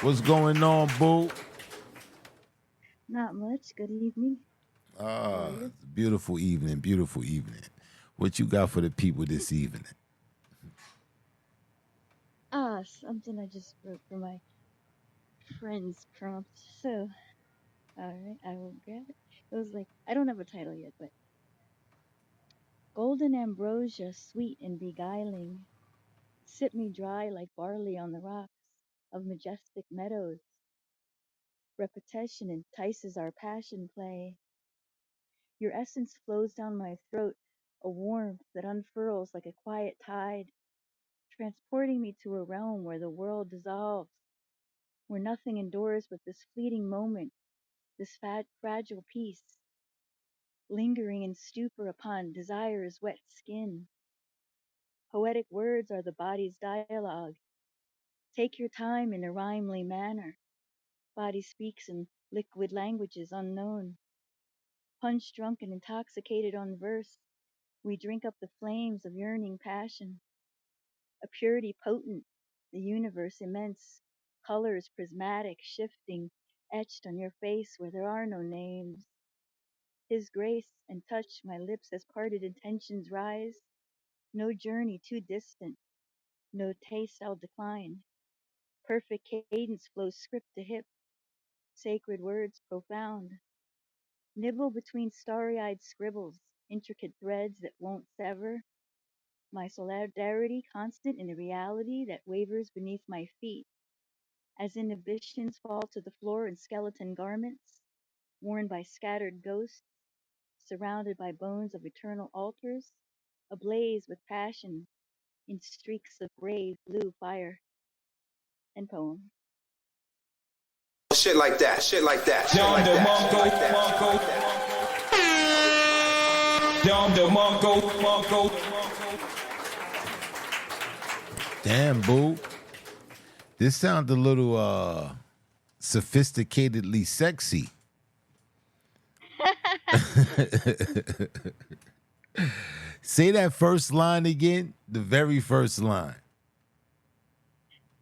What's going on, Boo? Not much. Good evening. How are Ah, you? it's a beautiful evening, beautiful evening. What you got for the people this evening? Something I just wrote for my friend's prompt. So, alright, I will grab it. It was like, I don't have a title yet, but golden ambrosia, sweet and beguiling, sip me dry like barley on the rocks of majestic meadows. Repetition entices our passion play. Your essence flows down my throat, a warmth that unfurls like a quiet tide, transporting me to a realm where the world dissolves, where nothing endures but this fleeting moment, this fragile peace, lingering in stupor upon desire's wet skin. Poetic words are the body's dialogue. Take your time in a rhymely manner. Body speaks in liquid languages unknown. Punch drunk and intoxicated on verse, we drink up the flames of yearning passion. A purity potent, the universe immense, colors prismatic, shifting, etched on your face where there are no names. His grace and touch my lips as parted intentions rise, No journey too distant, no taste I'll decline. Perfect cadence flows script to hip, sacred words profound. Nibble between starry eyed scribbles, intricate threads that won't sever. My solidarity constant in a reality that wavers beneath my feet. As inhibitions fall to the floor in skeleton garments, worn by scattered ghosts, surrounded by bones of eternal altars, ablaze with passion in streaks of brave blue fire. And poem. Shit like that, shit like that, shit Dom like the that, shit Mongo, like that, shit Mongo, like that. Dom the Mongo, Mongo. Damn, boo. This sounds a little sophisticatedly sexy. Say that first line again. The very first line.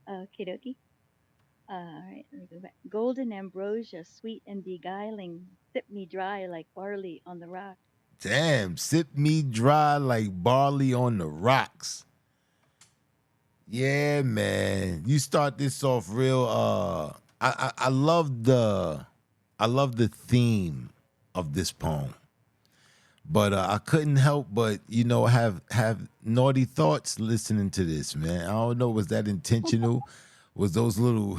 Okie dokie. Alright, let me go back. Golden ambrosia, sweet and beguiling, sip me dry like barley on the rock. Damn, sip me dry like barley on the rocks. Yeah, man. You start this off real I love the theme of this poem. But I couldn't help but, have naughty thoughts listening to this, man. I don't know, was that intentional? Was those little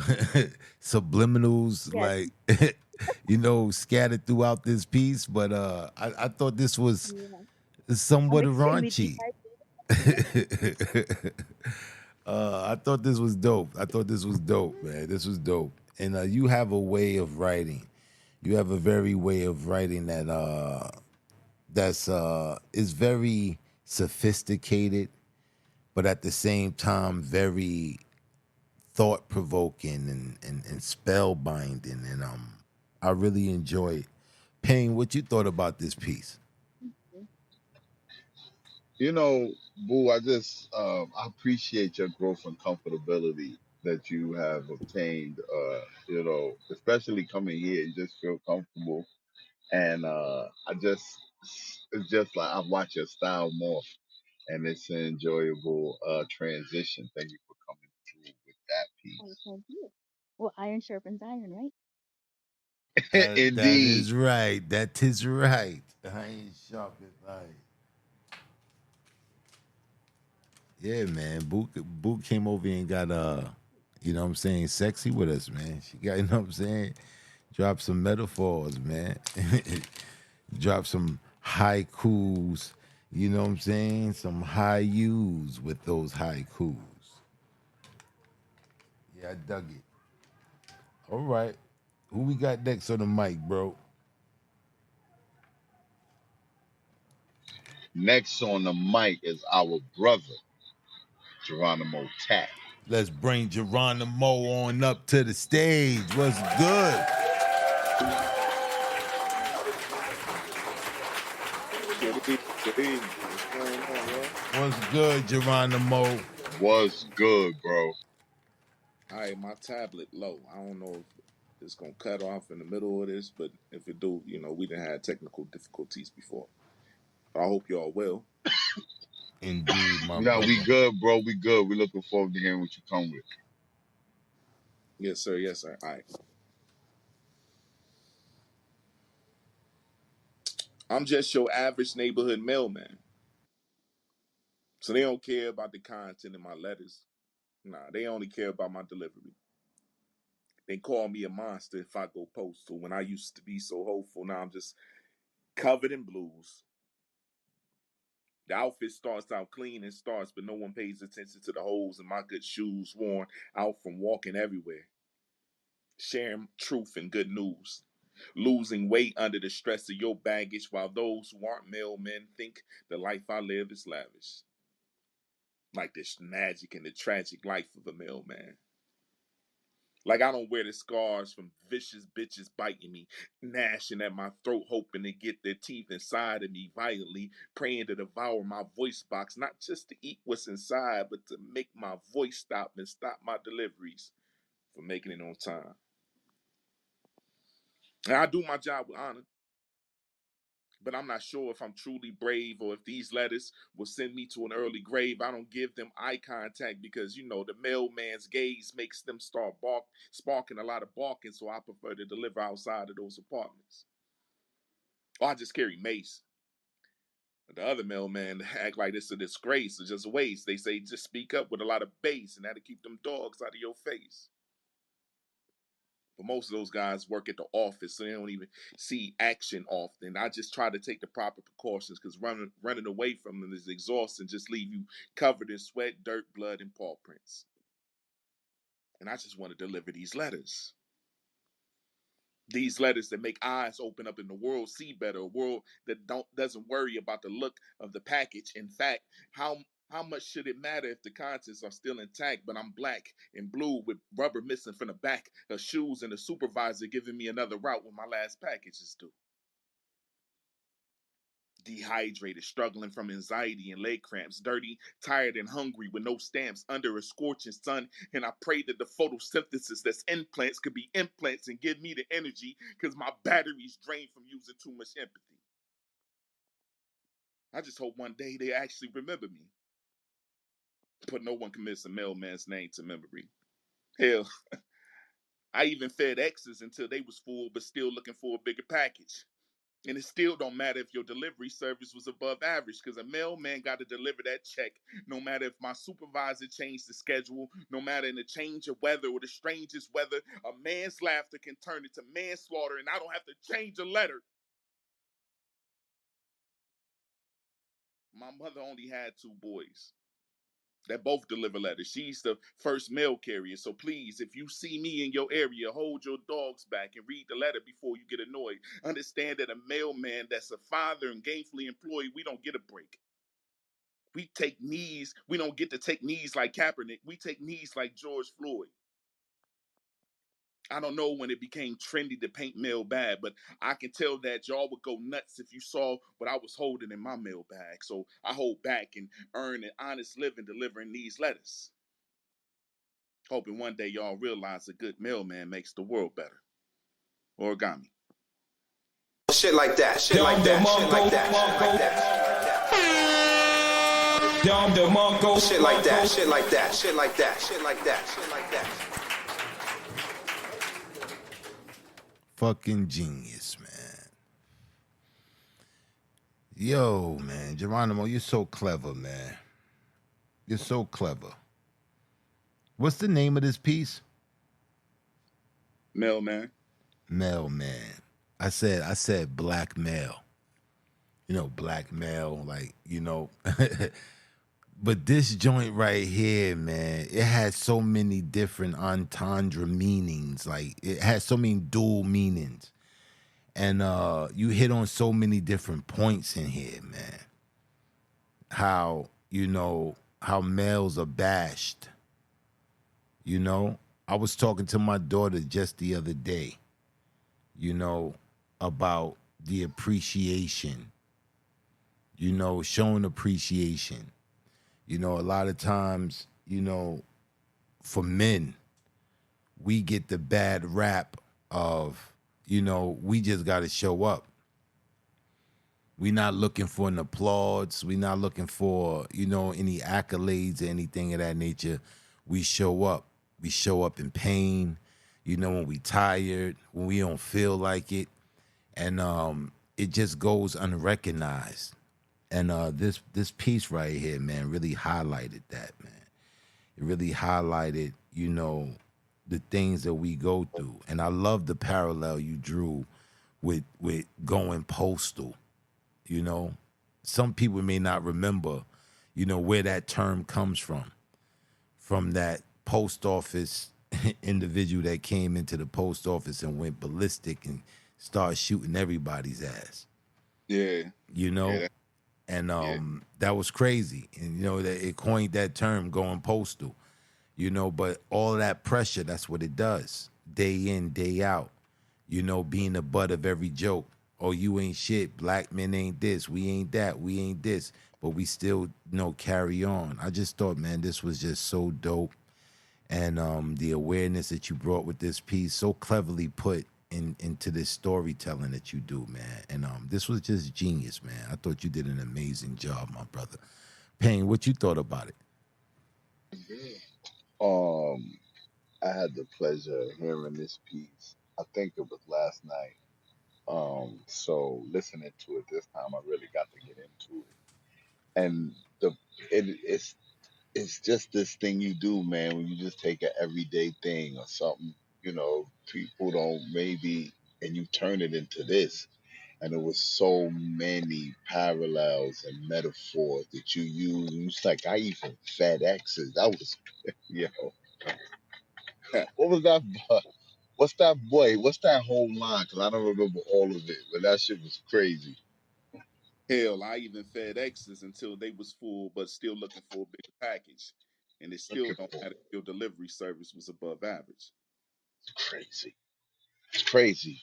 subliminals Yes, like scattered throughout this piece? But I thought this was yeah. I'm somewhat extremely raunchy. dehydrated. I thought this was dope. I thought this was dope, man. This was dope. And you have a way of writing. You have a very way of writing that's is very sophisticated, but at the same time very thought provoking and spellbinding. And I really enjoy it. Payne, what you thought about this piece? You know, Boo, I appreciate your growth and comfortability that you have obtained. Especially coming here, you just feel comfortable, and it's just like I've watched your style morph, and it's an enjoyable transition. Thank you for coming through with that Oh, piece. thank you. Well, iron sharpens iron, right? That Indeed. is right. That is right. I ain't sharp as I. Yeah, man. Boo came over and got sexy with us, man. She got, drop some metaphors, man. Drop some haikus, some haikus with those haikus. Yeah, I dug it. All right. Who we got next on the mic, bro? Next on the mic is our brother Geronimo Tat. Let's bring Geronimo on up to the stage. What's good? Good evening. Good evening. What's going on, y'all? What's good, Geronimo? What's good, bro? All right, my tablet low. I don't know if it's gonna cut off in the middle of this, but if it do, we done had technical difficulties before. I hope y'all well. Indeed, my No, we brother. good, bro. We good. We looking forward to hearing what you come with. Yes, sir. Yes, sir. All right. I'm just your average neighborhood mailman, so they don't care about the content in my letters. Nah, they only care about my delivery. They call me a monster if I go postal. When I used to be so hopeful, now I'm just covered in blues. The outfit starts out clean and starts, but no one pays attention to the holes in my good shoes worn out from walking everywhere. Sharing truth and good news. Losing weight under the stress of your baggage while those who aren't mailmen think the life I live is lavish. Like this magic and the tragic life of a mailman. Like I don't wear the scars from vicious bitches biting me, gnashing at my throat, hoping to get their teeth inside of me violently, praying to devour my voice box, not just to eat what's inside, but to make my voice stop and stop my deliveries from making it on time. And I do my job with honor, But I'm not sure if I'm truly brave or if these letters will send me to an early grave. I don't give them eye contact because, you know, the mailman's gaze makes them start sparking a lot of barking, so I prefer to deliver outside of those apartments. Or I just carry mace. The other mailman act like it's a disgrace or just a waste. They say just speak up with a lot of bass and that'll keep them dogs out of your face. But most of those guys work at the office, so they don't even see action often. I just try to take the proper precautions because running away from them is exhausting. Just leave you covered in sweat, dirt, blood, and paw prints. And I just want to deliver these letters. These letters that make eyes open up in the world see better, a world that doesn't worry about the look of the package. In fact, how much should it matter if the contents are still intact, but I'm black and blue with rubber missing from the back of shoes and the supervisor giving me another route when my last package is due? Dehydrated, struggling from anxiety and leg cramps, dirty, tired, and hungry with no stamps under a scorching sun. And I pray that the photosynthesis that's implants could be implants and give me the energy because my battery's drained from using too much empathy. I just hope one day they actually remember me. But no one commits a mailman's name to memory. Hell, I even fed X's until they was full but still looking for a bigger package. And it still don't matter if your delivery service was above average because a mailman got to deliver that check no matter if my supervisor changed the schedule, no matter in the change of weather or the strangest weather. A man's laughter can turn into manslaughter and I don't have to change a letter. My mother only had 2 boys that both deliver letters. She's the first mail carrier. So please, if you see me in your area, hold your dogs back and read the letter before you get annoyed. Understand that a mailman that's a father and gainfully employed, we don't get a break. We take knees. We don't get to take knees like Kaepernick. We take knees like George Floyd. I don't know when it became trendy to paint mail bad, but I can tell that y'all would go nuts if you saw what I was holding in my mail bag. So I hold back and earn an honest living delivering these letters. Hoping one day y'all realize a good mailman makes the world better. Origami. Shit like that, shit like that, shit like that, shit like that. Shit like that, shit like that, shit like that, shit like that, shit like that. Fucking genius, man. Yo, man, Geronimo, you're so clever, man. You're so clever. What's the name of this piece? Mailman. Mailman. I said black male. You know, black male, like, you know. But this joint right here, man, it has so many different entendre meanings. Like, it has so many dual meanings. And you hit on so many different points in here, man. How, you know, how males are bashed. You know, I was talking to my daughter just the other day, you know, about the appreciation, you know, showing appreciation. You know, a lot of times, you know, for men, we get the bad rap of, you know, we just got to show up. We're not looking for an applause. We're not looking for, you know, any accolades or anything of that nature. We show up. We show up in pain, you know, when we tired, when we don't feel like it. And it just goes unrecognized. And this piece right here, man, really highlighted that, man. It really highlighted, you know, the things that we go through. And I love the parallel you drew with going postal. You know, some people may not remember, you know, where that term comes from that post office individual that came into the post office and went ballistic and started shooting everybody's ass. Yeah. You know, Yeah, and that was crazy. And, you know, that it coined that term, going postal, you know, but all that pressure, that's what it does. Day in, day out, you know, being the butt of every joke. Oh, you ain't shit. Black men ain't this. We ain't that. We ain't this. But we still, you know, carry on. I just thought, man, this was just so dope. And the awareness that you brought with this piece, so cleverly put, into this storytelling that you do, man. And this was just genius, man. I thought you did an amazing job, my brother. Payne, what you thought about it? Um, I had the pleasure of hearing this piece. I think it was last night. So listening to it this time, I really got to get into it. And the it's just this thing you do, man, when you just take an everyday thing or something, people don't maybe, and you turn it into this. And there was so many parallels and metaphors that you use. And it's like I even FedExes. That was, you know, what was that? What's that boy? What's that whole line? Because I don't remember all of it, but that shit was crazy. Hell, I even fed X's until they was full, but still looking for a bigger package. And it still Looking don't for matter if your delivery service was above average. crazy. It's crazy.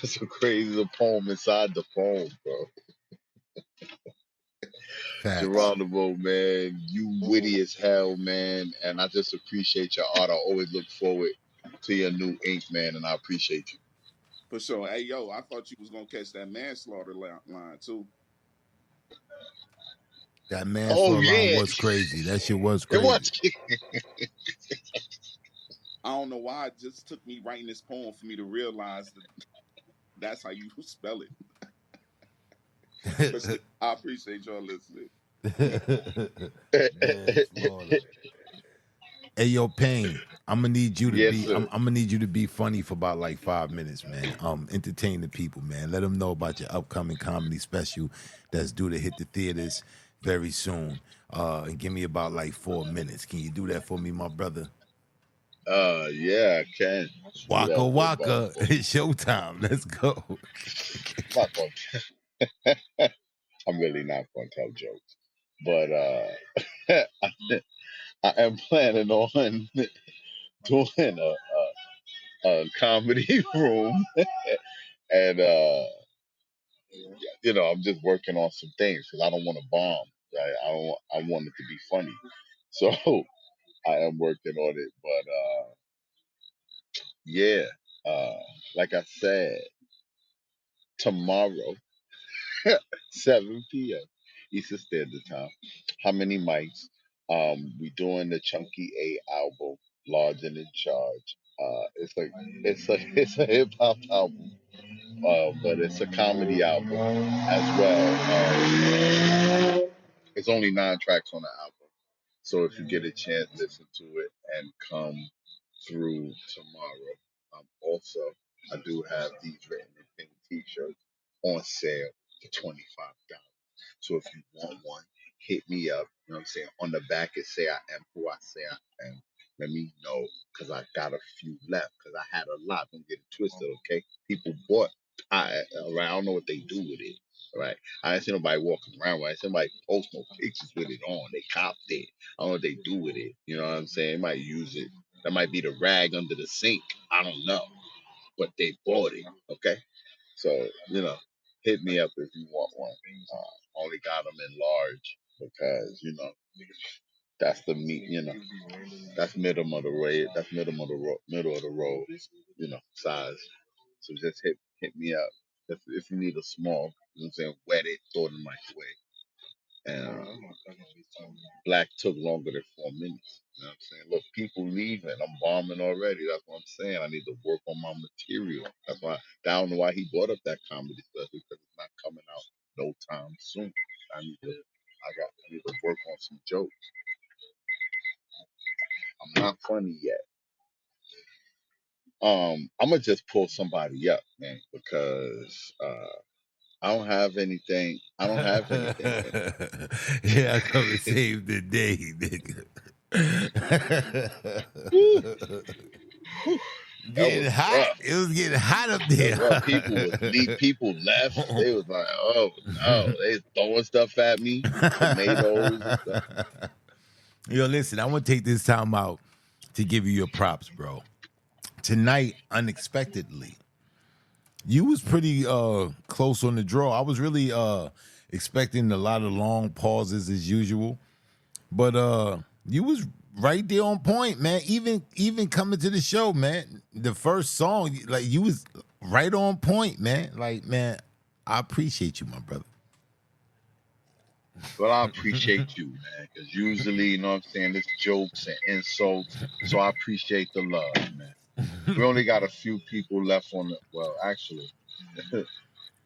It's a crazy poem inside the poem, bro. Facts. Geronimo, man, you witty as hell, man, and I just appreciate your art. I always look forward to your new ink, man, and I appreciate you. For sure. Hey, yo, I thought you was going to catch that manslaughter line, too. That Oh manslaughter line yeah, was crazy. That shit was it was. crazy. I don't know why it just took me writing this poem for me to realize that that's how you spell it. But still, I appreciate y'all listening. Manslaughter. Hey, yo, Payne, I'm gonna need you to Yes, be. sir. I'm gonna need you to be funny for about like 5 minutes, man. Entertain the people, man. Let them know about your upcoming comedy special that's due to hit the theaters very soon. And give me about like 4 minutes. Can you do that for me, my brother? Yeah, I can. Let's do Waka that for about waka, it's showtime. Let's go. I'm not going. I'm really not going to tell jokes, but I am planning on doing a comedy room, and I'm just working on some things because I don't want to bomb. Right? I want it to be funny, so I am working on it. But yeah, uh, like I said, tomorrow, 7 p.m. Eastern Standard Time. How many mics? We doing the Chunky A album, Large and in Charge. It's a hip hop album, but it's a comedy album as well. It's only 9 tracks on the album, so if you get a chance, listen to it and come through tomorrow. Also, I do have these written in pink T-shirts on sale for $25. So if you want one, hit me up. You know what I'm saying? On the back, it say I am who I say I am. Let me know because I got a few left because I had a lot. Don't get it twisted, okay? People bought. Right? I don't know what they do with it. Right? I didn't see nobody walking around with it. I didn't see nobody post no pictures with it on. They copped it. I don't know what they do with it. You know what I'm saying? They might use it. That might be the rag under the sink. I don't know. But they bought it. Okay? So, hit me up if you want one. Only got them in large because, that's the meat, that's middle of the road. That's middle of the road, size. So just hit me up. If you need a small, you know what I'm saying, wet it, throw it in the microwave. And black took longer than 4 minutes. You know what I'm saying? Look, people leaving. I'm bombing already. That's what I'm saying. I need to work on my material. That's why I don't know why he brought up that comedy stuff because it's not coming out no time soon. I need to work on some jokes. I'm not funny yet. I'm gonna just pull somebody up, man, because I don't have anything. I don't have anything, man. Yeah, I come and save the day, nigga. Whew, whew, that Getting was hot. rough. It was getting hot up That there. rough. People left. They was like, oh no, they throwing stuff at me, tomatoes and stuff. Yo, listen, I want to take this time out to give you your props, bro. Tonight, unexpectedly, you was pretty close on the draw. I was really expecting a lot of long pauses as usual, but you was right there on point, man. Even coming to the show, man. The first song, like you was right on point, man. Like, man, I appreciate you, my brother. Well, I appreciate you, man, because usually, you know what I'm saying, it's jokes and insults. So I appreciate the love, man. We only got a few people left on the, well, actually,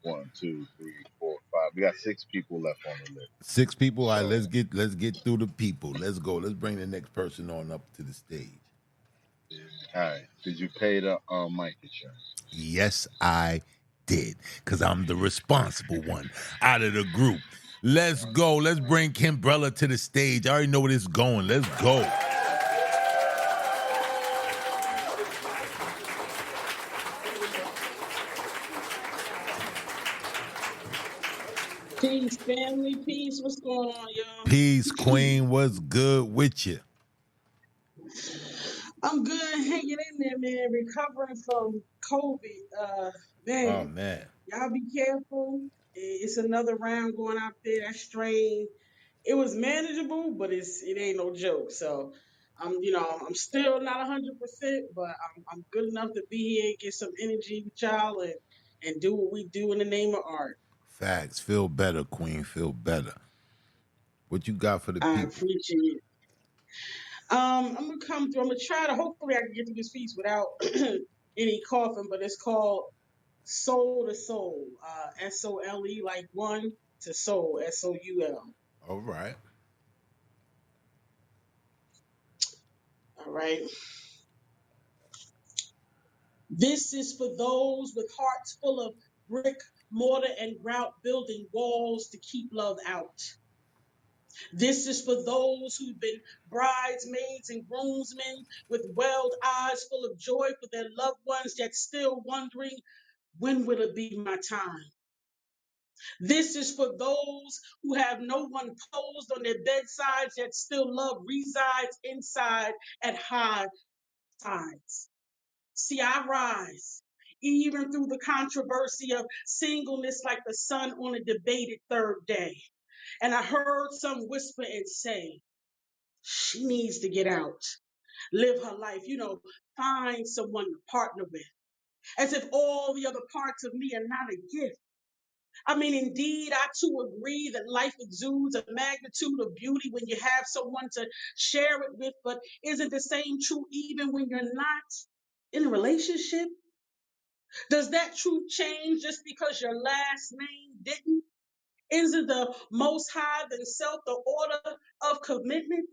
one, two, three, four, five. We got 6 people left on the list. Six people. All right, So, let's get through the people. Let's go. Let's bring the next person on up to the stage. all right. Did you pay the mic insurance? Yes, I did, because I'm the responsible one out of the group. Let's go. Let's bring Kimbrella to the stage. I already know where this is going. Let's go. Peace, family. Peace. What's going on, y'all? Peace, Queen. What's good with you? I'm good, hanging in there, man. Recovering from COVID. Oh, Man, man. y'all be careful. It's another round going out there. That strain. It was manageable, but it ain't no joke. So I'm still not 100%, but I'm good enough to be here, get some energy with y'all, and do what we do in the name of art. Facts. Feel better, Queen. Feel better. What you got for the I people? appreciate it. I'm gonna come through. I'm gonna try to. Hopefully, I can get through this piece without any coughing. But it's called Soul to Soul. SOLE, like one to soul. SOUL. All right. All right. This is for those with hearts full of brick, mortar, and grout, building walls to keep love out. This is for those who've been bridesmaids and groomsmen with welled eyes full of joy for their loved ones, yet still wondering, when will it be my time? This is for those who have no one posed on their bedsides, yet still love resides inside at high tides. See, I rise, even through the controversy of singleness like the sun on a debated third day. And I heard some whisper and say, she needs to get out, live her life, find someone to partner with. As if all the other parts of me are not a gift. I mean, indeed, I too agree that life exudes a magnitude of beauty when you have someone to share it with, but isn't the same true even when you're not in a relationship? Does that truth change just because your last name didn't? Isn't the most high than self the order of commitment?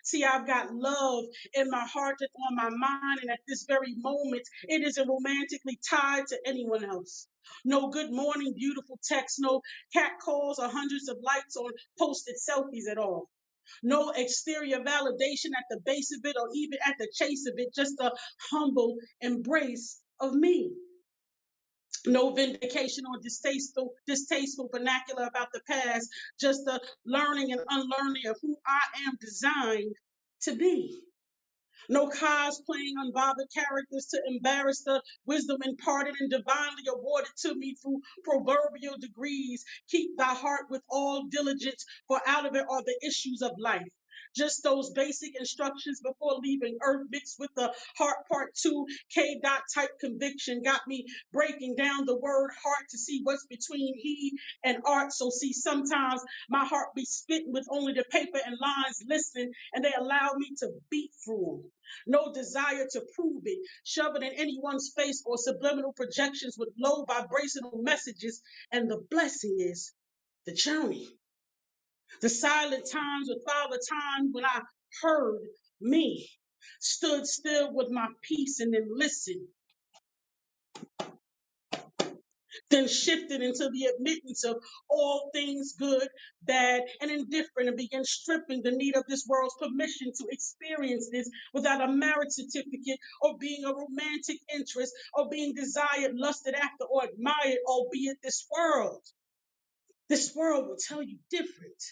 See, I've got love in my heart and on my mind, and at this very moment, it isn't romantically tied to anyone else. No good morning, beautiful text, no cat calls or hundreds of likes on posted selfies at all. No exterior validation at the base of it or even at the chase of it, just a humble embrace of me. No vindication or distasteful vernacular about the past, just the learning and unlearning of who I am designed to be. No cosplaying unbothered characters to embarrass the wisdom imparted and divinely awarded to me through proverbial degrees. Keep thy heart with all diligence, for out of it are the issues of life. Just those basic instructions before leaving earth mixed with the heart part two K dot type conviction got me breaking down the word heart to see what's between he and art. So see, sometimes my heart be spitting with only the paper and lines listening, and they allow me to beat through them. No desire to prove it, shove it in anyone's face or subliminal projections with low vibrational messages. And the blessing is the journey. The silent times with Father Time when I heard me, stood still with my peace and then listened, then shifted into the admittance of all things good, bad, and indifferent, and began stripping the need of this world's permission to experience this without a marriage certificate or being a romantic interest or being desired, lusted after, or admired, albeit this world will tell you different.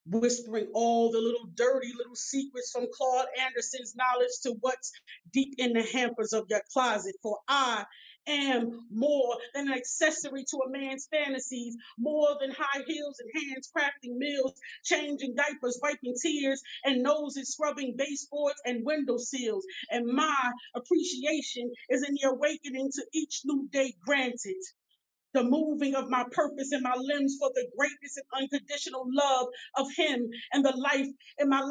Whispering all the little dirty little secrets from Claude Anderson's knowledge to what's deep in the hampers of your closet. For I Am more than an accessory to a man's fantasies, more than high heels and hands crafting meals, changing diapers, wiping tears, and noses scrubbing baseboards and window sills. And my appreciation is in the awakening to each new day granted, the moving of my purpose and my limbs for the greatness and unconditional love of him, and the life in my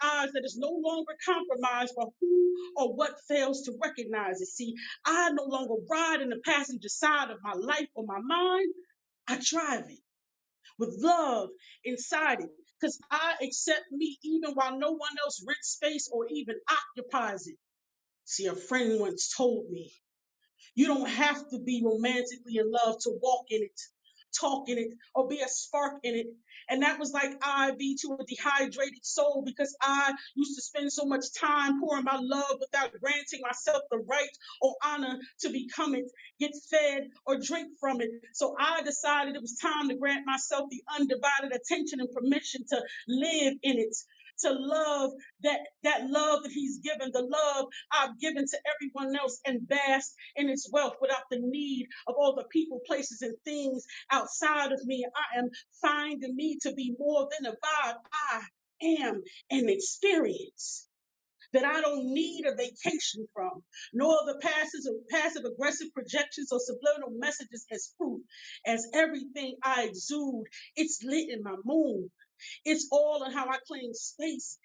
eyes that is no longer compromised by who or what fails to recognize it. See, I no longer ride in the passenger side of my life or my mind. I drive it with love inside it, because I accept me even while no one else rents space or even occupies it. See, a friend once told me, you don't have to be romantically in love to walk in it, talk in it, or be a spark in it. And that was like IV to a dehydrated soul, because I used to spend so much time pouring my love without granting myself the right or honor to become it, get fed, or drink from it. So I decided it was time to grant myself the undivided attention and permission to live in it, to love that love that he's given, the love I've given to everyone else, and bask in its wealth without the need of all the people, places, and things outside of me. I am finding me to be more than a vibe. I am an experience that I don't need a vacation from, nor the passive aggressive projections or subliminal messages as proof. As everything I exude, it's lit in my moon. It's all in how I claim space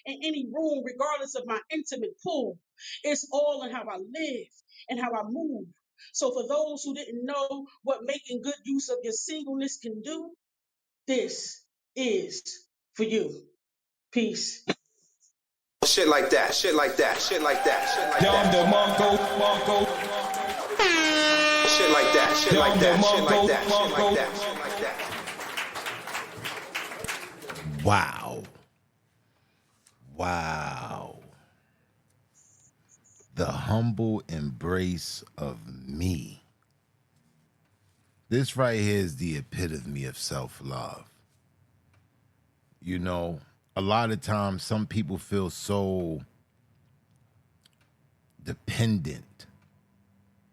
in any room, regardless of my intimate pull. It's all in how I live and how I move. So for those who didn't know what making good use of your singleness can do, this is for you. Peace. Shit like that, shit like that, shit like that, shit like Dom that. Mongo. Shit like that, shit like that, shit like that, shit like that, shit like that. Wow. Wow. The humble embrace of me. This right here is the epitome of self-love. You know, a lot of times some people feel so dependent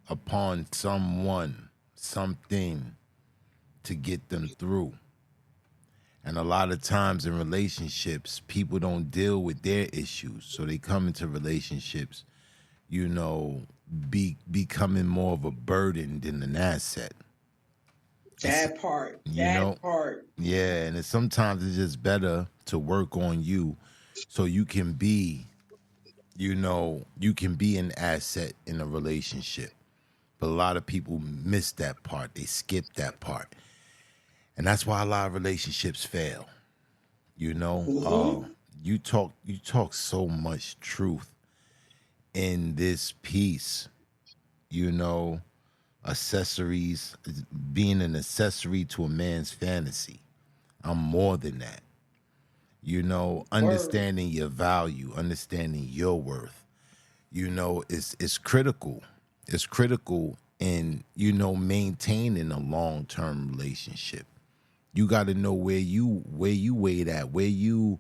upon someone, something to get them through. And a lot of times in relationships, people don't deal with their issues. So they come into relationships, you know, becoming more of a burden than an asset. That part, You that know, part. yeah, and sometimes it's just better to work on you so you can be, you know, you can be an asset in a relationship. But a lot of people miss that part. They skip that part. And that's why a lot of relationships fail. You know, Mm-hmm. you talk so much truth in this piece, you know, accessories, being an accessory to a man's fantasy. I'm more than that. You know, Word. understanding your value, understanding your worth, you know, it's critical. It's critical in, you know, maintaining a long-term relationship. You got to know where you weigh at, you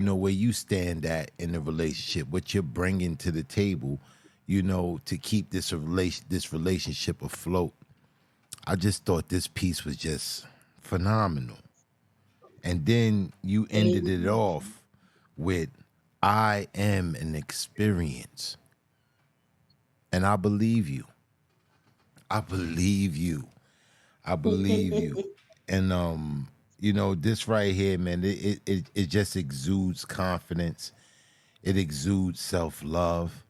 know, where you stand at in the relationship, what you're bringing to the table, you know, to keep this relationship afloat. I just thought this piece was just phenomenal. And then you ended it Amen. off with I am an experience. And I believe you. I believe you. I believe you. And you know, this right here, man, it just exudes confidence. It exudes self-love.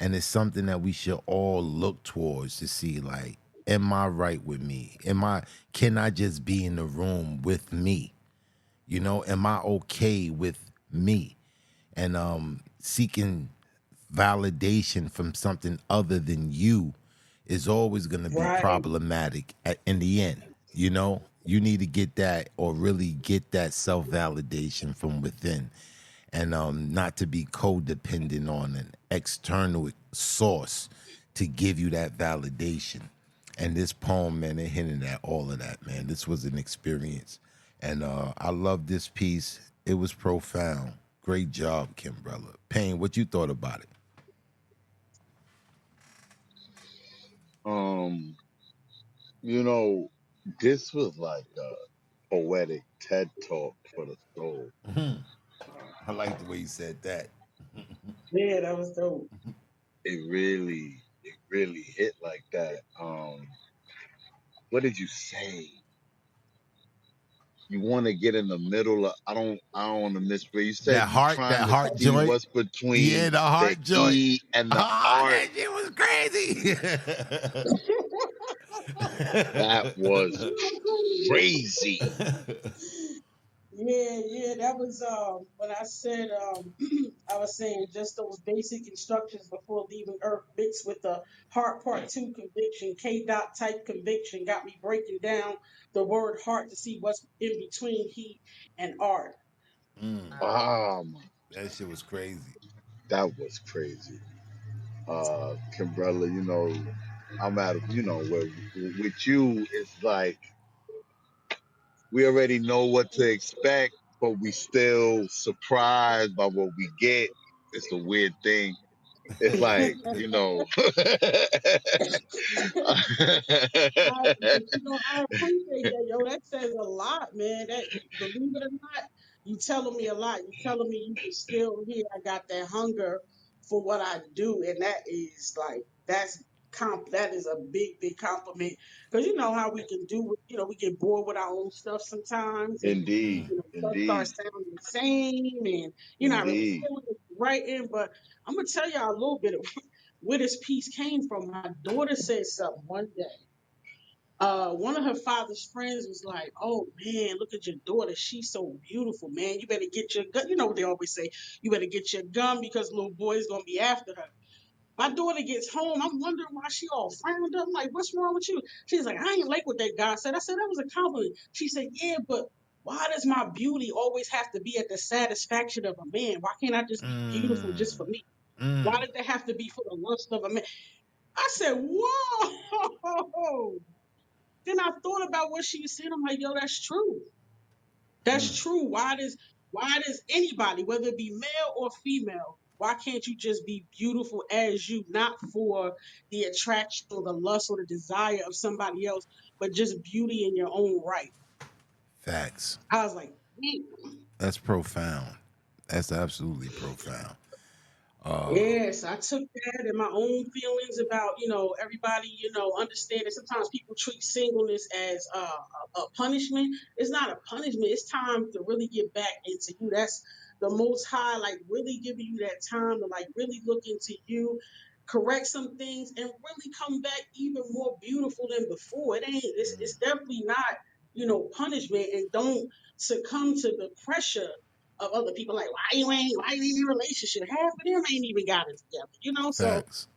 And it's something that we should all look towards to see, like, am I right with me? Can I just be in the room with me? You know, am I okay with me? And seeking validation from something other than you is always going to be Right. problematic in the end. You know, you need to get that, or really get that self-validation from within, and not to be codependent on an external source to give you that validation. And this poem, man, it hinted at all of that, man. This was an experience. And I love this piece. It was profound. Great job, Kimbrella. Payne, what you thought about it? Um, you know, this was like a poetic TED talk for the soul. I like the way you said that. Yeah, that was dope. It really hit like that. What did you say? You want to get in the middle of, I don't want to miss where you said you That trying to heart see joint. what's between Yeah, the the heart joint. E and the Oh, art. that shit was crazy. That was crazy. Yeah, yeah, that was when I said I was saying just those basic instructions before leaving Earth mixed with the heart part two conviction, K dot type conviction got me breaking down the word heart to see what's in between heat and art. Ah, That shit was crazy. that was crazy. Kimbrella, I'm at, with you, it's like we already know what to expect, but we still surprised by what we get. It's a weird thing. It's like, But I appreciate that, yo. That says a lot, man. That believe it or not, you telling me a lot. You telling me you can still hear I got that hunger for what I do, and that is like that is a big, big compliment. Because you know how we can do, we get bored with our own stuff sometimes, and indeed, stuff starts indeed, sounding the same, and you're not really indeed. feeling it right in. But I'm gonna tell y'all a little bit of where this piece came from. My daughter said something one day. One of her father's friends was like, "Oh man, look at your daughter. She's so beautiful, man. You better get your gun." You know what they always say? You better get your gun because little boy's gonna be after her. My daughter gets home. I'm wondering why she all frowned up. I'm like, "What's wrong with you?" She's like, "I ain't like what that guy said." I said, "That was a compliment." She said, "Yeah, but why does my beauty always have to be at the satisfaction of a man? Why can't I just be beautiful just for me? Why did that have to be for the lust of a man?" I said, "Whoa." Then I thought about what she was saying. I'm like, yo, that's true. That's true. Why does anybody, whether it be male or female, why can't you just be beautiful as you, not for the attraction or the lust or the desire of somebody else, but just beauty in your own right? Facts. I was like, "Man." That's profound. That's absolutely profound. Yes, I took that and my own feelings about, everybody, understanding sometimes people treat singleness as a punishment. It's not a punishment. It's time to really get back into you. That's the most high, like really giving you that time to like really look into you, correct some things, and really come back even more beautiful than before. It's definitely not, punishment, and don't succumb to the pressure of other people like, why you ain't in a relationship? Half of them ain't even got it together, So, Facts.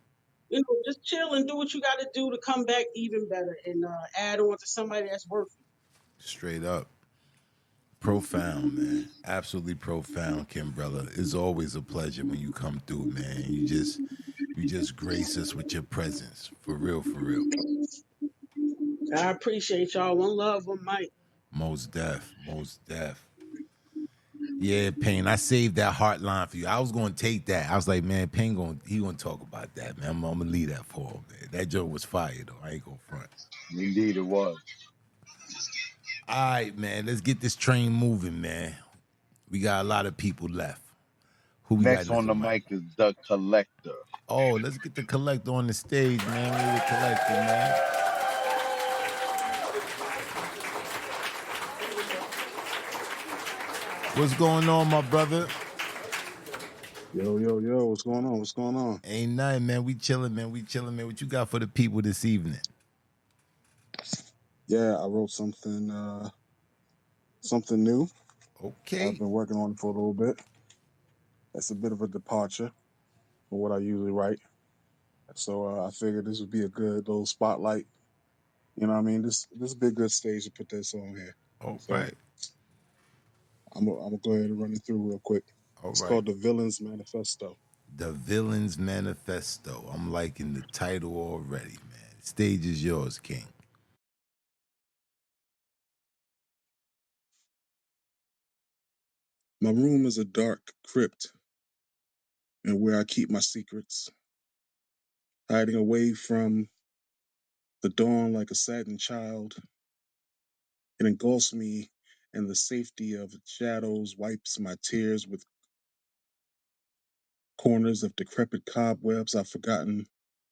just chill and do what you got to do to come back even better and add on to somebody that's worth Straight up. Profound, man. Absolutely profound, Kimbrella. It's always a pleasure when you come through, man. You just grace us with your presence. For real, for real. it. I appreciate y'all. One love, one mic. Most deaf. Most deaf. Yeah, Payne. I saved that heart line for you. I was gonna take that. I was like, man, Payne gonna talk about that, man. I'm gonna leave that for him, man. That joke was fire though. I ain't gonna front. Indeed, it was. All right, man. Let's get this train moving, man. We got a lot of people left. Who we got Next on next the on mic? mic is the collector. Oh, let's get the collector on the stage, man. Where the collector, man? What's going on, my brother? Yo, yo, yo, what's going on? What's going on? Ain't nothing, man. We chilling, man. We chilling, man. What you got for the people this evening? Yeah, I wrote something new. I've Okay. been working on it for a little bit. It's a bit of a departure from what I usually write. So I figured this would be a good little spotlight. You know what I mean? This would be a good stage to put this on here. All So right. I'm gonna go ahead and run it through real quick. All It's right. called The Villain's Manifesto. The Villain's Manifesto. I'm liking the title already, man. Stage is yours, King. My room is a dark crypt, and where I keep my secrets, hiding away from The dawn, like a saddened child, it engulfs me, and the safety of its shadows wipes my tears with corners of decrepit cobwebs I've forgotten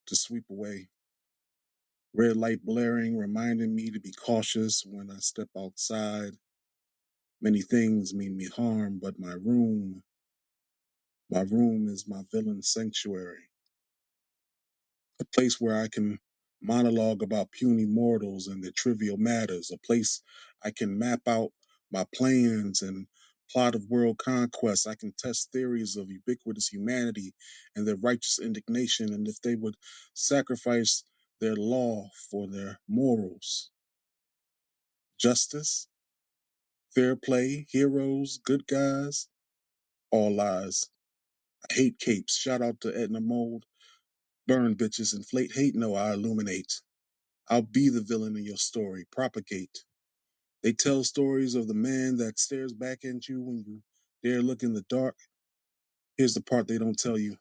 to sweep away. Red light blaring, reminding me to be cautious when I step outside. Many things mean me harm, but my room is my villain sanctuary. A place where I can monologue about puny mortals and their trivial matters, a place I can map out my plans and plot of world conquest. I can test theories of ubiquitous humanity and their righteous indignation, and if they would sacrifice their law for their morals. Justice, fair play, heroes, good guys, all lies. I hate capes. Shout out to Edna Mold. Burn bitches, inflate hate. No, I illuminate. I'll be the villain in your story. Propagate. They tell stories of the man that stares back at you when you dare look in the dark. Here's the part they don't tell you.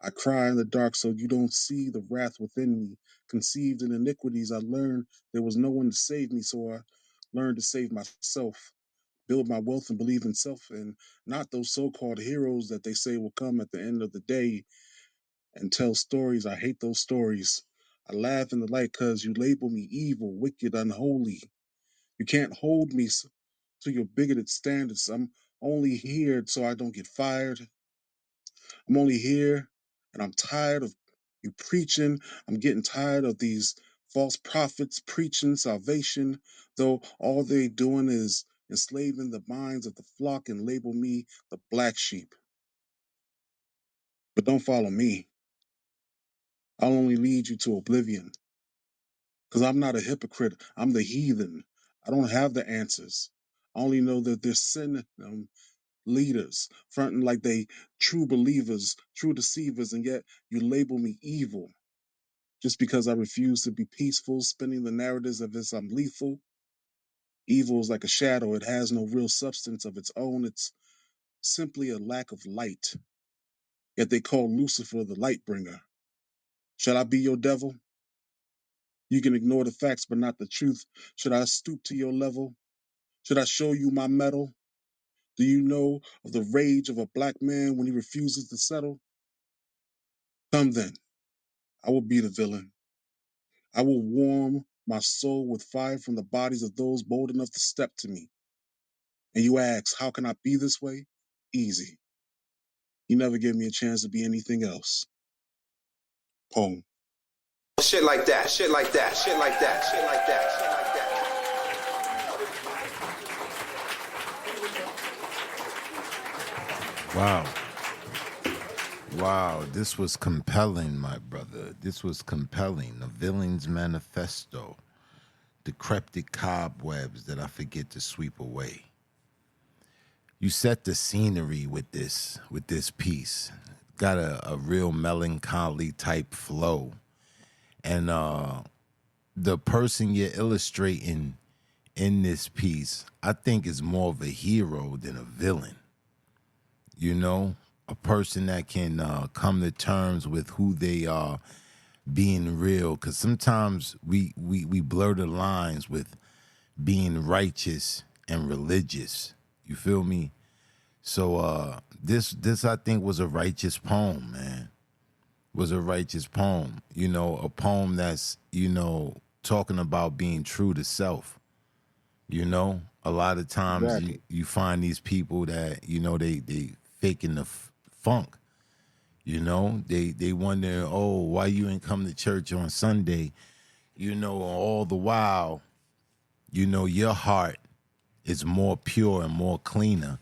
I cry in the dark so you don't see the wrath within me. Conceived in iniquities, I learned there was no one to save me, so I learned to save myself. Build my wealth and believe in self and not those so-called heroes that they say will come at the end of the day and tell stories. I hate those stories. I laugh in the light because you label me evil, wicked, unholy. You can't hold me to your bigoted standards. I'm only here so I don't get fired. I'm only here and I'm tired of you preaching. I'm getting tired of these false prophets preaching salvation, though all they doing is enslaving the minds of the flock and label me the black sheep. But don't follow me. I'll only lead you to oblivion. Because I'm not a hypocrite. I'm the heathen. I don't have the answers. I only know that there's sin leaders fronting like they true believers, true deceivers, and yet you label me evil just because I refuse to be peaceful, spinning the narratives of this I'm lethal. Evil is like a shadow. It has no real substance of its own. It's simply a lack of light. Yet they call Lucifer the light bringer. Shall I be your devil? You can ignore the facts but not the truth. Should I stoop to your level? Should I show you my mettle? Do you know of the rage of a black man when he refuses to settle? Come then, I will be the villain. I will warm my soul with fire from the bodies of those bold enough to step to me. And you ask, how can I be this way? Easy. You never gave me a chance to be anything else. Poem. Shit like that, shit like that, shit like that, shit like that, shit like that. Wow. Wow, this was compelling, my brother. This was compelling. The Villain's Manifesto. Decrepit cobwebs that I forget to sweep away. You set the scenery with this piece. Got a real melancholy type flow. And the person you're illustrating in this piece, I think is more of a hero than a villain. You know, a person that can come to terms with who they are being real. Because sometimes we blur the lines with being righteous and religious. You feel me? So this I think was a righteous poem, man. Was a righteous poem. You know, a poem that's, you know, talking about being true to self. You know, a lot of times Exactly. you find these people that, you know, they faking the funk. You know, they wonder, oh, why you ain't come to church on Sunday? You know, all the while, you know, your heart is more pure and more cleaner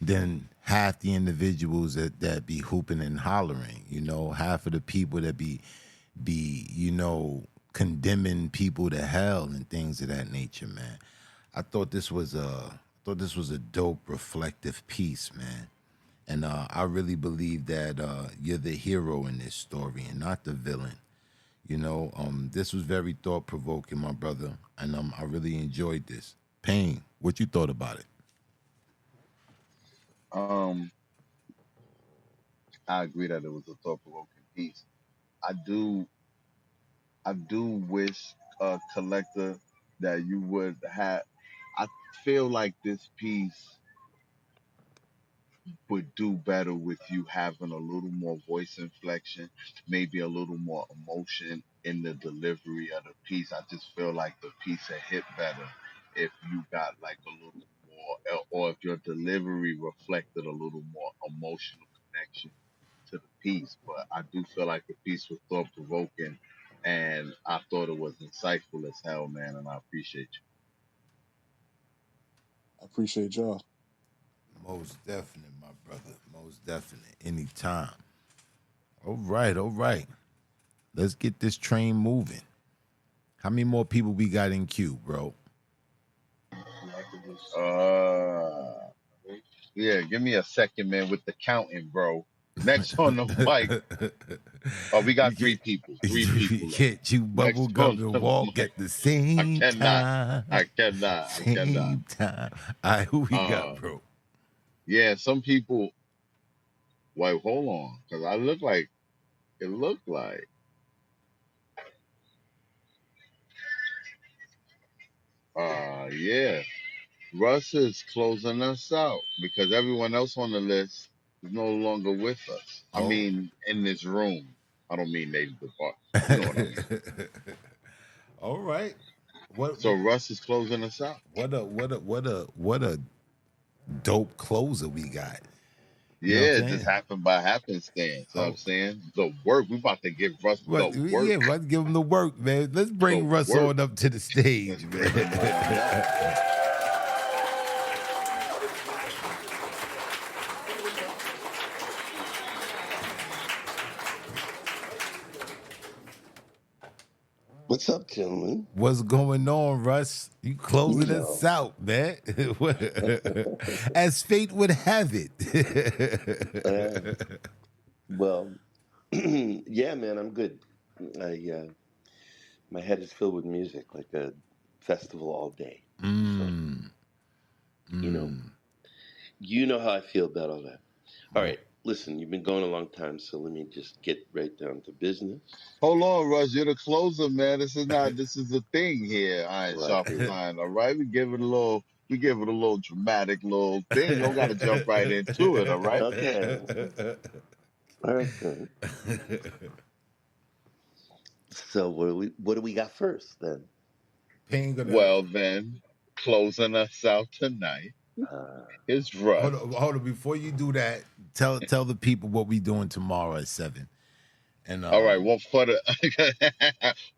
than half the individuals that be hooping and hollering. You know, half of the people that be you know, condemning people to hell and things of that nature, man. I thought this was a dope reflective piece, man. And I really believe that you're the hero in this story and not the villain. You know, this was very thought provoking, my brother, and I really enjoyed this. Payne, what you thought about it? Um, I agree that it was a thought provoking piece. I do I do wish, collector, that you would have. I feel like this piece would do better with you having a little more voice inflection, maybe a little more emotion in the delivery of the piece. I just feel like the piece had hit better if you got like a little more, or if your delivery reflected a little more emotional connection to the piece. But I do feel like the piece was thought provoking, and I thought it was insightful as hell, man. And I appreciate I appreciate y'all. Most definite, my brother. Most definite. Anytime. All right, all right. Let's get this train moving. How many more people we got in queue, bro? you. Yeah, give me a second, man, with the counting, bro. Next on the mic. Oh, we You got three can't, people. Three you people left. can't chew bubble Next gum on and the walk mic. at the I same cannot. time. I cannot. I cannot. Same time. All right, who we got, Uh, bro? yeah, some people. Wait, hold on, because I look like it looked like. Yeah, Russ is closing us out because everyone else on the list is no longer with us. I Oh. mean, in this room. I don't mean they depart. You know what I mean. All right. What So Russ is closing us out. what a dope closer we got. You know what Yeah, I'm it just saying? happened by happenstance. You know what I'm Oh, saying? The work. We about to give Russ what? the Yeah, work. let's give him the work, man. Let's The bring Russ work. on up to the stage, Let's man. bring him on up. What's up, gentlemen? What's going on, Russ? You You closing us know, out, man. As fate would have it. uh, well, yeah, man, I'm good. My head is filled with music, like a festival all day. So, you know, you know how I feel about all that. All right, listen, you've been going a long time, so let me just get right down to business. Hold on, Russ. You're the closer, man. This is not. This is a thing here. Iron Well, I Sharpeth figured. Iron. All right, we give it a little. We give it a little dramatic little thing. You don't got to jump right into it. All right. Okay, all right then. So, what do we got first then? Pain gonna Well then, closing us out tonight Uh, is Russ. hold on. Before you do that, tell the people what we doing tomorrow at 7. And All right, one for the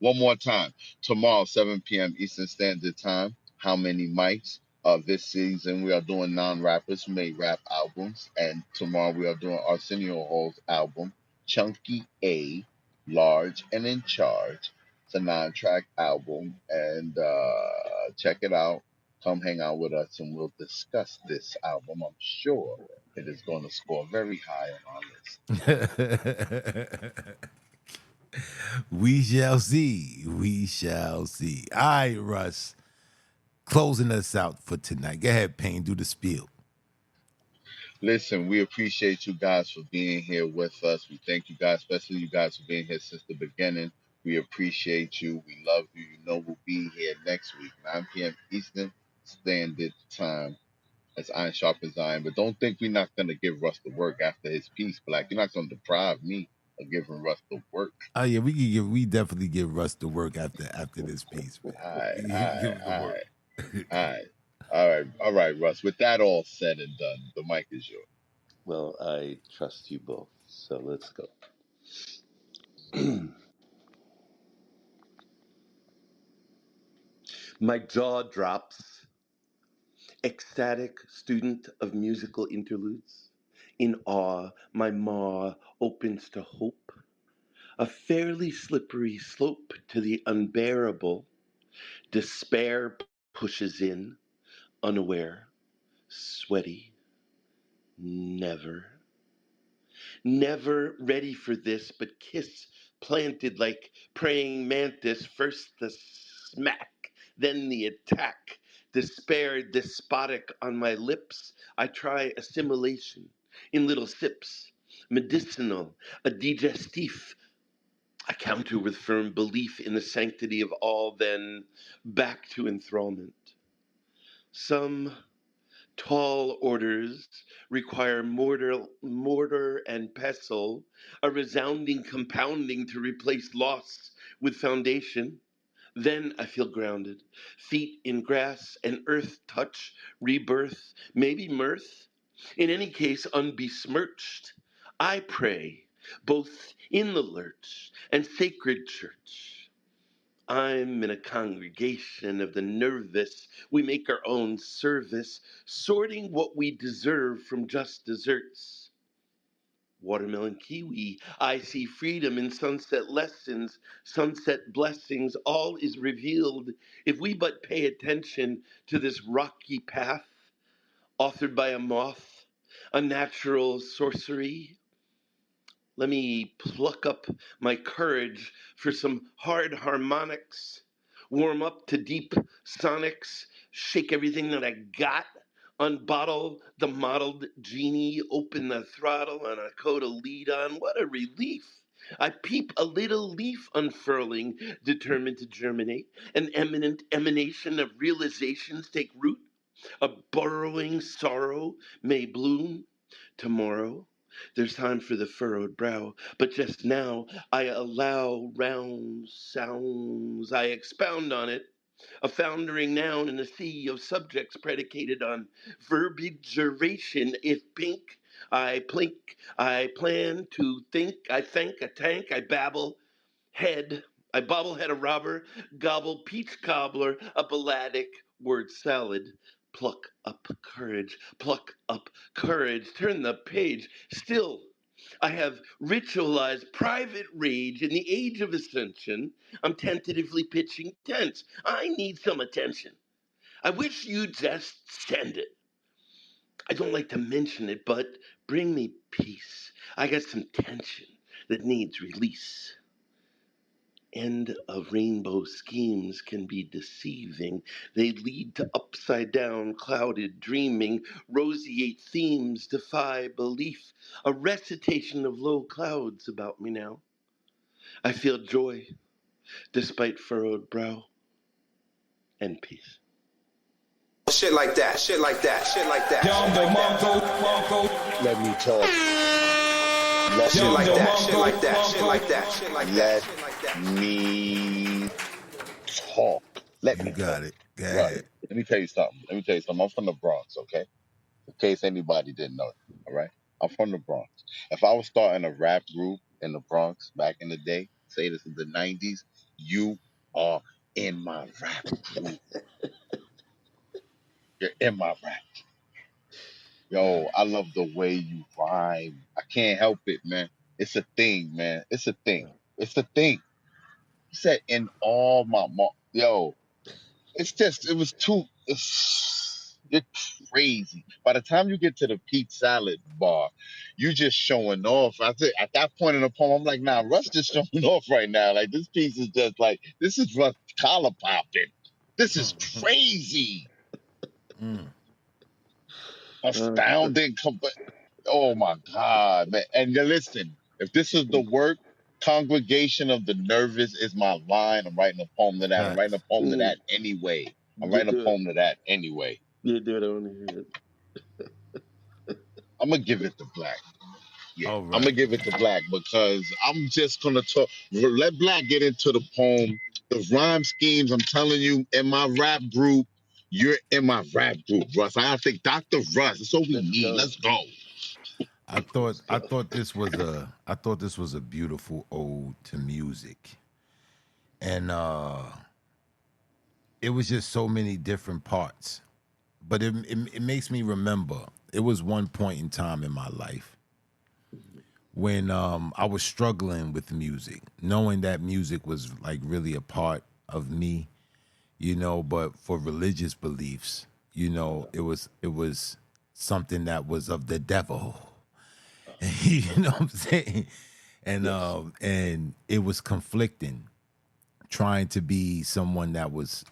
one more time. Tomorrow, 7 p.m. Eastern Standard Time. How many mics? This season we are doing non-rappers who made rap albums, and tomorrow we are doing Arsenio Hall's album, Chunky A, Large and in Charge. It's a 9-track album, and check it out. Come hang out with us, and we'll discuss this album. I'm sure it is going to score very high on our list. we shall see. We shall see. All right, Russ. Closing us out for tonight. Go ahead, Payne. Do the spiel. Listen, we appreciate you guys for being here with us. We thank you guys, especially you guys for being here since the beginning. We appreciate you. We love you. You know we'll be here next week, 9 p.m. Eastern Standard Time. As Iron Sharpens Iron. But don't think we're not going to give Russ the work after his piece. Black, you're not going to deprive me of giving Russ the work. Oh yeah, we definitely give Russ the work after this piece, man. All right, We all give right, him the all work. right, all right. All right, Russ. With that all said and done, the mic is yours. well, I trust you both, so let's go. My jaw drops, ecstatic student of musical interludes. In awe, my maw opens to hope, a fairly slippery slope to the unbearable. Despair pushes in, unaware, sweaty, never. Never ready for this, but kiss planted like praying mantis. First the smack, then the attack. Despair despotic on my lips. I try assimilation in little sips. Medicinal, a digestif. I counter with firm belief in the sanctity of all, then back to enthrallment. Some tall orders require mortar and pestle, a resounding compounding to replace loss with foundation. Then I feel grounded, feet in grass and earth touch, rebirth, maybe mirth. In any case, unbesmirched, I pray, both in the lurch and sacred church. I'm in a congregation of the nervous. We make our own service, sorting what we deserve from just desserts. Watermelon kiwi, I see freedom in sunset lessons, sunset blessings. All is revealed if we but pay attention to this rocky path, authored by a moth, a natural sorcery. Let me pluck up my courage for some hard harmonics, warm up to deep sonics, shake everything that I got, unbottle the mottled genie, open the throttle, and a coat a lead on. What a relief! I peep a little leaf unfurling, determined to germinate, an eminent emanation of realizations take root, a burrowing sorrow may bloom tomorrow. There's time for the furrowed brow, but just now I allow round sounds. I expound on it, a foundering noun in a sea of subjects predicated on verbigeration. If pink, I plink, I plan to think, I thank, a tank, I babble, head, I bobblehead a robber, gobble peach cobbler, a balladic word salad. Pluck up courage, pluck up courage, turn the page. Still, I have ritualized private rage in the age of ascension. I'm tentatively pitching tents. I need some attention. I wish you'd just send it. I don't like to mention it, but bring me peace. I got some tension that needs release. End of rainbow schemes can be deceiving. They lead to upside down, clouded dreaming. Roseate themes defy belief. A recitation of low clouds about me now. I feel joy despite furrowed brow and peace. Shit like that, shit like that, shit like that. Down the Mongo. Let me talk. Let Shit me like talk. that, shit like that, shit like that, shit like that, Let shit like that. me talk. Let You me got talk. it. Go Right. ahead. Let me tell you something. Let me tell you something. I'm from the Bronx, okay? In case anybody didn't know. All right. I'm from the Bronx. If I was starting a rap group in the Bronx back in the day, say this is the 90s, you are in my rap group. You're in my rap. Yo, I love the way you rhyme. I can't help it, man. It's a thing, man. It's a thing. It's a thing. He said in all my yo, it's just it was too you're crazy. By the time you get to the Pete Salad bar, you just showing off. I think at that point in the poem, I'm like, nah, Russ just showing off right now. Like this piece is just like this is Russ collar popping. This is crazy. Uh, Astounding. Oh my God, man. And then listen, if this is the work, Congregation of the Nervous is my line. I'm writing a poem to that. I'm writing a Facts. poem to that anyway. I'm you writing a do it. poem to that anyway. You do it. I want to hear it. I'm gonna give it to Black. Yeah, All I'm gonna right. give it to Black because I'm just gonna talk. Let Black get into the poem. The rhyme schemes, I'm telling you, in my rap group, you're in my rap group, Russ. I think Dr. Russ, that's what we Let's need. go. Let's go. Let's go. I thought this was a beautiful ode to music. And it was just so many different parts. But it makes me remember it was one point in time in my life when I was struggling with music, knowing that music was like really a part of me, but for religious beliefs, it was something that was of the devil. You know what I'm saying? And Yes. and it was conflicting, trying to be someone that was,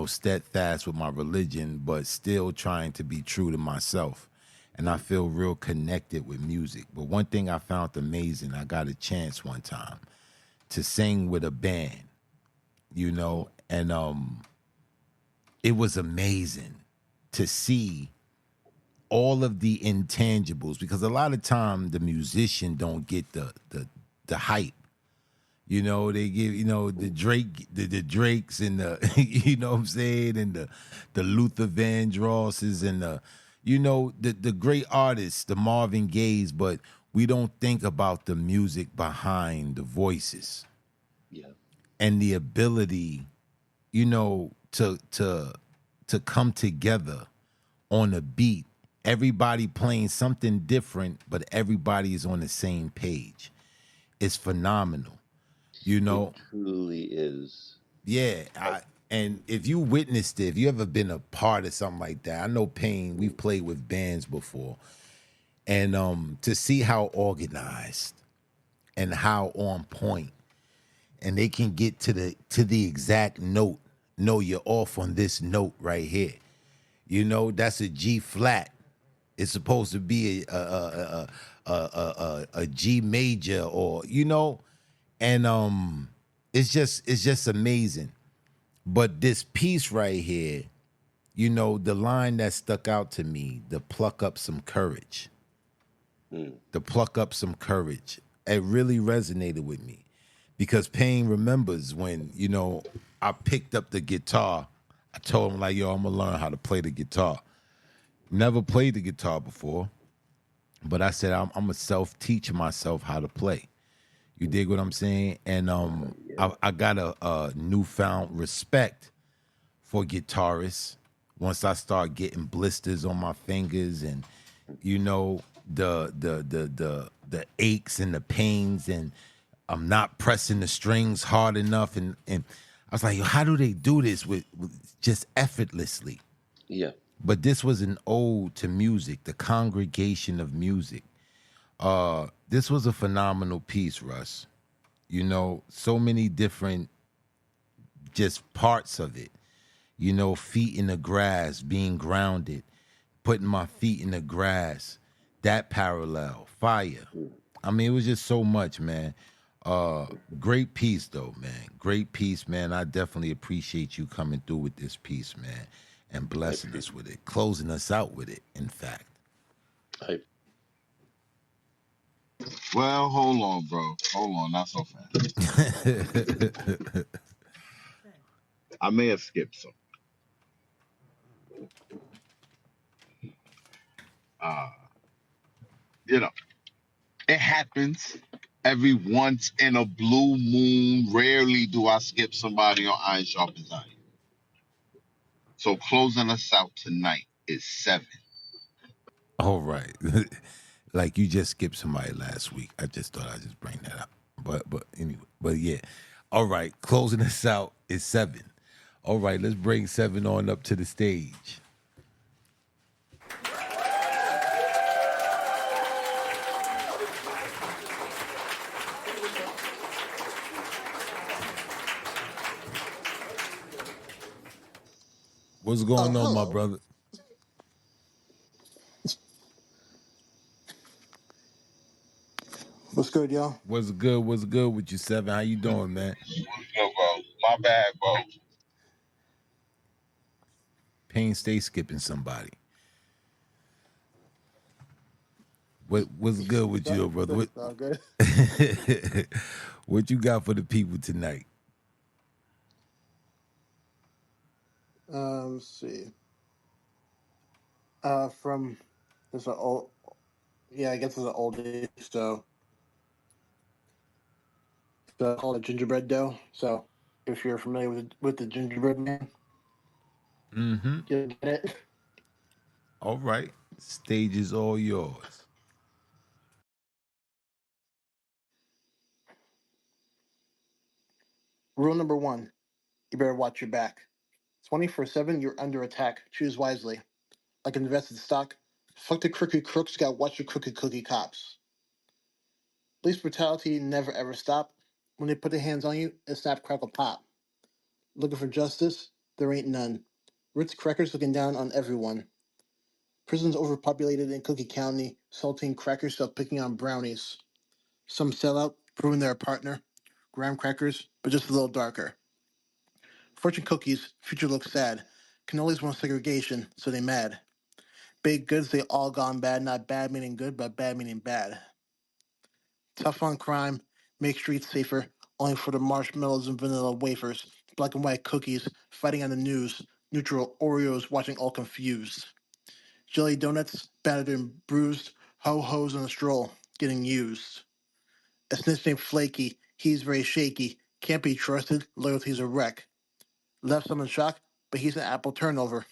steadfast with my religion, but still trying to be true to myself. and I feel real connected with music. But one thing I found amazing, I got a chance one time to sing with a band, and it was amazing to see all of the intangibles, because a lot of time the musician don't get the hype. They give, the the Drakes and the you know what I'm saying, and the Luther Vandrosses and the great artists, the Marvin Gaye's, but we don't think about the music behind the voices Yeah. and the ability, to come together on a beat. Everybody playing something different, but everybody is on the same page. It's phenomenal, you It know. truly is. Yeah, I, and if you witnessed it, if you ever been a part of something like that, I know Pain. We've played with bands before, and to see how organized and how on point, and they can get to the exact note. No, you're off on this note right here. That's a G flat. It's supposed to be a G major, or and it's just amazing. But this piece right here, the line that stuck out to me, the pluck up some courage, mm, the pluck up some courage. It really resonated with me because Payne remembers when, I picked up the guitar. I told him, like, yo, I'm gonna learn how to play the guitar. Never played the guitar before, but I said I'm gonna self-teach myself how to play. You dig what I'm saying? And yeah. I got a newfound respect for guitarists once I start getting blisters on my fingers, and the aches and the pains, and I'm not pressing the strings hard enough, and I was like, yo, how do they do this with just effortlessly? Yeah. But this was an ode to music, the congregation of music. This was a phenomenal piece, Russ. So many different just parts of it. Feet in the grass, being grounded, putting my feet in the grass, that parallel, fire. Mm, I mean, it was just so much, man. Great piece, though, man. Great piece, man. I definitely appreciate you coming through with this piece, man, and I blessing us appreciate. with it, closing us out with it, in fact. I Well, hold on, bro. Hold on, not so fast. I may have skipped some. Uh, you know, it happens every once in a blue moon. Rarely do I skip somebody on Iron Sharpeth Iron. So closing us out tonight is 7. All right. Like you just skipped somebody last week. I just thought I'd just bring that up. But anyway, but yeah. All right. Closing us out is 7. All right, let's bring 7 on up to the stage. What's going on, my Hello. brother? What's good, y'all? What's good? What's good with you, 7? How you doing, man? No, bro. My bad, bro. Pain stay skipping somebody. What's good with you, though, brother? It's all good. What you got for the people tonight? Let's see. From it's an old, yeah, I guess it's an old age. So called a gingerbread dough. So if you're familiar with the gingerbread man, Mm-hmm. you'll get it. All right. Stage is all yours. Rule number one: you better watch your back. 24/7, you're under attack. Choose wisely. Like invested stock. Fuck the crooked crooks. Got watch your crooked cookie cops. Police brutality never ever stop. When they put their hands on you, it snap crackle pop. Looking for justice? There ain't none. Ritz crackers looking down on everyone. Prisons overpopulated in Cookie County, saltine crackers sell picking on brownies. Some sell out, proving they're a partner. Graham crackers, but just a little darker. Fortune cookies, future looks sad. Cannolis want segregation, so they mad. Baked goods, they all gone bad, not bad meaning good, but bad meaning bad. Tough on crime, make streets safer, only for the marshmallows and vanilla wafers. Black and white cookies, fighting on the news. Neutral Oreos, watching all confused. Jelly donuts, battered and bruised. Ho-hos on a stroll, getting used. A snitch named Flaky, he's very shaky. Can't be trusted, loyalty's a wreck. Left some in shock, but he's an apple turnover.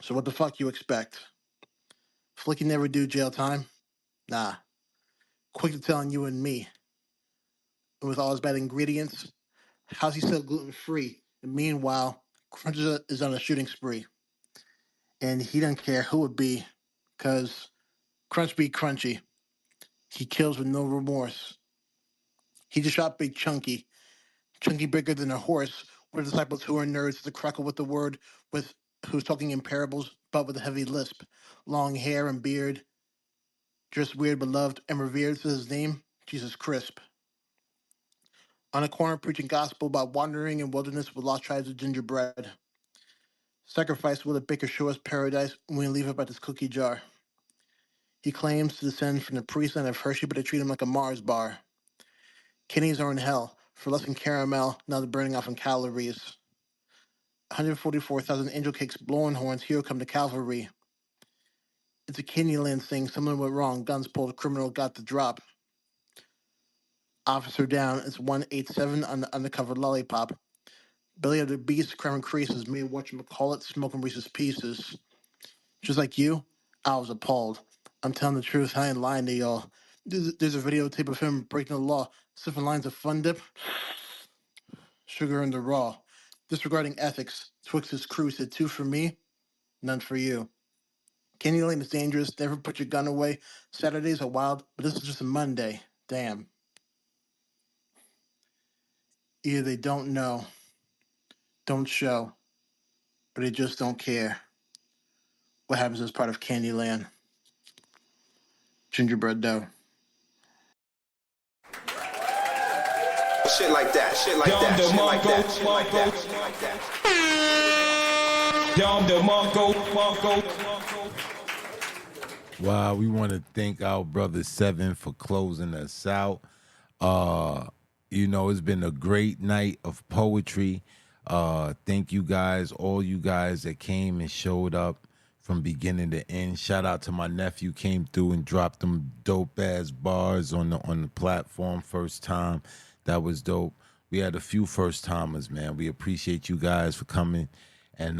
So what the fuck you expect? Flicky never do jail time? Nah. Quick to telling you and me. And with all his bad ingredients, how's he still gluten free? And meanwhile, Crunch is on a shooting spree. And he doesn't care who it be, cause Crunch be crunchy. He kills with no remorse. He just shot Big Chunky. Chunky bigger than a horse. We're disciples who are nerds to crackle with the word, with who's talking in parables, but with a heavy lisp. Long hair and beard, just weird, beloved, and revered to his name, Jesus Crisp. On a corner preaching gospel about wandering in wilderness with lost tribes of gingerbread. Sacrifice will a baker show us paradise when we leave about this cookie jar. He claims to descend from the priest and of Hershey, but they treat him like a Mars bar. Kidneys are in hell for less than caramel, now they're burning off in calories. 144,000 angel cakes blowing horns, here come the cavalry. It's a kidney land thing, something went wrong, guns pulled, criminal got the drop. Officer down, it's 187 on the undercover lollipop. Belly of the beast, crime creases, me whatchamacallit, smoking Reese's Pieces. Just like you, I was appalled. I'm telling the truth, I ain't lying to y'all. There's a videotape of him breaking the law, sniffing lines of fun dip, sugar in the raw. Disregarding ethics, Twix's crew said 2 for me, none for you. Candy Lane is dangerous, never put your gun away. Saturdays are wild, but this is just a Monday. Damn. Either they don't know, don't show, or they just don't care. What happens as part of Candyland? Gingerbread dough. Shit like that, shit like that, shit like that, shit like that, shit like that. Wow, we want to thank our brother Seven for closing us out. It's been a great night of poetry. Thank you guys, all you guys that came and showed up from beginning to end. Shout out to my nephew, came through and dropped them dope ass bars on the platform first time. That was dope. We had a few first timers, man. We appreciate you guys for coming, and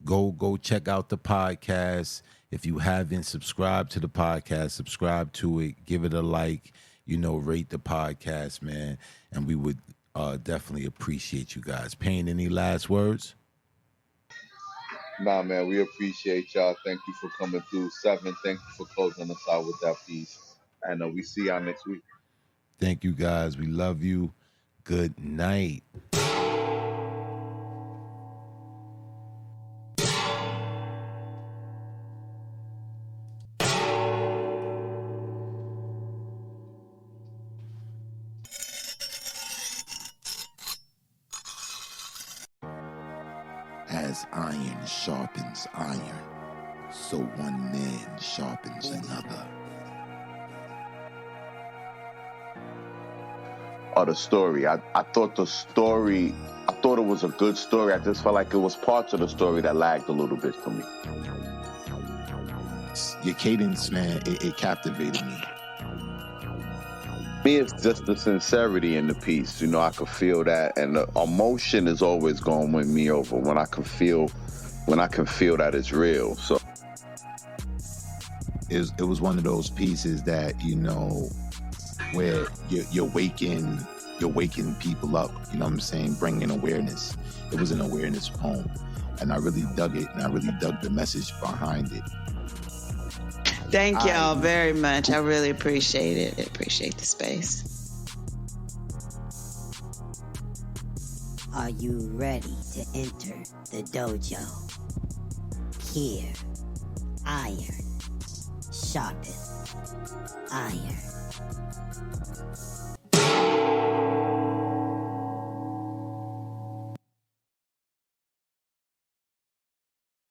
go check out the podcast. If you haven't subscribed to the podcast, subscribe to it, give it a like, rate the podcast, man. And we would definitely appreciate you guys. Payne, any last words? Nah, man, we appreciate y'all. Thank you for coming through. Seven, thank you for closing us out with that piece. And we see y'all next week. Thank you guys. We love you. Good night. As iron sharpens iron, so one man sharpens another. The story. I thought the story, I thought it was a good story. I just felt like it was parts of the story that lagged a little bit for me. Your cadence, man, it captivated me. Me, it's just the sincerity in the piece. I could feel that, and the emotion is always going to win me over when I can feel that it's real. So it was one of those pieces that where you're waking people up. You know what I'm saying? Bringing awareness. It was an awareness poem, and I really dug it, and I really dug the message behind it. Thank y'all very much. I really appreciate it. I appreciate the space. Are you ready to enter the dojo? Here Iron. Sharpeth. Iron.